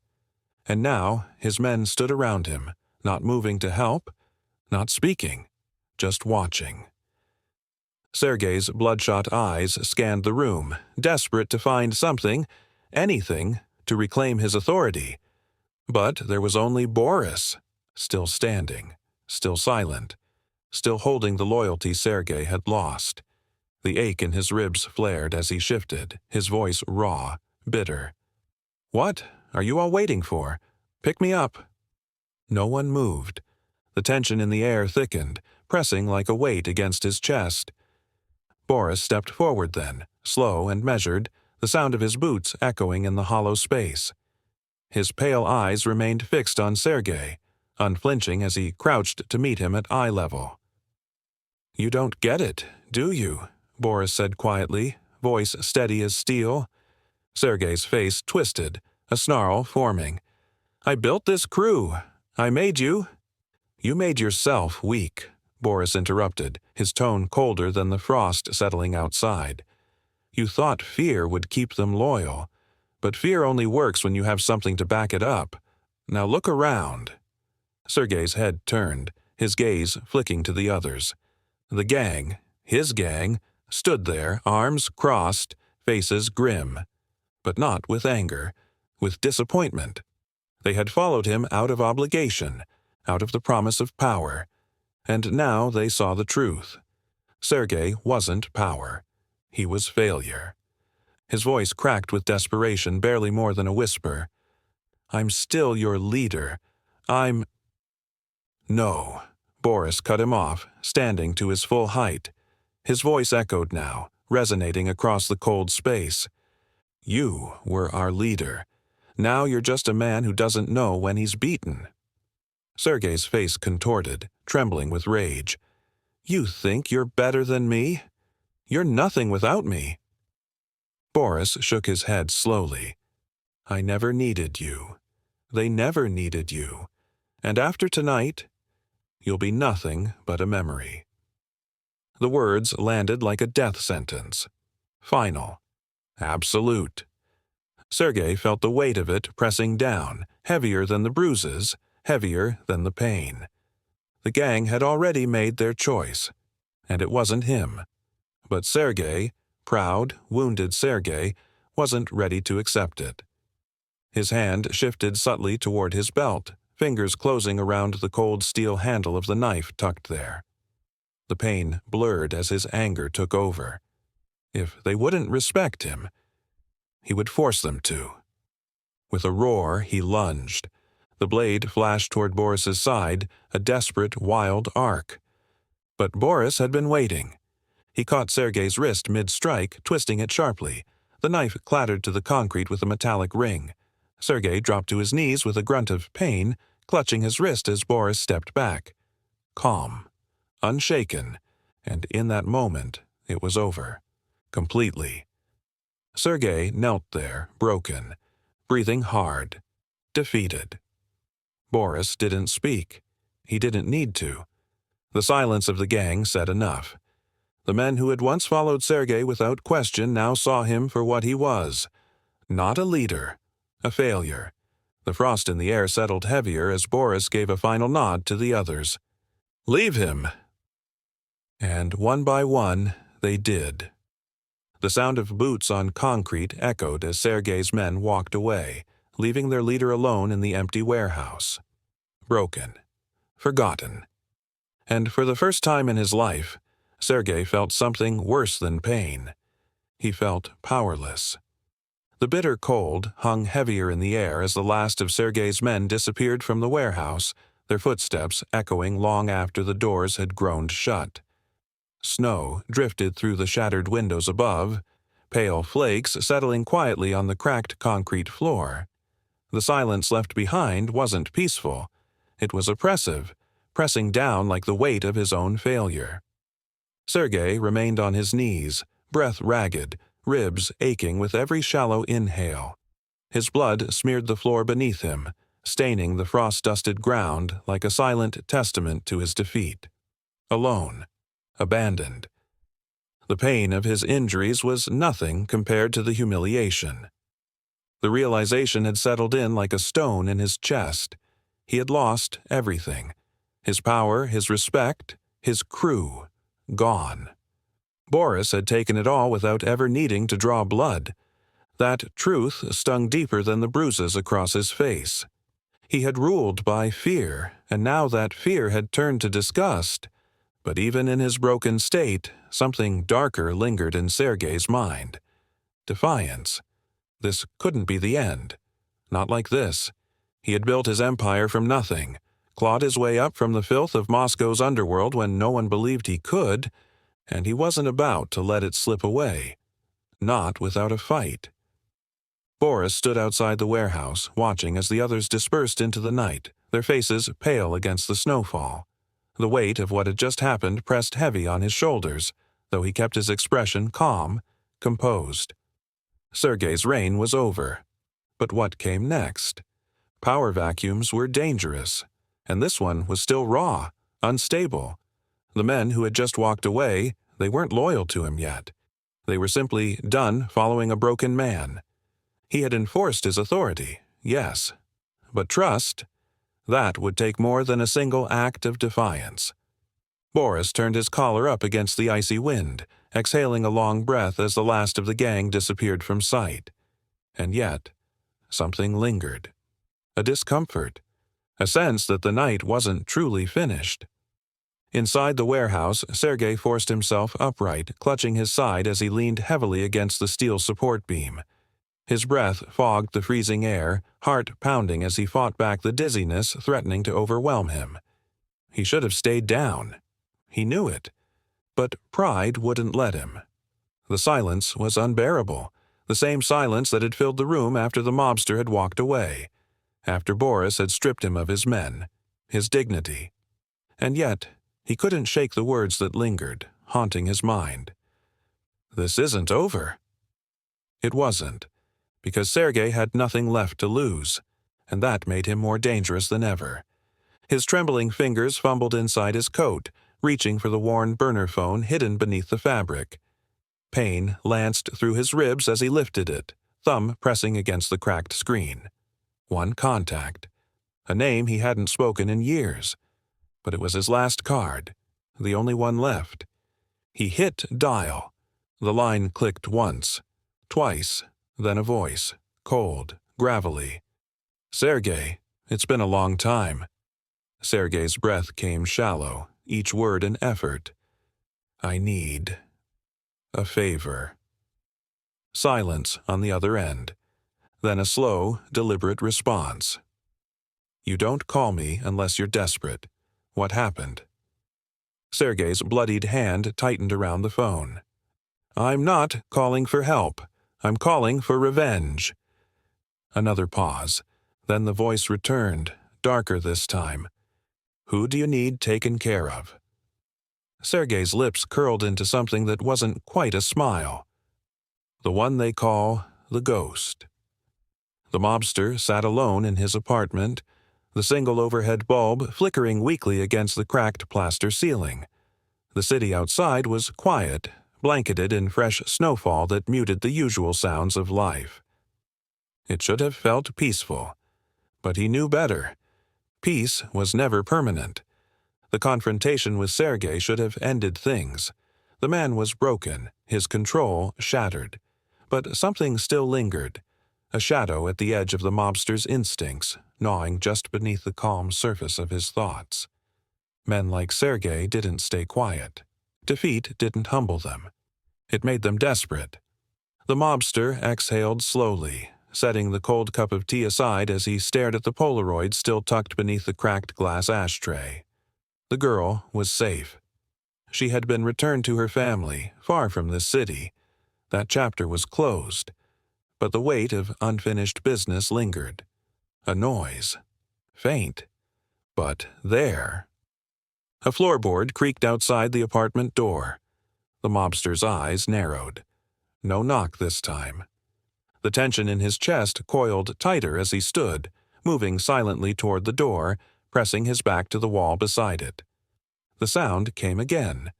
[SPEAKER 1] And now, his men stood around him, not moving to help, not speaking, just watching. Sergei's bloodshot eyes scanned the room, desperate to find something, anything, to reclaim his authority. But there was only Boris, still standing, still silent, still holding the loyalty Sergei had lost. The ache in his ribs flared as he shifted, his voice raw, bitter. What are you all waiting for? Pick me up. No one moved. The tension in the air thickened, pressing like a weight against his chest. Boris stepped forward then, slow and measured, the sound of his boots echoing in the hollow space. His pale eyes remained fixed on Sergei, unflinching as he crouched to meet him at eye level. You don't get it, do you? Boris said quietly, voice steady as steel. Sergei's face twisted, a snarl forming. I built this crew. I made you. You made yourself weak, Boris interrupted, his tone colder than the frost settling outside. You thought fear would keep them loyal, but fear only works when you have something to back it up. Now look around. Sergei's head turned, his gaze flicking to the others. The gang, his gang, stood there, arms crossed, faces grim. But not with anger, with disappointment. They had followed him out of obligation, out of the promise of power, and now they saw the truth. Sergei wasn't power. He was failure. His voice cracked with desperation, barely more than a whisper. I'm still your leader. No. Boris cut him off, standing to his full height. His voice echoed now, resonating across the cold space. You were our leader. Now you're just a man who doesn't know when he's beaten. Sergei's face contorted, trembling with rage. "You think you're better than me? You're nothing without me." Boris shook his head slowly. "I never needed you. They never needed you. And after tonight, you'll be nothing but a memory." The words landed like a death sentence. Final. Absolute. Sergei felt the weight of it pressing down, heavier than the bruises, heavier than the pain. The gang had already made their choice, and it wasn't him. But Sergei, proud, wounded Sergei, wasn't ready to accept it. His hand shifted subtly toward his belt, fingers closing around the cold steel handle of the knife tucked there. The pain blurred as his anger took over. If they wouldn't respect him, he would force them to. With a roar, he lunged. The blade flashed toward Boris's side, a desperate, wild arc. But Boris had been waiting. He caught Sergei's wrist mid-strike, twisting it sharply. The knife clattered to the concrete with a metallic ring. Sergei dropped to his knees with a grunt of pain, clutching his wrist as Boris stepped back. Calm, unshaken, and in that moment, it was over. Completely. Sergei knelt there, broken, breathing hard, defeated. Boris didn't speak. He didn't need to. The silence of the gang said enough. The men who had once followed Sergei without question now saw him for what he was. Not a leader, a failure. The frost in the air settled heavier as Boris gave a final nod to the others. "Leave him!" And one by one, they did. The sound of boots on concrete echoed as Sergei's men walked away, leaving their leader alone in the empty warehouse. Broken. Forgotten. And for the first time in his life, Sergei felt something worse than pain. He felt powerless. The bitter cold hung heavier in the air as the last of Sergei's men disappeared from the warehouse, their footsteps echoing long after the doors had groaned shut. Snow drifted through the shattered windows above, pale flakes settling quietly on the cracked concrete floor. The silence left behind wasn't peaceful. It was oppressive, pressing down like the weight of his own failure. Sergei remained on his knees, breath ragged, ribs aching with every shallow inhale. His blood smeared the floor beneath him, staining the frost-dusted ground like a silent testament to his defeat. Alone. Abandoned. The pain of his injuries was nothing compared to the humiliation. The realization had settled in like a stone in his chest. He had lost everything. His power, his respect, his crew, gone. Boris had taken it all without ever needing to draw blood. That truth stung deeper than the bruises across his face. He had ruled by fear, and now that fear had turned to disgust. But even in his broken state, something darker lingered in Sergei's mind. Defiance. This couldn't be the end. Not like this. He had built his empire from nothing, clawed his way up from the filth of Moscow's underworld when no one believed he could, and he wasn't about to let it slip away. Not without a fight. Boris stood outside the warehouse, watching as the others dispersed into the night, their faces pale against the snowfall. The weight of what had just happened pressed heavy on his shoulders, though he kept his expression calm, composed. Sergei's reign was over. But what came next? Power vacuums were dangerous, and this one was still raw, unstable. The men who had just walked away, they weren't loyal to him yet. They were simply done following a broken man. He had enforced his authority, yes, but trust? That would take more than a single act of defiance. Boris turned his collar up against the icy wind, exhaling a long breath as the last of the gang disappeared from sight. And yet, something lingered. A discomfort. A sense that the night wasn't truly finished. Inside the warehouse, Sergei forced himself upright, clutching his side as he leaned heavily against the steel support beam. His breath fogged the freezing air, heart pounding as he fought back the dizziness threatening to overwhelm him. He should have stayed down. He knew it. But pride wouldn't let him. The silence was unbearable, the same silence that had filled the room after the mobster had walked away, after Boris had stripped him of his men. his dignity. And yet, he couldn't shake the words that lingered, haunting his mind. This isn't over. It wasn't, because Sergei had nothing left to lose, and that made him more dangerous than ever. His trembling fingers fumbled inside his coat, reaching for the worn burner phone hidden beneath the fabric. Pain lanced through his ribs as he lifted it, thumb pressing against the cracked screen. One contact. A name he hadn't spoken in years. But it was his last card, the only one left. He hit dial. The line clicked once, twice, then a voice, cold, gravelly. "Sergei, it's been a long time." Sergei's breath came shallow, each word an effort. "I need a favor." Silence on the other end. Then a slow, deliberate response. "You don't call me unless you're desperate. What happened?" Sergei's bloodied hand tightened around the phone. "I'm not calling for help. I'm calling for revenge." Another pause. Then the voice returned, darker this time. "Who do you need taken care of?" Sergei's lips curled into something that wasn't quite a smile. "The one they call the Ghost." The mobster sat alone in his apartment, the single overhead bulb flickering weakly against the cracked plaster ceiling. The city outside was quiet, blanketed in fresh snowfall that muted the usual sounds of life. It should have felt peaceful, but he knew better. Peace was never permanent. The confrontation with Sergei should have ended things. The man was broken, his control shattered. But something still lingered, a shadow at the edge of the mobster's instincts, gnawing just beneath the calm surface of his thoughts. Men like Sergei didn't stay quiet. Defeat didn't humble them. It made them desperate. The mobster exhaled slowly, setting the cold cup of tea aside as he stared at the Polaroid still tucked beneath the cracked glass ashtray. The girl was safe. She had been returned to her family, far from this city. That chapter was closed. But the weight of unfinished business lingered. A noise. Faint. But there. A floorboard creaked outside the apartment door. The mobster's eyes narrowed. No knock this time. The tension in his chest coiled tighter as he stood, moving silently toward the door, pressing his back to the wall beside it. The sound came again.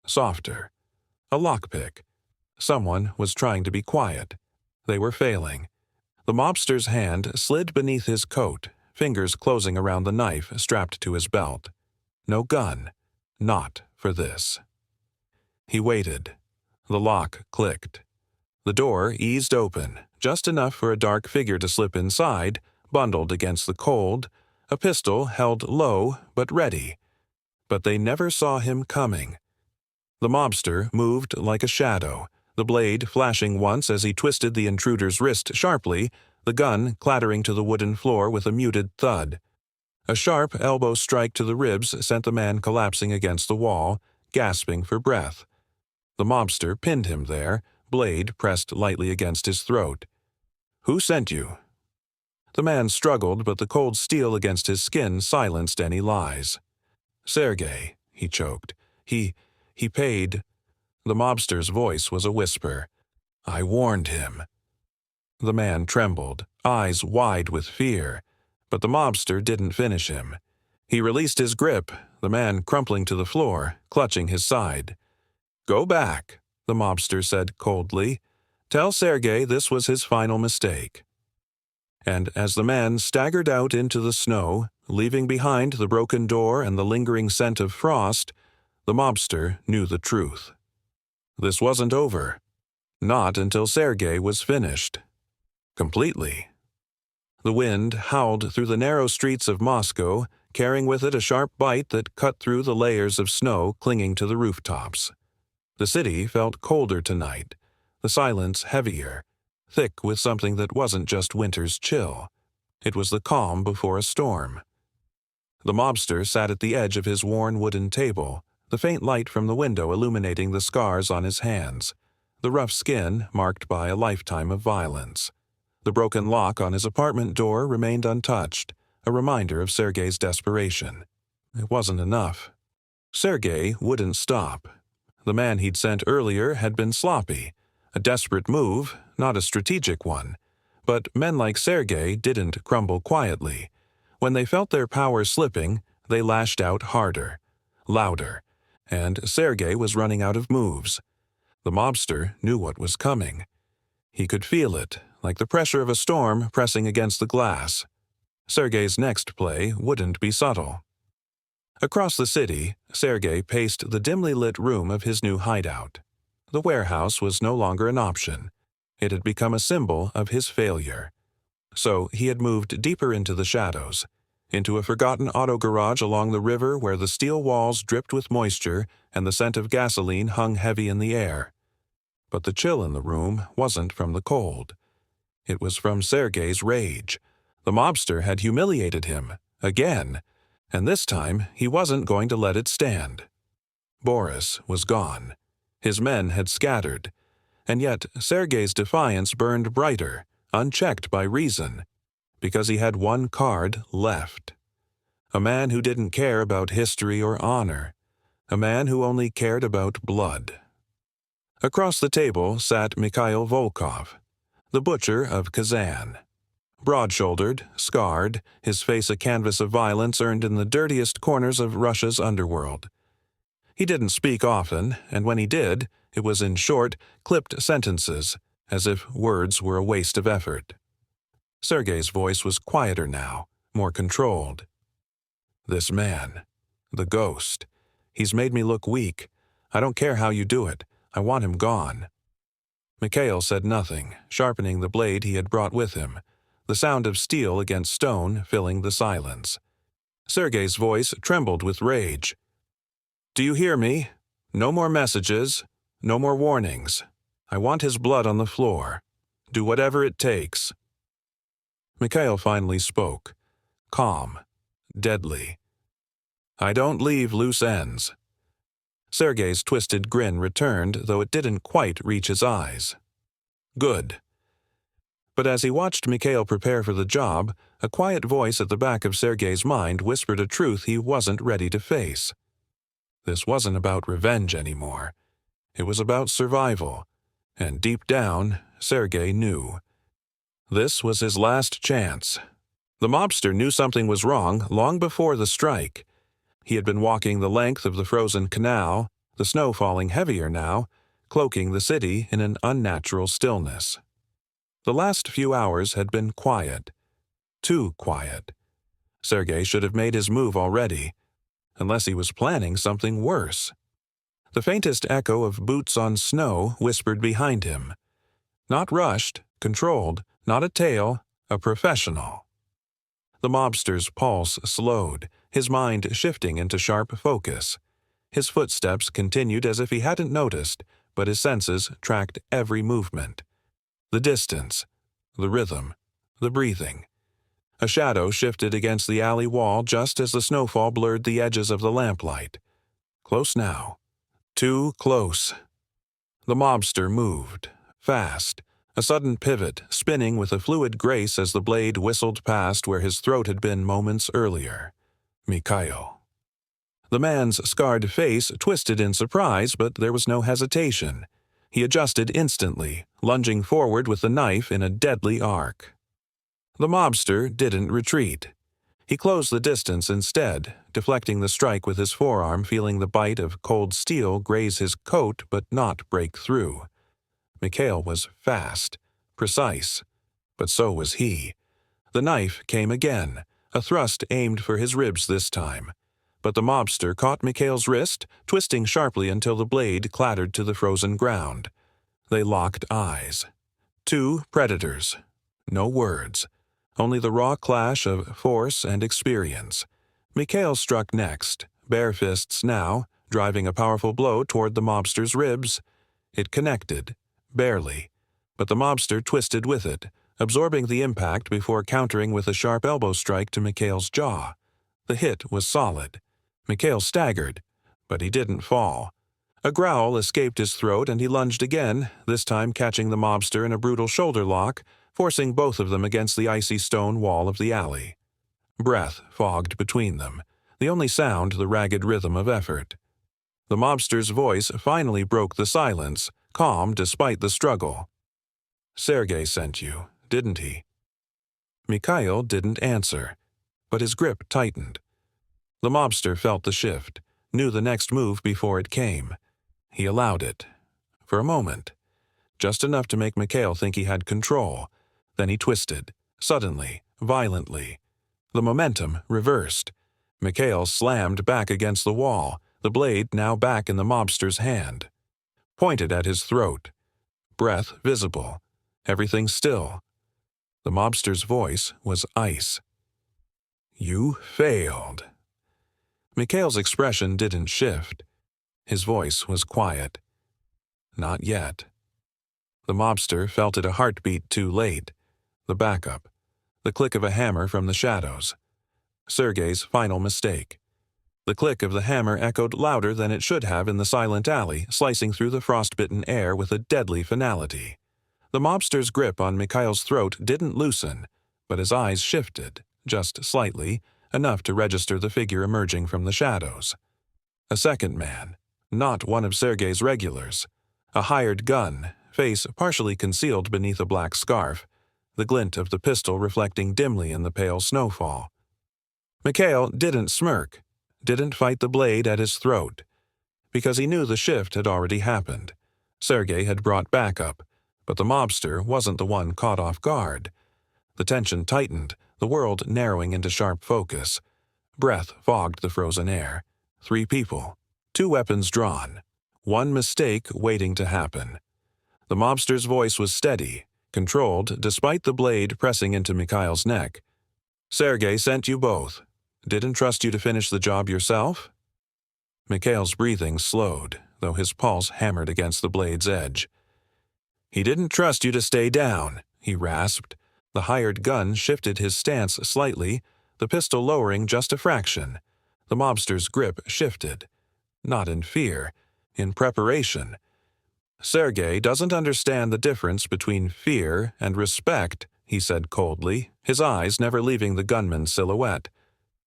[SPEAKER 1] Softer. A lockpick. Someone was trying to be quiet. They were failing. The mobster's hand slid beneath his coat, fingers closing around the knife strapped to his belt. No gun. Not for this. He waited. The lock clicked. The door eased open, just enough for a dark figure to slip inside, bundled against the cold, a pistol held low but ready. But they never saw him coming. The mobster moved like a shadow, the blade flashing once as he twisted the intruder's wrist sharply, the gun clattering to the wooden floor with a muted thud. A sharp elbow strike to the ribs sent the man collapsing against the wall, gasping for breath. The mobster pinned him there, blade pressed lightly against his throat. "Who sent you?" The man struggled, but the cold steel against his skin silenced any lies. "Sergei," he choked. He paid." The mobster's voice was a whisper. "I warned him." The man trembled, eyes wide with fear. But the mobster didn't finish him. He released his grip, the man crumpling to the floor, clutching his side. "Go back," the mobster said coldly. "Tell Sergei this was his final mistake." And as the man staggered out into the snow, leaving behind the broken door and the lingering scent of frost, the mobster knew the truth. This wasn't over. Not until Sergei was finished. Completely. The wind howled through the narrow streets of Moscow, carrying with it a sharp bite that cut through the layers of snow clinging to the rooftops. The city felt colder tonight, the silence heavier, thick with something that wasn't just winter's chill. It was the calm before a storm. The mobster sat at the edge of his worn wooden table, the faint light from the window illuminating the scars on his hands, the rough skin marked by a lifetime of violence. The broken lock on his apartment door remained untouched, a reminder of Sergei's desperation. It wasn't enough. Sergei wouldn't stop. The man he'd sent earlier had been sloppy, a desperate move, not a strategic one. But men like Sergei didn't crumble quietly. When they felt their power slipping, they lashed out harder, louder, and Sergei was running out of moves. The mobster knew what was coming. He could feel it, like the pressure of a storm pressing against the glass. Sergei's next play wouldn't be subtle. Across the city, Sergei paced the dimly lit room of his new hideout. The warehouse was no longer an option. It had become a symbol of his failure. So he had moved deeper into the shadows, into a forgotten auto garage along the river where the steel walls dripped with moisture and the scent of gasoline hung heavy in the air. But the chill in the room wasn't from the cold. It was from Sergei's rage. The mobster had humiliated him, again, and this time he wasn't going to let it stand. Boris was gone. His men had scattered. And yet Sergei's defiance burned brighter, unchecked by reason, because he had one card left. A man who didn't care about history or honor. A man who only cared about blood. Across the table sat Mikhail Volkov, the butcher of Kazan. Broad-shouldered, scarred, his face a canvas of violence earned in the dirtiest corners of Russia's underworld. He didn't speak often, and when he did, it was in short, clipped sentences, as if words were a waste of effort. Sergei's voice was quieter now, more controlled. This man, the ghost, he's made me look weak. I don't care how you do it. I want him gone. Mikhail said nothing, sharpening the blade he had brought with him, the sound of steel against stone filling the silence. Sergei's voice trembled with rage. Do you hear me? No more messages. No more warnings. I want his blood on the floor. Do whatever it takes. Mikhail finally spoke, calm, deadly. I don't leave loose ends. Sergei's twisted grin returned, though it didn't quite reach his eyes. Good. But as he watched Mikhail prepare for the job, a quiet voice at the back of Sergei's mind whispered a truth he wasn't ready to face. This wasn't about revenge anymore. It was about survival, and deep down, Sergei knew. This was his last chance. The mobster knew something was wrong long before the strike. He had been walking the length of the frozen canal, the snow falling heavier now, cloaking the city in an unnatural stillness. The last few hours had been quiet. Too quiet. Sergei should have made his move already, unless he was planning something worse. The faintest echo of boots on snow whispered behind him. Not rushed, controlled, not a tale, a professional. The mobster's pulse slowed, his mind shifting into sharp focus. His footsteps continued as if he hadn't noticed, but his senses tracked every movement. The distance, the rhythm, the breathing. A shadow shifted against the alley wall just as the snowfall blurred the edges of the lamplight. Close now. Too close. The mobster moved, fast, a sudden pivot, spinning with a fluid grace as the blade whistled past where his throat had been moments earlier. Mikhail. The man's scarred face twisted in surprise, but there was no hesitation. He adjusted instantly, lunging forward with the knife in a deadly arc. The mobster didn't retreat. He closed the distance instead, deflecting the strike with his forearm, feeling the bite of cold steel graze his coat but not break through. Mikhail was fast, precise, but so was he. The knife came again, a thrust aimed for his ribs this time. But the mobster caught Mikhail's wrist, twisting sharply until the blade clattered to the frozen ground. They locked eyes. Two predators. No words. Only the raw clash of force and experience. Mikhail struck next, bare fists now, driving a powerful blow toward the mobster's ribs. It connected, barely, but the mobster twisted with it, absorbing the impact before countering with a sharp elbow strike to Mikhail's jaw. The hit was solid. Mikhail staggered, but he didn't fall. A growl escaped his throat and he lunged again, this time catching the mobster in a brutal shoulder lock, forcing both of them against the icy stone wall of the alley. Breath fogged between them, the only sound the ragged rhythm of effort. The mobster's voice finally broke the silence, calm despite the struggle. "Sergei sent you, didn't he?" Mikhail didn't answer, but his grip tightened. The mobster felt the shift, knew the next move before it came. He allowed it. For a moment. Just enough to make Mikhail think he had control. Then he twisted, suddenly, violently. The momentum reversed. Mikhail slammed back against the wall, the blade now back in the mobster's hand. Pointed at his throat. Breath visible. Everything still. The mobster's voice was ice. "You failed." Mikhail's expression didn't shift. His voice was quiet. Not yet. The mobster felt it a heartbeat too late. The backup. The click of a hammer from the shadows. Sergei's final mistake. The click of the hammer echoed louder than it should have in the silent alley, slicing through the frostbitten air with a deadly finality. The mobster's grip on Mikhail's throat didn't loosen, but his eyes shifted, just slightly, enough to register the figure emerging from the shadows. A second man, not one of Sergei's regulars. A hired gun, face partially concealed beneath a black scarf, the glint of the pistol reflecting dimly in the pale snowfall. Mikhail didn't smirk, didn't fight the blade at his throat, because he knew the shift had already happened. Sergei had brought backup, but the mobster wasn't the one caught off guard. The tension tightened, the world narrowing into sharp focus. Breath fogged the frozen air. 3 people, 2 weapons drawn, 1 mistake waiting to happen. The mobster's voice was steady, controlled despite the blade pressing into Mikhail's neck. "Sergei sent you both. Didn't trust you to finish the job yourself?" Mikhail's breathing slowed, though his pulse hammered against the blade's edge. "He didn't trust you to stay down," he rasped. The hired gun shifted his stance slightly, the pistol lowering just a fraction. The mobster's grip shifted. Not in fear, in preparation. "Sergei doesn't understand the difference between fear and respect," he said coldly, his eyes never leaving the gunman's silhouette.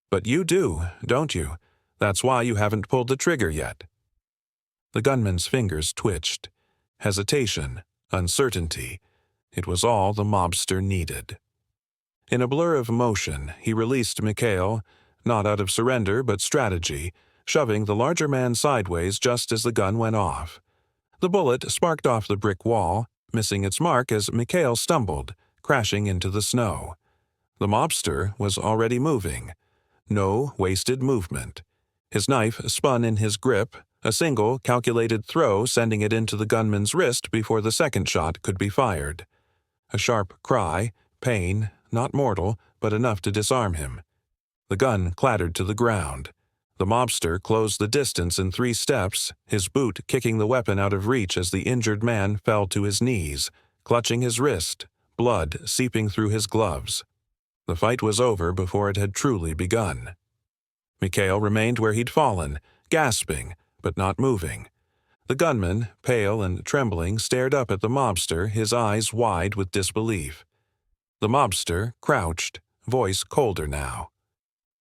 [SPEAKER 1] "But you do, don't you? That's why you haven't pulled the trigger yet." The gunman's fingers twitched. Hesitation, uncertainty. It was all the mobster needed. In a blur of motion, he released Mikhail, not out of surrender but strategy, shoving the larger man sideways just as the gun went off. The bullet sparked off the brick wall, missing its mark as Mikhail stumbled, crashing into the snow. The mobster was already moving. No wasted movement. His knife spun in his grip, a single, calculated throw sending it into the gunman's wrist before the second shot could be fired. A sharp cry, pain, not mortal, but enough to disarm him. The gun clattered to the ground. The mobster closed the distance in 3 steps, his boot kicking the weapon out of reach as the injured man fell to his knees, clutching his wrist, blood seeping through his gloves. The fight was over before it had truly begun. Mikhail remained where he'd fallen, gasping, but not moving. The gunman, pale and trembling, stared up at the mobster, his eyes wide with disbelief. The mobster crouched, voice colder now.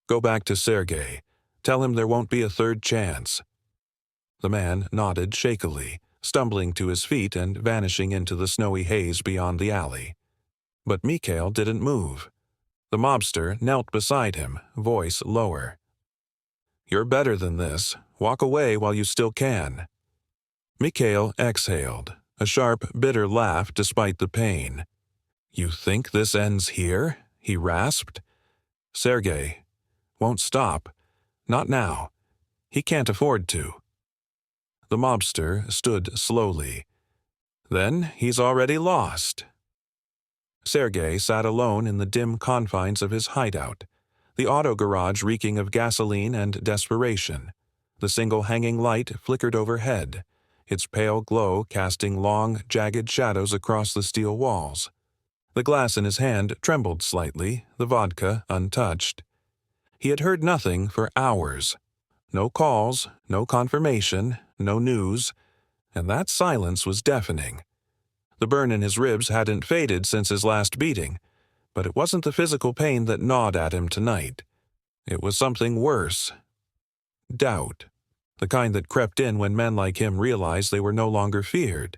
[SPEAKER 1] "Go back to Sergei. Tell him there won't be a third chance." The man nodded shakily, stumbling to his feet and vanishing into the snowy haze beyond the alley. But Mikhail didn't move. The mobster knelt beside him, voice lower. "You're better than this. Walk away while you still can." Mikhail exhaled, a sharp, bitter laugh despite the pain. "You think this ends here?" he rasped. "Sergei won't stop. Not now. He can't afford to." The mobster stood slowly. "Then he's already lost." Sergei sat alone in the dim confines of his hideout, the auto garage reeking of gasoline and desperation. The single hanging light flickered overhead, its pale glow casting long, jagged shadows across the steel walls. The glass in his hand trembled slightly, the vodka untouched. He had heard nothing for hours. No calls, no confirmation, no news, and that silence was deafening. The burn in his ribs hadn't faded since his last beating, But it wasn't the physical pain that gnawed at him tonight. It was something worse. Doubt. The kind that crept in when men like him realized they were no longer feared.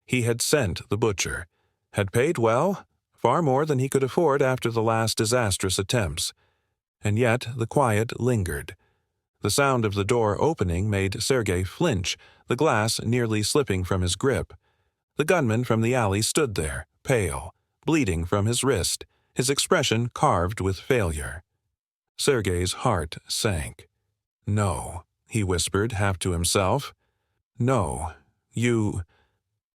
[SPEAKER 1] He had sent the butcher. Had paid well, far more than he could afford after the last disastrous attempts. And yet the quiet lingered. The sound of the door opening made Sergei flinch, the glass nearly slipping from his grip. The gunman from the alley stood there, pale, bleeding from his wrist, his expression carved with failure. Sergei's heart sank. "No," he whispered, half to himself. "No, you—"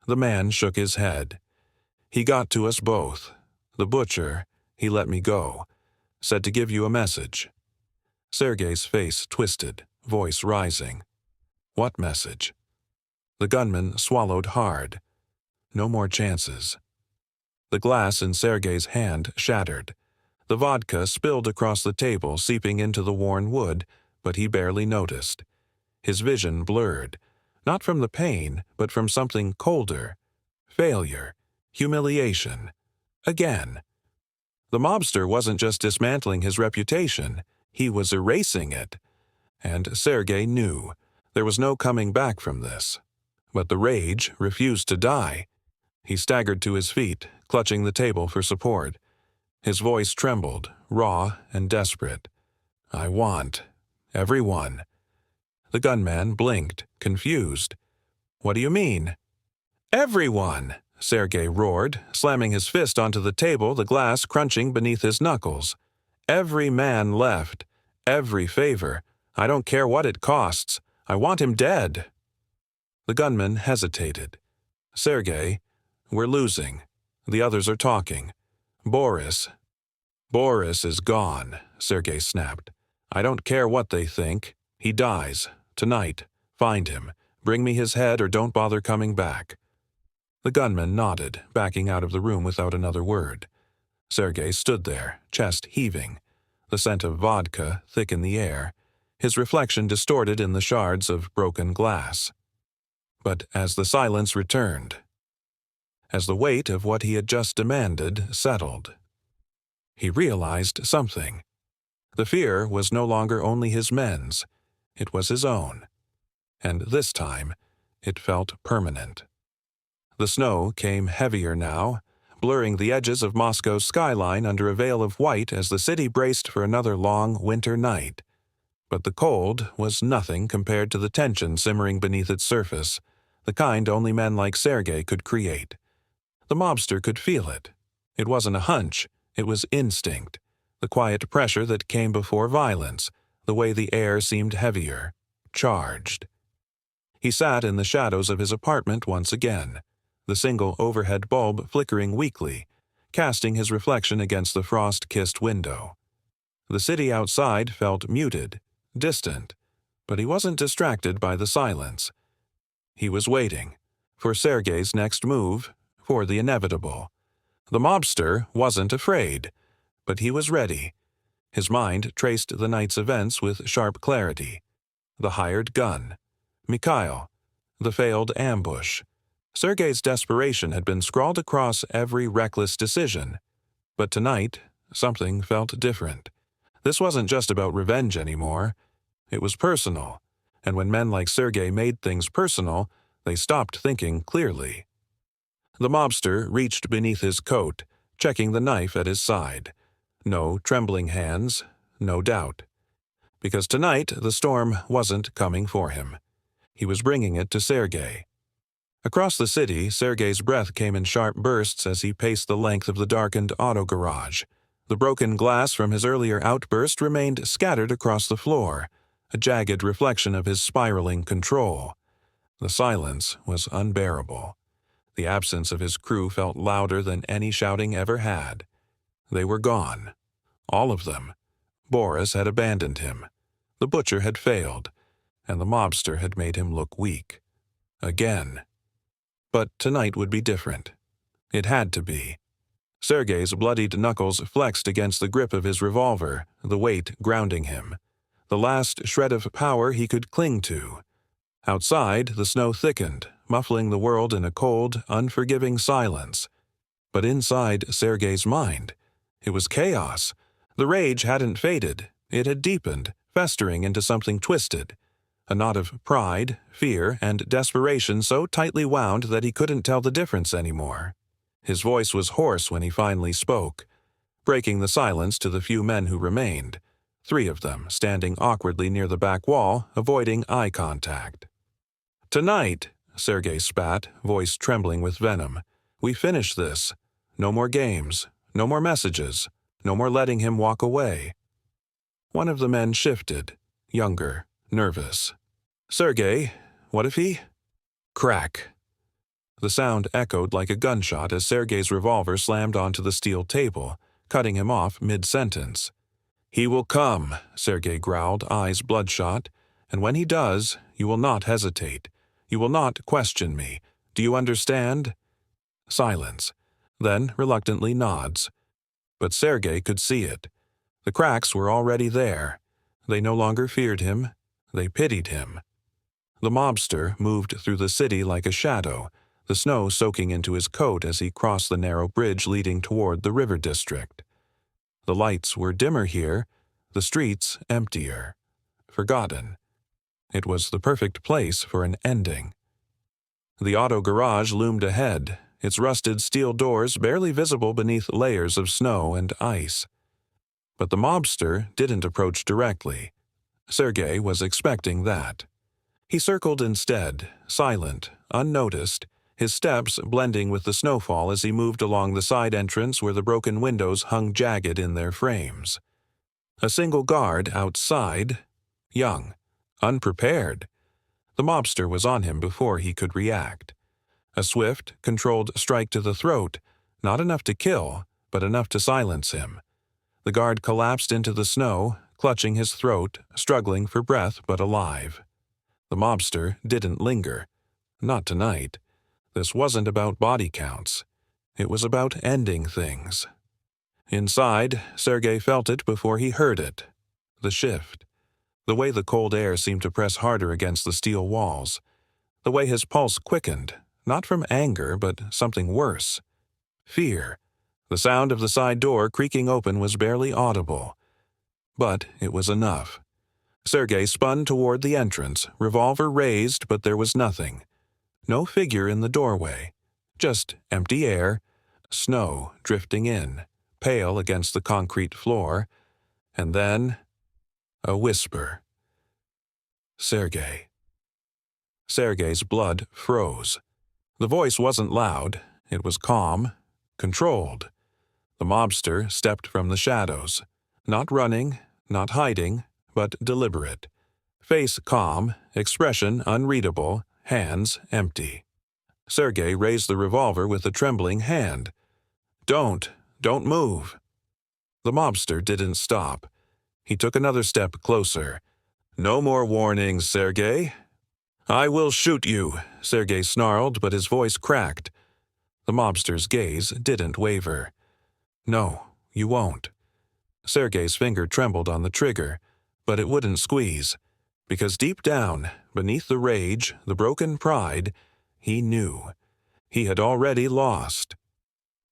[SPEAKER 1] The man shook his head. "He got to us both. The butcher, he let me go. Said to give you a message." Sergei's face twisted, voice rising. "What message?" The gunman swallowed hard. No more chances. The glass in Sergei's hand shattered. The vodka spilled across the table, seeping into the worn wood, but he barely noticed. His vision blurred, not from the pain, but from something colder. Failure. Humiliation. Again. The mobster wasn't just dismantling his reputation, he was erasing it. And Sergei knew. There was no coming back from this. But the rage refused to die. He staggered to his feet, clutching the table for support. His voice trembled, raw and desperate. "I want everyone." The gunman blinked, confused. "What do you mean?" "Everyone!" Sergei roared, slamming his fist onto the table, the glass crunching beneath his knuckles. "Every man left. Every favor. I don't care what it costs. I want him dead." The gunman hesitated. "Sergei, we're losing. The others are talking. Boris is gone," Sergei snapped. "I don't care what they think. He dies. Tonight. Find him. Bring me his head or don't bother coming back." The gunman nodded, backing out of the room without another word. Sergei stood there, chest heaving. The scent of vodka thick in the air, his reflection distorted in the shards of broken glass. But as the silence returned, as the weight of what he had just demanded settled, he realized something. The fear was no longer only his men's, it was his own. And this time, it felt permanent. The snow came heavier now, blurring the edges of Moscow's skyline under a veil of white as the city braced for another long winter night. But the cold was nothing compared to the tension simmering beneath its surface, the kind only men like Sergei could create. The mobster could feel it. It wasn't a hunch, it was instinct, the quiet pressure that came before violence, the way the air seemed heavier, charged. He sat in the shadows of his apartment once again, the single overhead bulb flickering weakly, casting his reflection against the frost-kissed window. The city outside felt muted, distant, but he wasn't distracted by the silence. He was waiting for Sergei's next move, for the inevitable. The mobster wasn't afraid, but he was ready. His mind traced the night's events with sharp clarity. The hired gun, Mikhail, the failed ambush. Sergei's desperation had been scrawled across every reckless decision. But tonight, something felt different. This wasn't just about revenge anymore. It was personal, and when men like Sergei made things personal, they stopped thinking clearly. The mobster reached beneath his coat, checking the knife at his side. No trembling hands, no doubt. Because tonight the storm wasn't coming for him. He was bringing it to Sergei. Across the city, Sergei's breath came in sharp bursts as he paced the length of the darkened auto garage. The broken glass from his earlier outburst remained scattered across the floor, a jagged reflection of his spiraling control. The silence was unbearable. The absence of his crew felt louder than any shouting ever had. They were gone. All of them. Boris had abandoned him. The butcher had failed, and the mobster had made him look weak. Again. But tonight would be different. It had to be. Sergei's bloodied knuckles flexed against the grip of his revolver, the weight grounding him. The last shred of power he could cling to. Outside, the snow thickened, muffling the world in a cold, unforgiving silence. But inside Sergei's mind, It was chaos. The rage hadn't faded. It had deepened, festering into something twisted. A knot of pride, fear, and desperation so tightly wound that he couldn't tell the difference anymore. His voice was hoarse when he finally spoke, breaking the silence to the few men who remained, 3 of them standing awkwardly near the back wall, avoiding eye contact. "Tonight," Sergei spat, voice trembling with venom, "we finish this. No more games, no more messages, no more letting him walk away." One of the men shifted, younger, nervous. "Sergei, what if he—" Crack. The sound echoed like a gunshot as Sergei's revolver slammed onto the steel table, cutting him off mid-sentence. "He will come," Sergei growled, eyes bloodshot, "and when he does, you will not hesitate. You will not question me. Do you understand?" Silence. Then, reluctantly, nods. But Sergei could see it. The cracks were already there. They no longer feared him. They pitied him. The mobster moved through the city like a shadow, the snow soaking into his coat as he crossed the narrow bridge leading toward the river district. The lights were dimmer here, the streets emptier, forgotten. It was the perfect place for an ending. The auto garage loomed ahead, its rusted steel doors barely visible beneath layers of snow and ice. But the mobster didn't approach directly. Sergei was expecting that. He circled instead, silent, unnoticed, his steps blending with the snowfall as he moved along the side entrance where the broken windows hung jagged in their frames. A single guard outside, young, unprepared. The mobster was on him before he could react. A swift, controlled strike to the throat, not enough to kill, but enough to silence him. The guard collapsed into the snow, clutching his throat, struggling for breath but alive. The mobster didn't linger. Not tonight. This wasn't about body counts. It was about ending things. Inside, Sergei felt it before he heard it. The shift. The way the cold air seemed to press harder against the steel walls. The way his pulse quickened, not from anger, but something worse. Fear. The sound of the side door creaking open was barely audible. But it was enough. Sergei spun toward the entrance, revolver raised, but there was nothing. No figure in the doorway. Just empty air, snow drifting in, pale against the concrete floor, and then a whisper. "Sergei." Sergei's blood froze. The voice wasn't loud. It was calm, controlled. The mobster stepped from the shadows, not running, not hiding, but deliberate. Face calm, expression unreadable, hands empty. Sergei raised the revolver with a trembling hand. Don't move." The mobster didn't stop. He took another step closer. "No more warnings, Sergei." "I will shoot you," Sergei snarled, but his voice cracked. The mobster's gaze didn't waver. "No, you won't." Sergei's finger trembled on the trigger, but it wouldn't squeeze, because deep down, beneath the rage, the broken pride, he knew. He had already lost.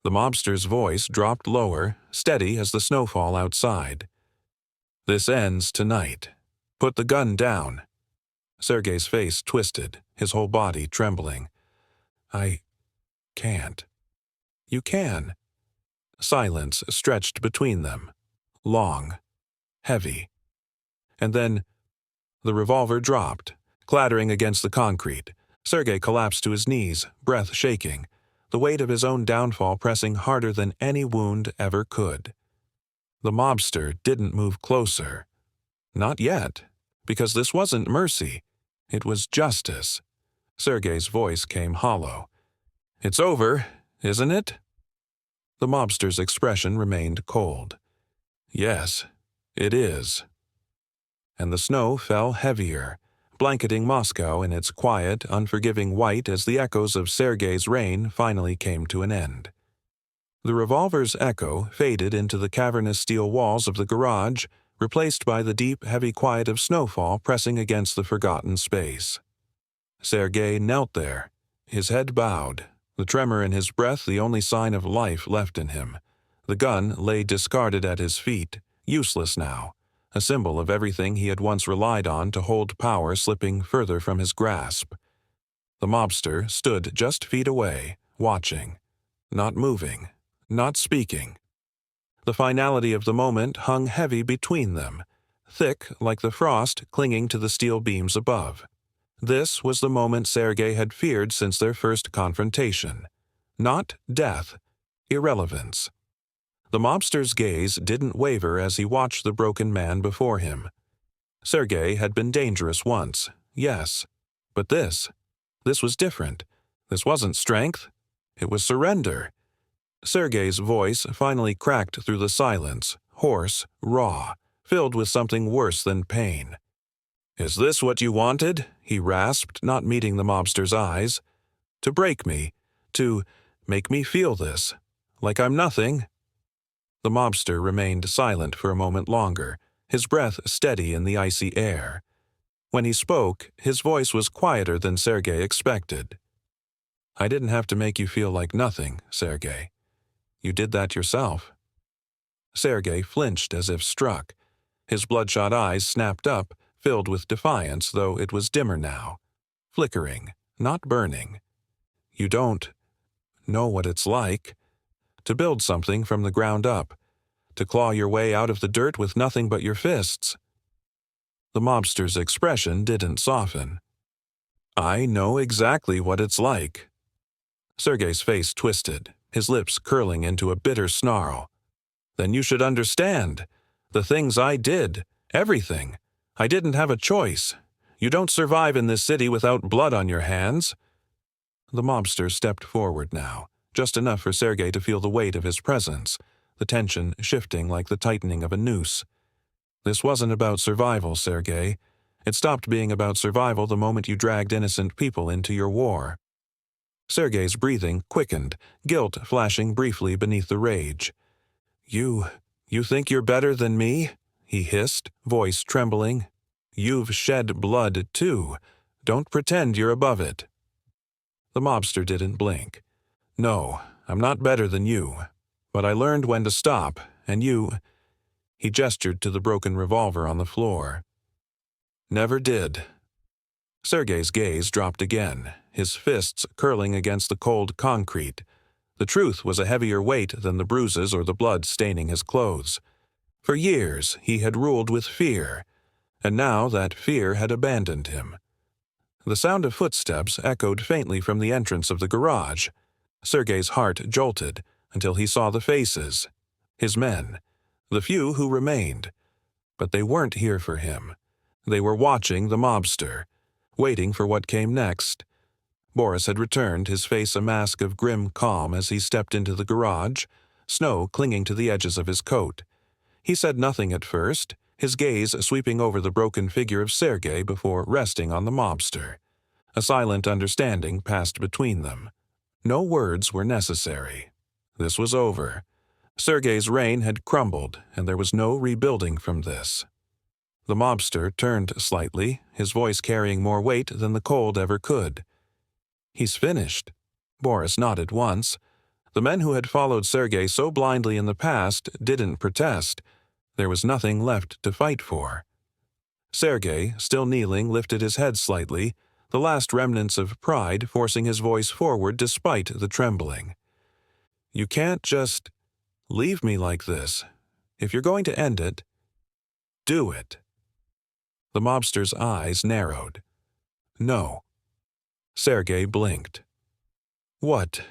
[SPEAKER 1] The mobster's voice dropped lower, steady as the snowfall outside. "This ends tonight. Put the gun down." Sergei's face twisted, his whole body trembling. "I can't." "You can." Silence stretched between them. Long. Heavy. And then the revolver dropped, clattering against the concrete. Sergei collapsed to his knees, breath shaking, the weight of his own downfall pressing harder than any wound ever could. The mobster didn't move closer. Not yet, because this wasn't mercy. It was justice. Sergei's voice came hollow. "It's over, isn't it?" The mobster's expression remained cold. "Yes, it is." And the snow fell heavier, blanketing Moscow in its quiet, unforgiving white as the echoes of Sergei's reign finally came to an end. The revolver's echo faded into the cavernous steel walls of the garage, replaced by the deep, heavy quiet of snowfall pressing against the forgotten space. Sergei knelt there, his head bowed, the tremor in his breath the only sign of life left in him, The gun lay discarded at his feet, useless now, a symbol of everything he had once relied on to hold power slipping further from his grasp. The mobster stood just feet away, watching, not moving, not speaking. The finality of the moment hung heavy between them, thick like the frost clinging to the steel beams above. This was the moment Sergei had feared since their first confrontation. Not death, irrelevance. The mobster's gaze didn't waver as he watched the broken man before him. Sergei had been dangerous once, yes, but this was different. This wasn't strength, it was surrender. Sergei's voice finally cracked through the silence, hoarse, raw, filled with something worse than pain. "Is this what you wanted?" he rasped, not meeting the mobster's eyes. "To break me, to make me feel this, like I'm nothing?" The mobster remained silent for a moment longer, his breath steady in the icy air. When he spoke, his voice was quieter than Sergei expected. "I didn't have to make you feel like nothing, Sergei. You did that yourself." Sergei flinched as if struck. His bloodshot eyes snapped up, filled with defiance, though it was dimmer now. Flickering, not burning. "You don't know what it's like to build something from the ground up, to claw your way out of the dirt with nothing but your fists." The mobster's expression didn't soften. "I know exactly what it's like." Sergei's face twisted, his lips curling into a bitter snarl. "Then you should understand. The things I did, everything. I didn't have a choice. You don't survive in this city without blood on your hands." The mobster stepped forward now, just enough for Sergei to feel the weight of his presence, the tension shifting like the tightening of a noose. "This wasn't about survival, Sergei. It stopped being about survival the moment you dragged innocent people into your war." Sergei's breathing quickened, guilt flashing briefly beneath the rage. You think you're better than me?" he hissed, voice trembling. "You've shed blood, too. Don't pretend you're above it." The mobster didn't blink. "No, I'm not better than you. But I learned when to stop, and you—" He gestured to the broken revolver on the floor. "Never did." Sergei's gaze dropped again, his fists curling against the cold concrete. The truth was a heavier weight than the bruises or the blood staining his clothes. For years he had ruled with fear, and now that fear had abandoned him. The sound of footsteps echoed faintly from the entrance of the garage. Sergei's heart jolted until he saw the faces. His men, the few who remained. But they weren't here for him. They were watching the mobster, waiting for what came next. Boris had returned, his face a mask of grim calm as he stepped into the garage, snow clinging to the edges of his coat. He said nothing at first, his gaze sweeping over the broken figure of Sergei before resting on the mobster. A silent understanding passed between them. No words were necessary. This was over. Sergei's reign had crumbled, and there was no rebuilding from this. The mobster turned slightly, his voice carrying more weight than the cold ever could. "He's finished." Boris nodded once. The men who had followed Sergei so blindly in the past didn't protest. There was nothing left to fight for. Sergei, still kneeling, lifted his head slightly, the last remnants of pride forcing his voice forward despite the trembling. "You can't just leave me like this. If you're going to end it, do it." The mobster's eyes narrowed. "No." Sergei blinked. "What?"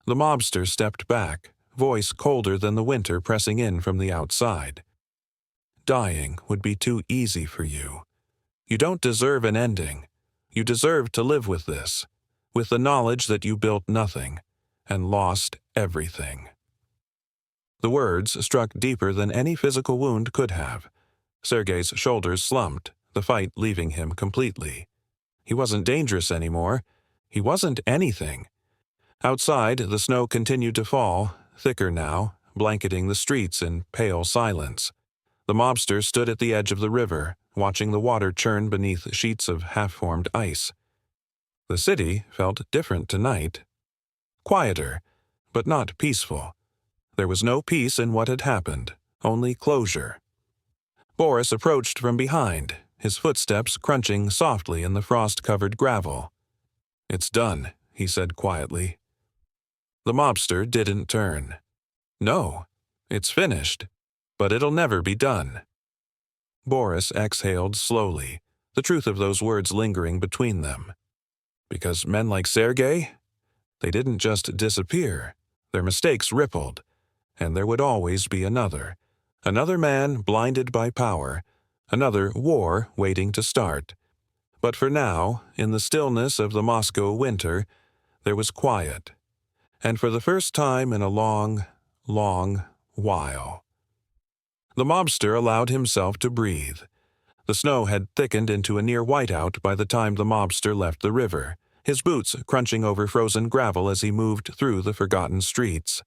[SPEAKER 1] The mobster stepped back, voice colder than the winter pressing in from the outside. "Dying would be too easy for you. You don't deserve an ending. You deserve to live with this, with the knowledge that you built nothing and lost everything." The words struck deeper than any physical wound could have. Sergei's shoulders slumped, the fight leaving him completely. He wasn't dangerous anymore. He wasn't anything. Outside, the snow continued to fall, thicker now, blanketing the streets in pale silence. The mobster stood at the edge of the river, watching the water churn beneath sheets of half-formed ice. The city felt different tonight. Quieter, but not peaceful. There was no peace in what had happened, only closure. Boris approached from behind, his footsteps crunching softly in the frost-covered gravel. "It's done," he said quietly. The mobster didn't turn. "No, it's finished, but it'll never be done." Boris exhaled slowly, the truth of those words lingering between them. Because men like Sergei, they didn't just disappear. Their mistakes rippled, and there would always be another man blinded by power, another war waiting to start. But for now, in the stillness of the Moscow winter, there was quiet. And for the first time in a long, long while. The mobster allowed himself to breathe. The snow had thickened into a near whiteout by the time the mobster left the river, his boots crunching over frozen gravel as he moved through the forgotten streets.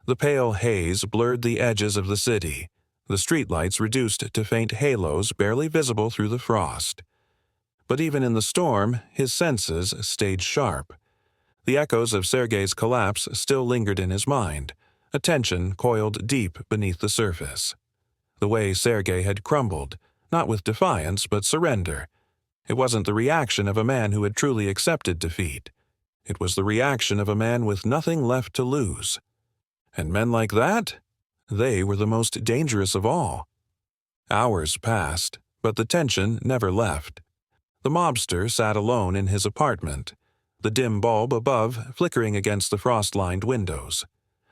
[SPEAKER 1] The pale haze blurred the edges of the city, the streetlights reduced to faint halos barely visible through the frost. But even in the storm, his senses stayed sharp. The echoes of Sergei's collapse still lingered in his mind, a tension coiled deep beneath the surface. The way Sergei had crumbled, not with defiance but surrender. It wasn't the reaction of a man who had truly accepted defeat. It was the reaction of a man with nothing left to lose. And men like that? They were the most dangerous of all. Hours passed, but the tension never left. The mobster sat alone in his apartment, the dim bulb above flickering against the frost-lined windows.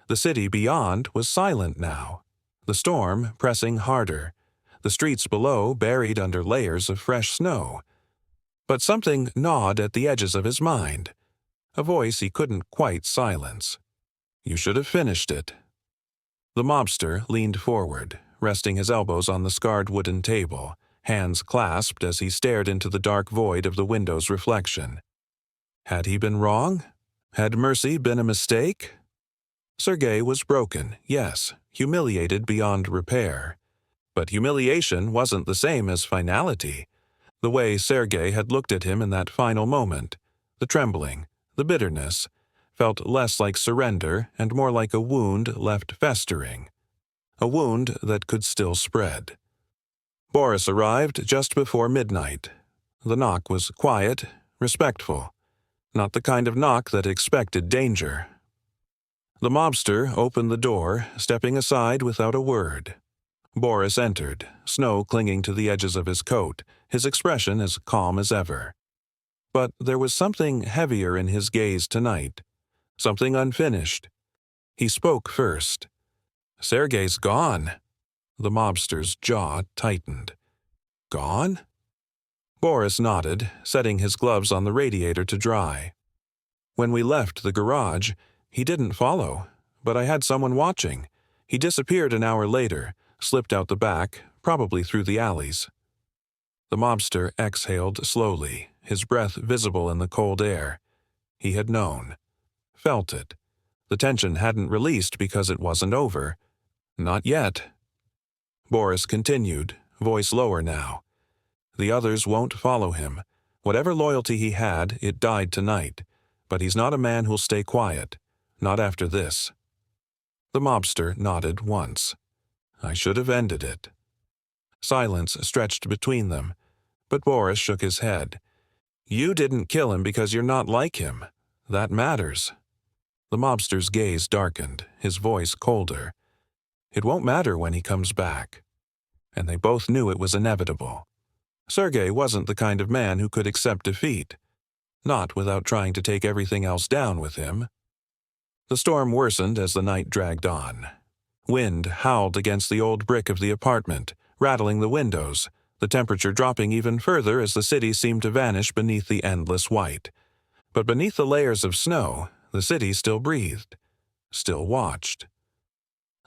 [SPEAKER 1] The city beyond was silent now, the storm pressing harder, the streets below buried under layers of fresh snow. But something gnawed at the edges of his mind, a voice he couldn't quite silence. "You should have finished it." The mobster leaned forward, resting his elbows on the scarred wooden table, hands clasped as he stared into the dark void of the window's reflection. Had he been wrong? Had mercy been a mistake? Sergei was broken, yes, humiliated beyond repair. But humiliation wasn't the same as finality. The way Sergei had looked at him in that final moment, the trembling, the bitterness, felt less like surrender and more like a wound left festering. A wound that could still spread. Boris arrived just before midnight. The knock was quiet, respectful. Not the kind of knock that expected danger. The mobster opened the door, stepping aside without a word. Boris entered, snow clinging to the edges of his coat, his expression as calm as ever. But there was something heavier in his gaze tonight, something unfinished. He spoke first. "Sergei's gone." The mobster's jaw tightened. "Gone?" Boris nodded, setting his gloves on the radiator to dry. "When we left the garage, he didn't follow, but I had someone watching. He disappeared an hour later, slipped out the back, probably through the alleys." The mobster exhaled slowly, his breath visible in the cold air. He had known. Felt it. The tension hadn't released because it wasn't over. Not yet. Boris continued, voice lower now. "The others won't follow him. Whatever loyalty he had, it died tonight. But he's not a man who'll stay quiet. Not after this." The mobster nodded once. "I should have ended it." Silence stretched between them, but Boris shook his head. "You didn't kill him because you're not like him. That matters." The mobster's gaze darkened, his voice colder. "It won't matter when he comes back." And they both knew it was inevitable. Sergei wasn't the kind of man who could accept defeat, not without trying to take everything else down with him. The storm worsened as the night dragged on. Wind howled against the old brick of the apartment, rattling the windows, the temperature dropping even further as the city seemed to vanish beneath the endless white. But beneath the layers of snow, the city still breathed, still watched.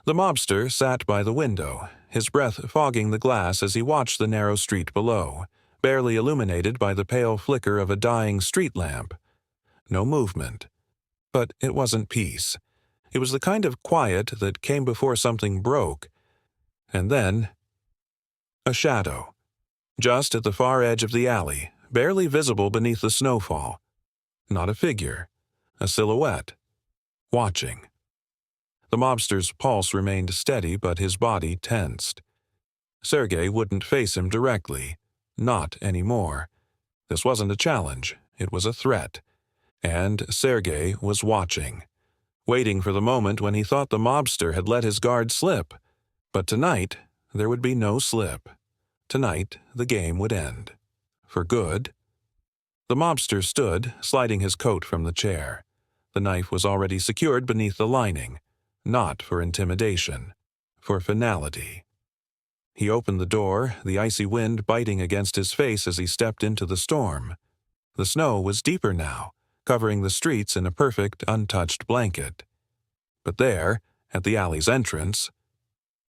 [SPEAKER 1] The mobster sat by the window, his breath fogging the glass as he watched the narrow street below, barely illuminated by the pale flicker of a dying street lamp. No movement. But it wasn't peace. It was the kind of quiet that came before something broke. And then, a shadow. Just at the far edge of the alley, barely visible beneath the snowfall. Not a figure. A silhouette. Watching. The mobster's pulse remained steady, but his body tensed. Sergei wouldn't face him directly. Not anymore. This wasn't a challenge. It was a threat. And Sergei was watching, waiting for the moment when he thought the mobster had let his guard slip. But tonight, there would be no slip. Tonight, the game would end. For good. The mobster stood, sliding his coat from the chair. The knife was already secured beneath the lining, not for intimidation, for finality. He opened the door, the icy wind biting against his face as he stepped into the storm. The snow was deeper now, covering the streets in a perfect, untouched blanket. But there, at the alley's entrance,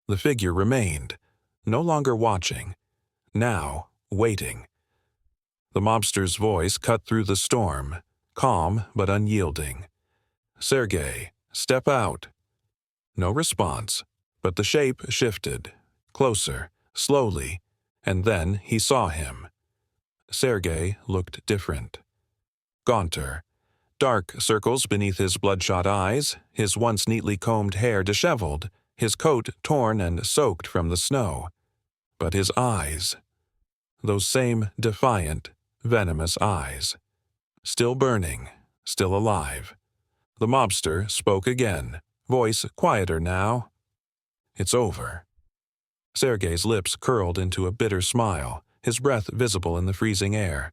[SPEAKER 1] the figure remained, no longer watching, now waiting. The mobster's voice cut through the storm, calm but unyielding. "Sergei, step out." No response, but the shape shifted, closer, slowly, and then he saw him. Sergei looked different. Gaunter, dark circles beneath his bloodshot eyes, his once neatly combed hair disheveled, his coat torn and soaked from the snow. But his eyes, those same defiant, venomous eyes, still burning, still alive. The mobster spoke again, voice quieter now. "It's over." Sergei's lips curled into a bitter smile, his breath visible in the freezing air.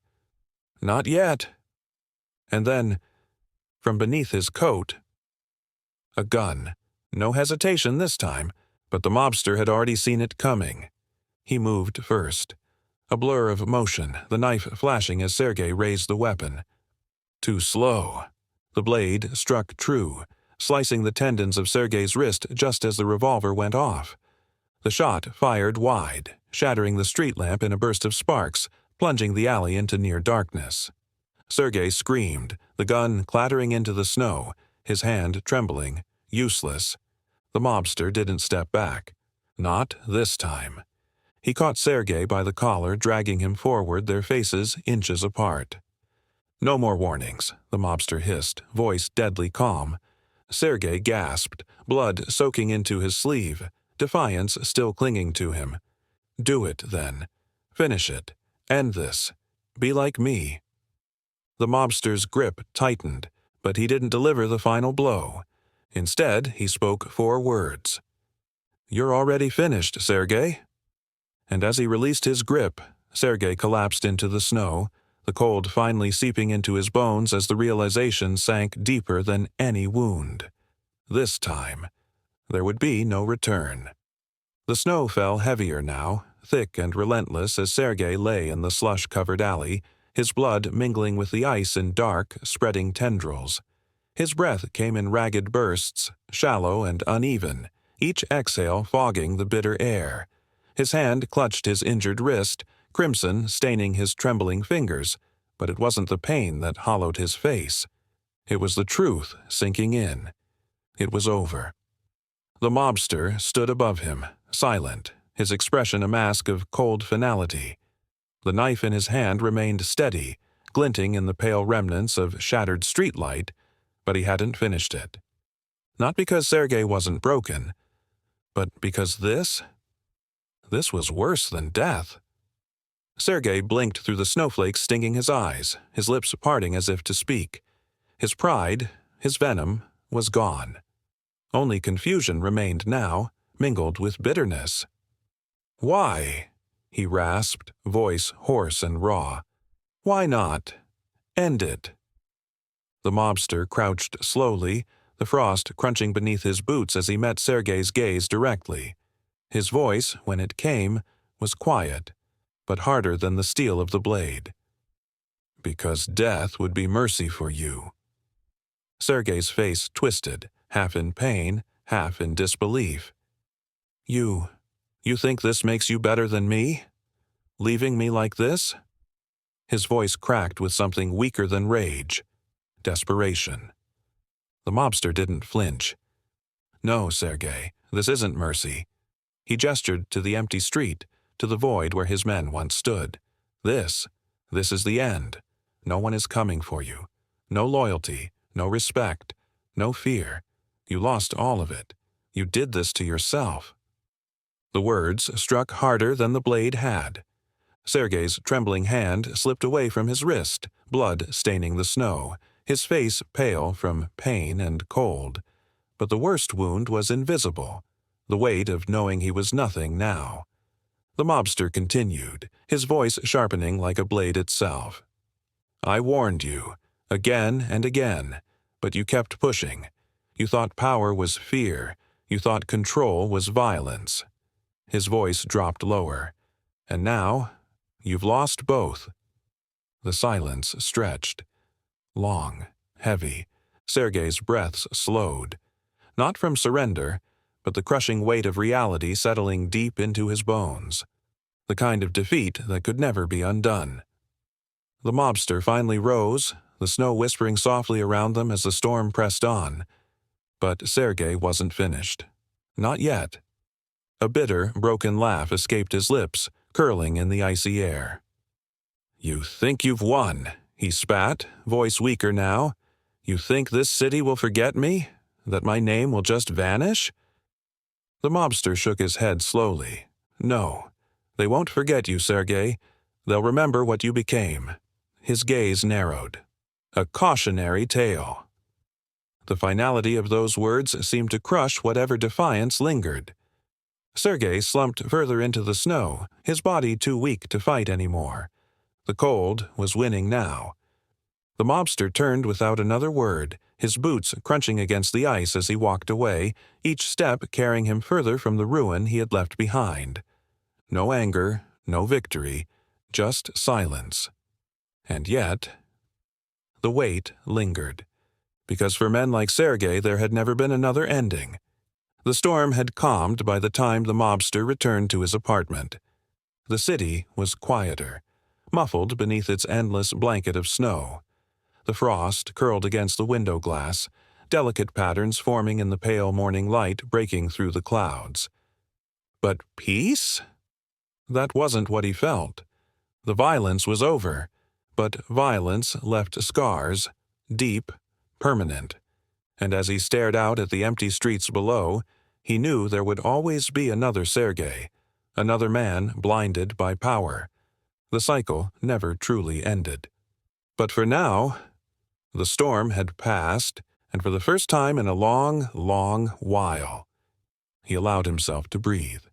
[SPEAKER 1] "Not yet." And then, from beneath his coat, a gun. No hesitation this time, but the mobster had already seen it coming. He moved first. A blur of motion, the knife flashing as Sergei raised the weapon. Too slow. The blade struck true, slicing the tendons of Sergei's wrist just as the revolver went off. The shot fired wide, shattering the street lamp in a burst of sparks, plunging the alley into near darkness. Sergei screamed, the gun clattering into the snow, his hand trembling, useless. The mobster didn't step back. Not this time. He caught Sergei by the collar, dragging him forward, their faces inches apart. "No more warnings," the mobster hissed, voice deadly calm. Sergei gasped, blood soaking into his sleeve, defiance still clinging to him. "Do it, then. Finish it. End this. Be like me." The mobster's grip tightened, but he didn't deliver the final blow. Instead, he spoke 4 words. "You're already finished, Sergei." And as he released his grip, Sergei collapsed into the snow, the cold finally seeping into his bones as the realization sank deeper than any wound. This time, there would be no return. The snow fell heavier now, thick and relentless as Sergei lay in the slush-covered alley, his blood mingling with the ice in dark, spreading tendrils. His breath came in ragged bursts, shallow and uneven, each exhale fogging the bitter air. His hand clutched his injured wrist, crimson staining his trembling fingers, but it wasn't the pain that hollowed his face. It was the truth sinking in. It was over. The mobster stood above him, silent, his expression a mask of cold finality. The knife in his hand remained steady, glinting in the pale remnants of shattered streetlight, but he hadn't finished it. Not because Sergei wasn't broken, but because this was worse than death. Sergei blinked through the snowflakes stinging his eyes, his lips parting as if to speak. His pride, his venom, was gone. Only confusion remained now, mingled with bitterness. "Why?" he rasped, voice hoarse and raw. "Why not? End it." The mobster crouched slowly, the frost crunching beneath his boots as he met Sergei's gaze directly. His voice, when it came, was quiet, but harder than the steel of the blade. "Because death would be mercy for you." Sergei's face twisted, half in pain, half in disbelief. You think this makes you better than me? Leaving me like this?" His voice cracked with something weaker than rage. Desperation. The mobster didn't flinch. "No, Sergei, this isn't mercy." He gestured to the empty street, to the void where his men once stood. This is the end. No one is coming for you. No loyalty, no respect, no fear. You lost all of it. You did this to yourself." The words struck harder than the blade had. Sergei's trembling hand slipped away from his wrist, blood staining the snow, his face pale from pain and cold. But the worst wound was invisible, the weight of knowing he was nothing now. The mobster continued, his voice sharpening like a blade itself. "I warned you, again and again, but you kept pushing. You thought power was fear. You thought control was violence." His voice dropped lower. "And now, you've lost both." The silence stretched. Long, heavy. Sergei's breaths slowed. Not from surrender, but the crushing weight of reality settling deep into his bones. The kind of defeat that could never be undone. The mobster finally rose, the snow whispering softly around them as the storm pressed on. But Sergei wasn't finished. Not yet. A bitter, broken laugh escaped his lips, curling in the icy air. "You think you've won," he spat, voice weaker now. "You think this city will forget me? That my name will just vanish?" The mobster shook his head slowly. "No, they won't forget you, Sergei. They'll remember what you became." His gaze narrowed. "A cautionary tale." The finality of those words seemed to crush whatever defiance lingered. Sergei slumped further into the snow, his body too weak to fight anymore. The cold was winning now. The mobster turned without another word, his boots crunching against the ice as he walked away, each step carrying him further from the ruin he had left behind. No anger, no victory, just silence. And yet, the weight lingered. Because for men like Sergei there had never been another ending. The storm had calmed by the time the mobster returned to his apartment. The city was quieter, muffled beneath its endless blanket of snow. The frost curled against the window glass, delicate patterns forming in the pale morning light breaking through the clouds. But peace? That wasn't what he felt. The violence was over, but violence left scars, deep, permanent. And as he stared out at the empty streets below, he knew there would always be another Sergei, another man blinded by power. The cycle never truly ended. But for now, the storm had passed, and for the first time in a long, long while, he allowed himself to breathe.